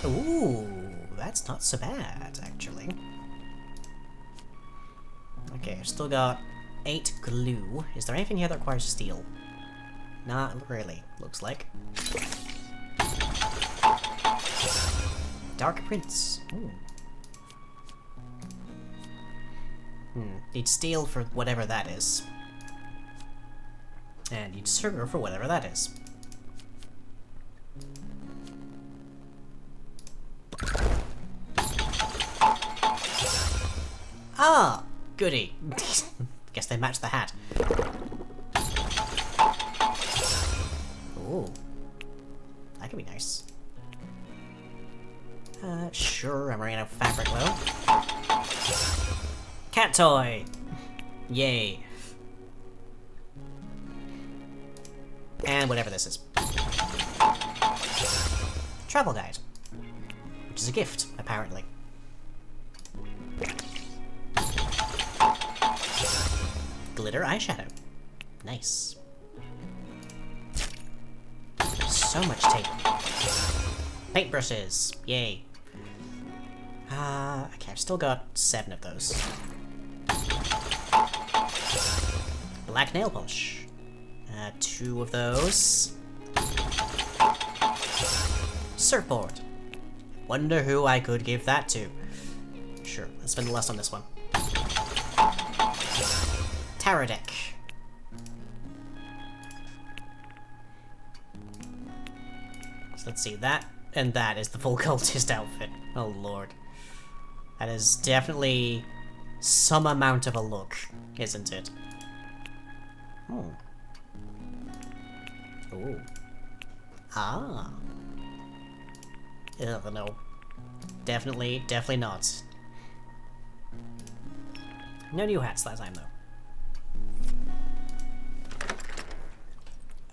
Ooh, that's not so bad, actually. Okay, I've still got 8 glue. Is there anything here that requires steel? Not really, looks like. Dark Prince. Ooh. Need steel for whatever that is. And need sugar for whatever that is. Ah! Goody. Guess they matched the hat. Ooh. That could be nice. Sure, I'm running out of fabric though. Cat toy! Yay. And whatever this is. Travel guide. Which is a gift, apparently. Glitter eyeshadow. Nice. So much tape. Paintbrushes. Yay. Okay, I've still got 7 of those. Black nail polish. 2 of those. Surfboard. Wonder who I could give that to. Sure, let's spend less on this one. Tarot deck. So let's see, that and that is the full cultist outfit. Oh lord. That is definitely some amount of a look, isn't it? Oh. Ooh. Ah. Ugh, no. Definitely not. No new hats that time, though.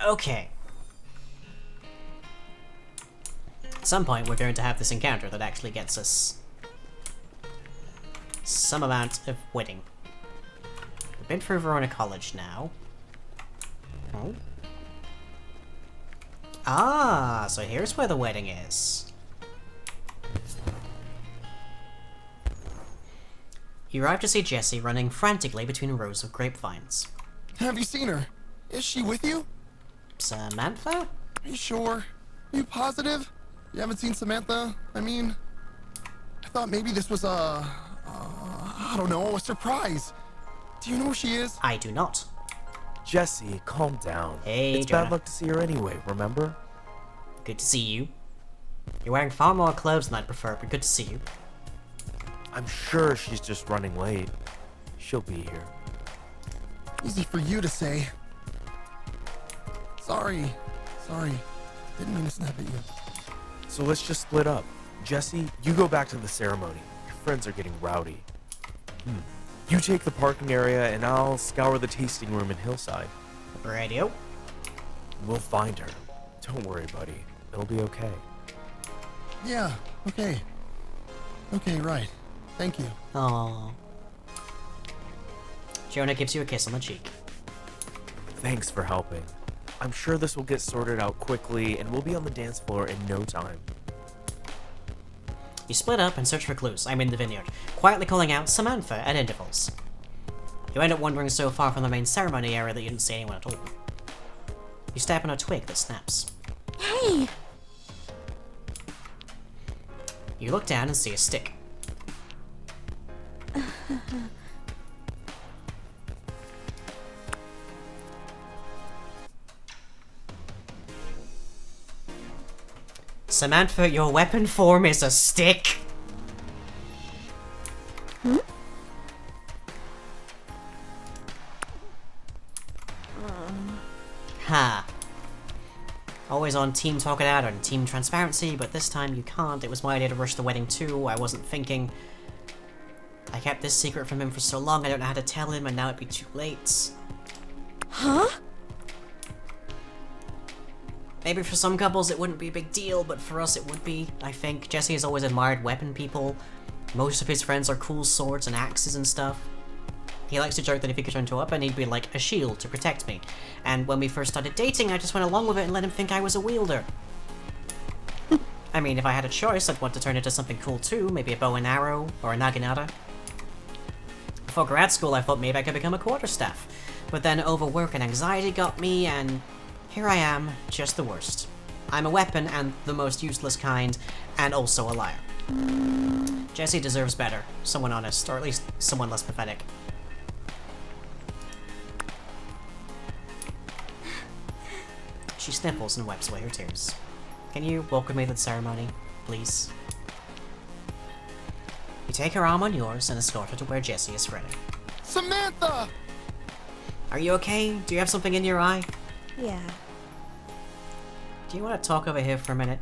Okay. At some point, we're going to have this encounter that actually gets us some amount of winning. We've been through Verona College now. Oh. Ah, so here's where the wedding is. You arrive to see Jessie running frantically between rows of grapevines. Have you seen her? Is she with you? Samantha? Are you sure? Are you positive? You haven't seen Samantha? I mean, I thought maybe this was I don't know, a surprise. Do you know where she is? I do not. Jesse, calm down. Hey, it's Jonah. bad luck to see her anyway, remember? Good to see you. You're wearing far more clothes than I'd prefer, but good to see you. I'm sure she's just running late. She'll be here. Easy for you to say. Sorry. Didn't mean to snap at you. So let's just split up. Jesse, you go back to the ceremony. Your friends are getting rowdy. You take the parking area, and I'll scour the tasting room in Hillside. Radio. We'll find her. Don't worry, buddy. It'll be okay. Yeah, okay. Okay, right. Thank you. Aww. Jonah gives you a kiss on the cheek. Thanks for helping. I'm sure this will get sorted out quickly, and we'll be on the dance floor in no time. You split up and search for clues. I'm in the vineyard, quietly calling out Samantha at intervals. You end up wandering so far from the main ceremony area that you didn't see anyone at all. You step on a twig that snaps. Hey! You look down and see a stick. Samantha, your weapon form is a stick. Ha. Always on team talk it out and team transparency, but this time you can't. It was my idea to rush the wedding too. I wasn't thinking. I kept this secret from him for so long, I don't know how to tell him, and now it'd be too late. Huh? Maybe for some couples it wouldn't be a big deal, but for us it would be, I think. Jesse has always admired weapon people. Most of his friends are cool swords and axes and stuff. He likes to joke that if he could turn to a weapon, he'd be like a shield to protect me. And when we first started dating, I just went along with it and let him think I was a wielder. I mean, if I had a choice, I'd want to turn it into something cool too, maybe a bow and arrow, or a naginata. Before grad school, I thought maybe I could become a quarterstaff. But then overwork and anxiety got me, and here I am, just the worst. I'm a weapon, and the most useless kind, and also a liar. Jesse deserves better. Someone honest, or at least someone less pathetic. She sniffles and wipes away her tears. Can you walk with me to the ceremony, please? You take her arm on yours and escort her to where Jesse is ready. Samantha! Are you okay? Do you have something in your eye? Yeah. Do you want to talk over here for a minute?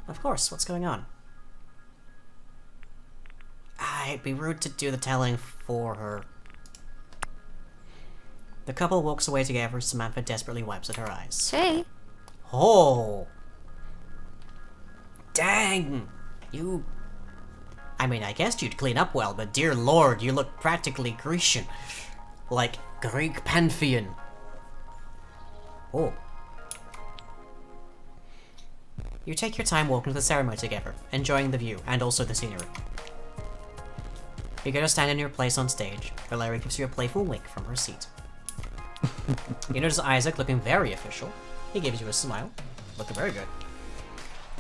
Of course, what's going on? It'd be rude to do the telling for her. The couple walks away together as Samantha desperately wipes at her eyes. Hey. Oh! Dang! You... I mean, I guess you'd clean up well, but dear lord, you look practically Grecian. Like Greek pantheon. Oh. You take your time walking to the ceremony together, enjoying the view, and also the scenery. You go to stand in your place on stage. Valeria gives you a playful wink from her seat. You notice Isaac looking very official. He gives you a smile. Looking very good.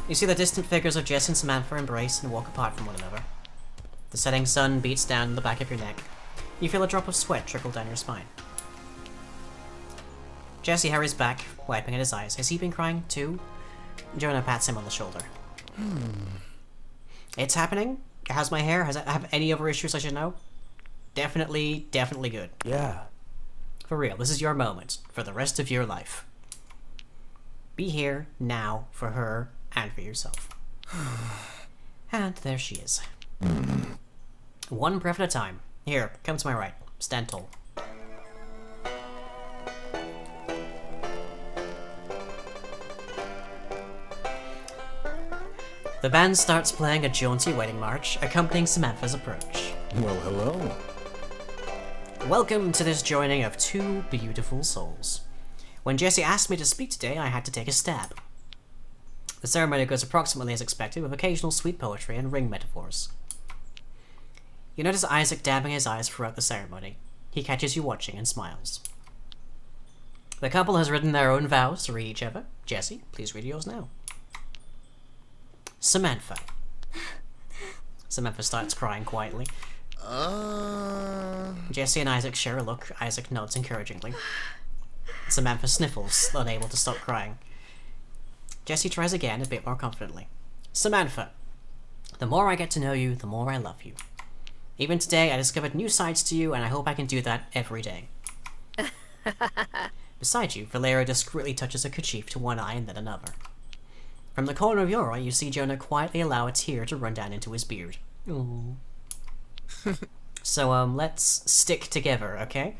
You see the distant figures of Jess and Samantha embrace and walk apart from one another. The setting sun beats down the back of your neck. You feel a drop of sweat trickle down your spine. Jesse hurries back, wiping at his eyes. Has he been crying too? Jonah pats him on the shoulder. It's happening? How's my hair? Has I have any other issues I should know? Definitely good. Yeah. For real, this is your moment for the rest of your life. Be here now for her and for yourself. And there she is. One breath at a time. Here, come to my right. Stand tall. The band starts playing a jaunty wedding march, accompanying Samantha's approach. Well, hello. Welcome to this joining of two beautiful souls. When Jesse asked me to speak today, I had to take a stab. The ceremony goes approximately as expected, with occasional sweet poetry and ring metaphors. You notice Isaac dabbing his eyes throughout the ceremony. He catches you watching and smiles. The couple has written their own vows to read each other. Jesse, please read yours now. Samantha. Samantha starts crying quietly. Jesse and Isaac share a look. Isaac nods encouragingly. Samantha sniffles, unable to stop crying. Jesse tries again, a bit more confidently. Samantha. The more I get to know you, the more I love you. Even today, I discovered new sides to you, and I hope I can do that every day. Beside you, Valera discreetly touches a kerchief to one eye and then another. From the corner of your eye, you see Jonah quietly allow a tear to run down into his beard. Ooh. So, let's stick together, okay?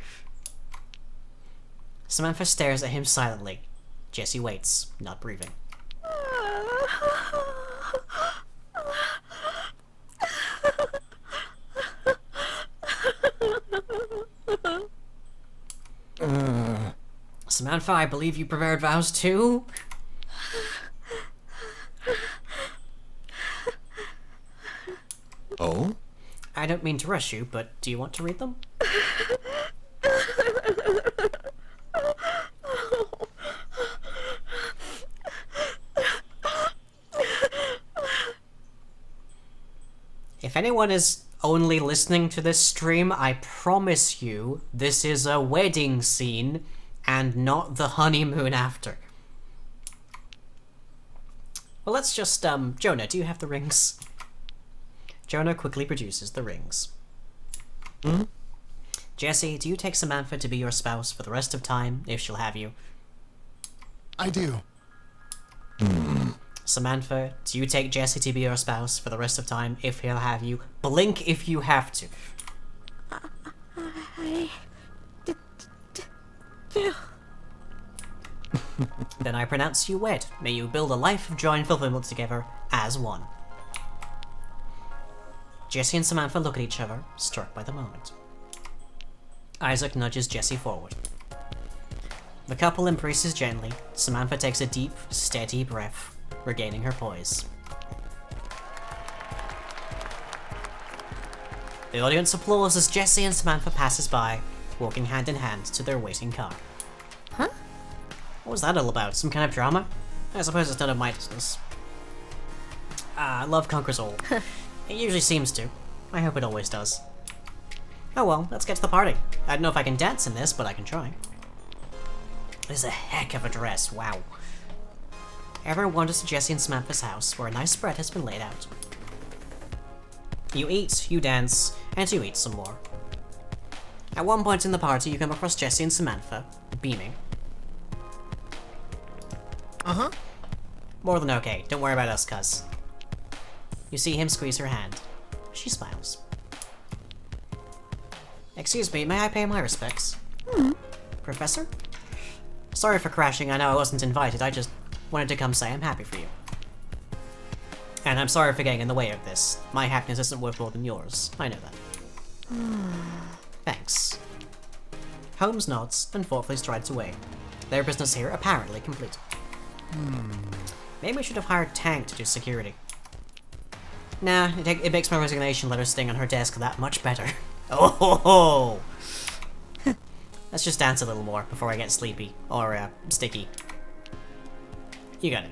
Samantha stares at him silently. Jesse waits, not breathing. Samantha, I believe you prepared vows too? Oh? I don't mean to rush you, but do you want to read them? If anyone is only listening to this stream, I promise you this is a wedding scene and not the honeymoon after. Well, let's just, Jonah, do you have the rings? Jonah quickly produces the rings. Hmm? Jesse, do you take Samantha to be your spouse for the rest of time, if she'll have you? I do. Samantha, do you take Jesse to be your spouse for the rest of time, if he'll have you? Blink if you have to. Do. Then I pronounce you wed. May you build a life of joy and fulfillment together as one. Jesse and Samantha look at each other, struck by the moment. Isaac nudges Jesse forward. The couple embraces gently. Samantha takes a deep, steady breath, regaining her poise. The audience applauds as Jesse and Samantha passes by, walking hand in hand to their waiting car. Huh? What was that all about? Some kind of drama? I suppose it's none of my business. Love conquers all. It usually seems to. I hope it always does. Oh well, let's get to the party. I don't know if I can dance in this, but I can try. This is a heck of a dress, wow. Everyone wanders to Jesse and Samantha's house, where a nice spread has been laid out. You eat, you dance, and you eat some more. At one point in the party, you come across Jesse and Samantha, beaming. Uh-huh. More than okay, don't worry about us, cuz. You see him squeeze her hand. She smiles. Excuse me, may I pay my respects? Professor? Sorry for crashing, I know I wasn't invited, I just wanted to come say I'm happy for you. And I'm sorry for getting in the way of this. My happiness isn't worth more than yours, I know that. Thanks. Holmes nods and thoughtfully strides away. Their business here apparently complete. Maybe we should have hired Tank to do security. Nah, it makes my resignation letter sting on her desk that much better. Oh ho ho! Let's just dance a little more before I get sleepy. Or, sticky. You got it.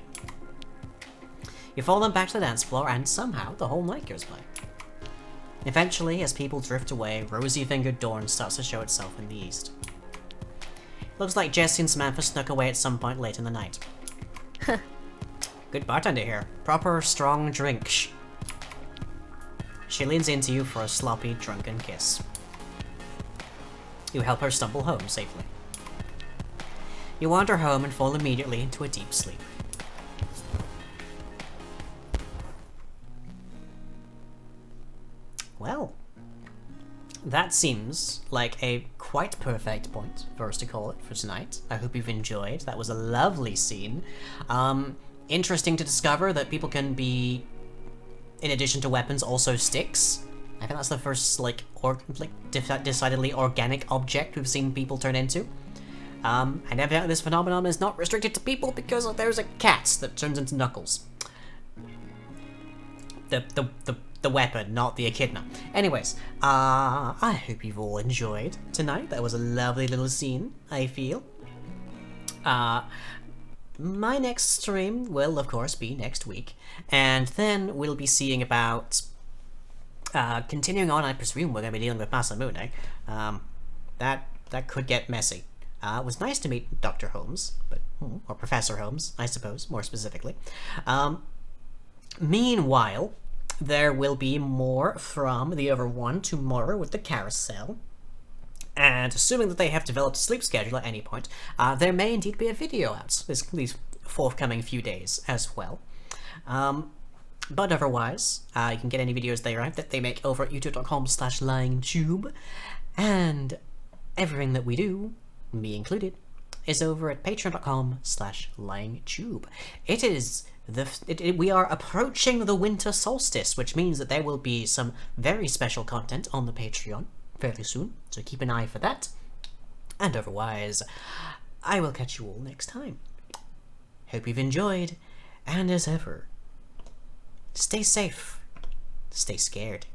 You follow them back to the dance floor, and somehow the whole night goes by. Eventually, as people drift away, rosy-fingered dawn starts to show itself in the east. Looks like Jesse and Samantha snuck away at some point late in the night. Good bartender here. Proper strong drink. Shh. She leans into you for a sloppy, drunken kiss. You help her stumble home safely. You wander home and fall immediately into a deep sleep. Well, that seems like a quite perfect point for us to call it for tonight. I hope you've enjoyed. That was a lovely scene. Interesting to discover that people can be, in addition to weapons, also sticks. I think that's the first, decidedly organic object we've seen people turn into. And evidently this phenomenon is not restricted to people because there's a cat that turns into Knuckles. The weapon, not the echidna. Anyways, I hope you've all enjoyed tonight. That was a lovely little scene, I feel. My next stream will, of course, be next week. And then we'll be seeing about... continuing on, I presume we're going to be dealing with Masamune. That could get messy. It was nice to meet Dr. Holmes, or Professor Holmes, I suppose, more specifically. Meanwhile, there will be more from the other one tomorrow with the carousel. And assuming that they have developed a sleep schedule at any point, there may indeed be a video out these forthcoming few days as well. But otherwise, you can get any videos that they make over at youtube.com/lyingtube. And everything that we do, me included, is over at patreon.com/lyingtube. It is we are approaching the winter solstice, which means that there will be some very special content on the Patreon fairly soon, so keep an eye for that. And otherwise, I will catch you all next time. Hope you've enjoyed, and as ever, stay safe, stay scared.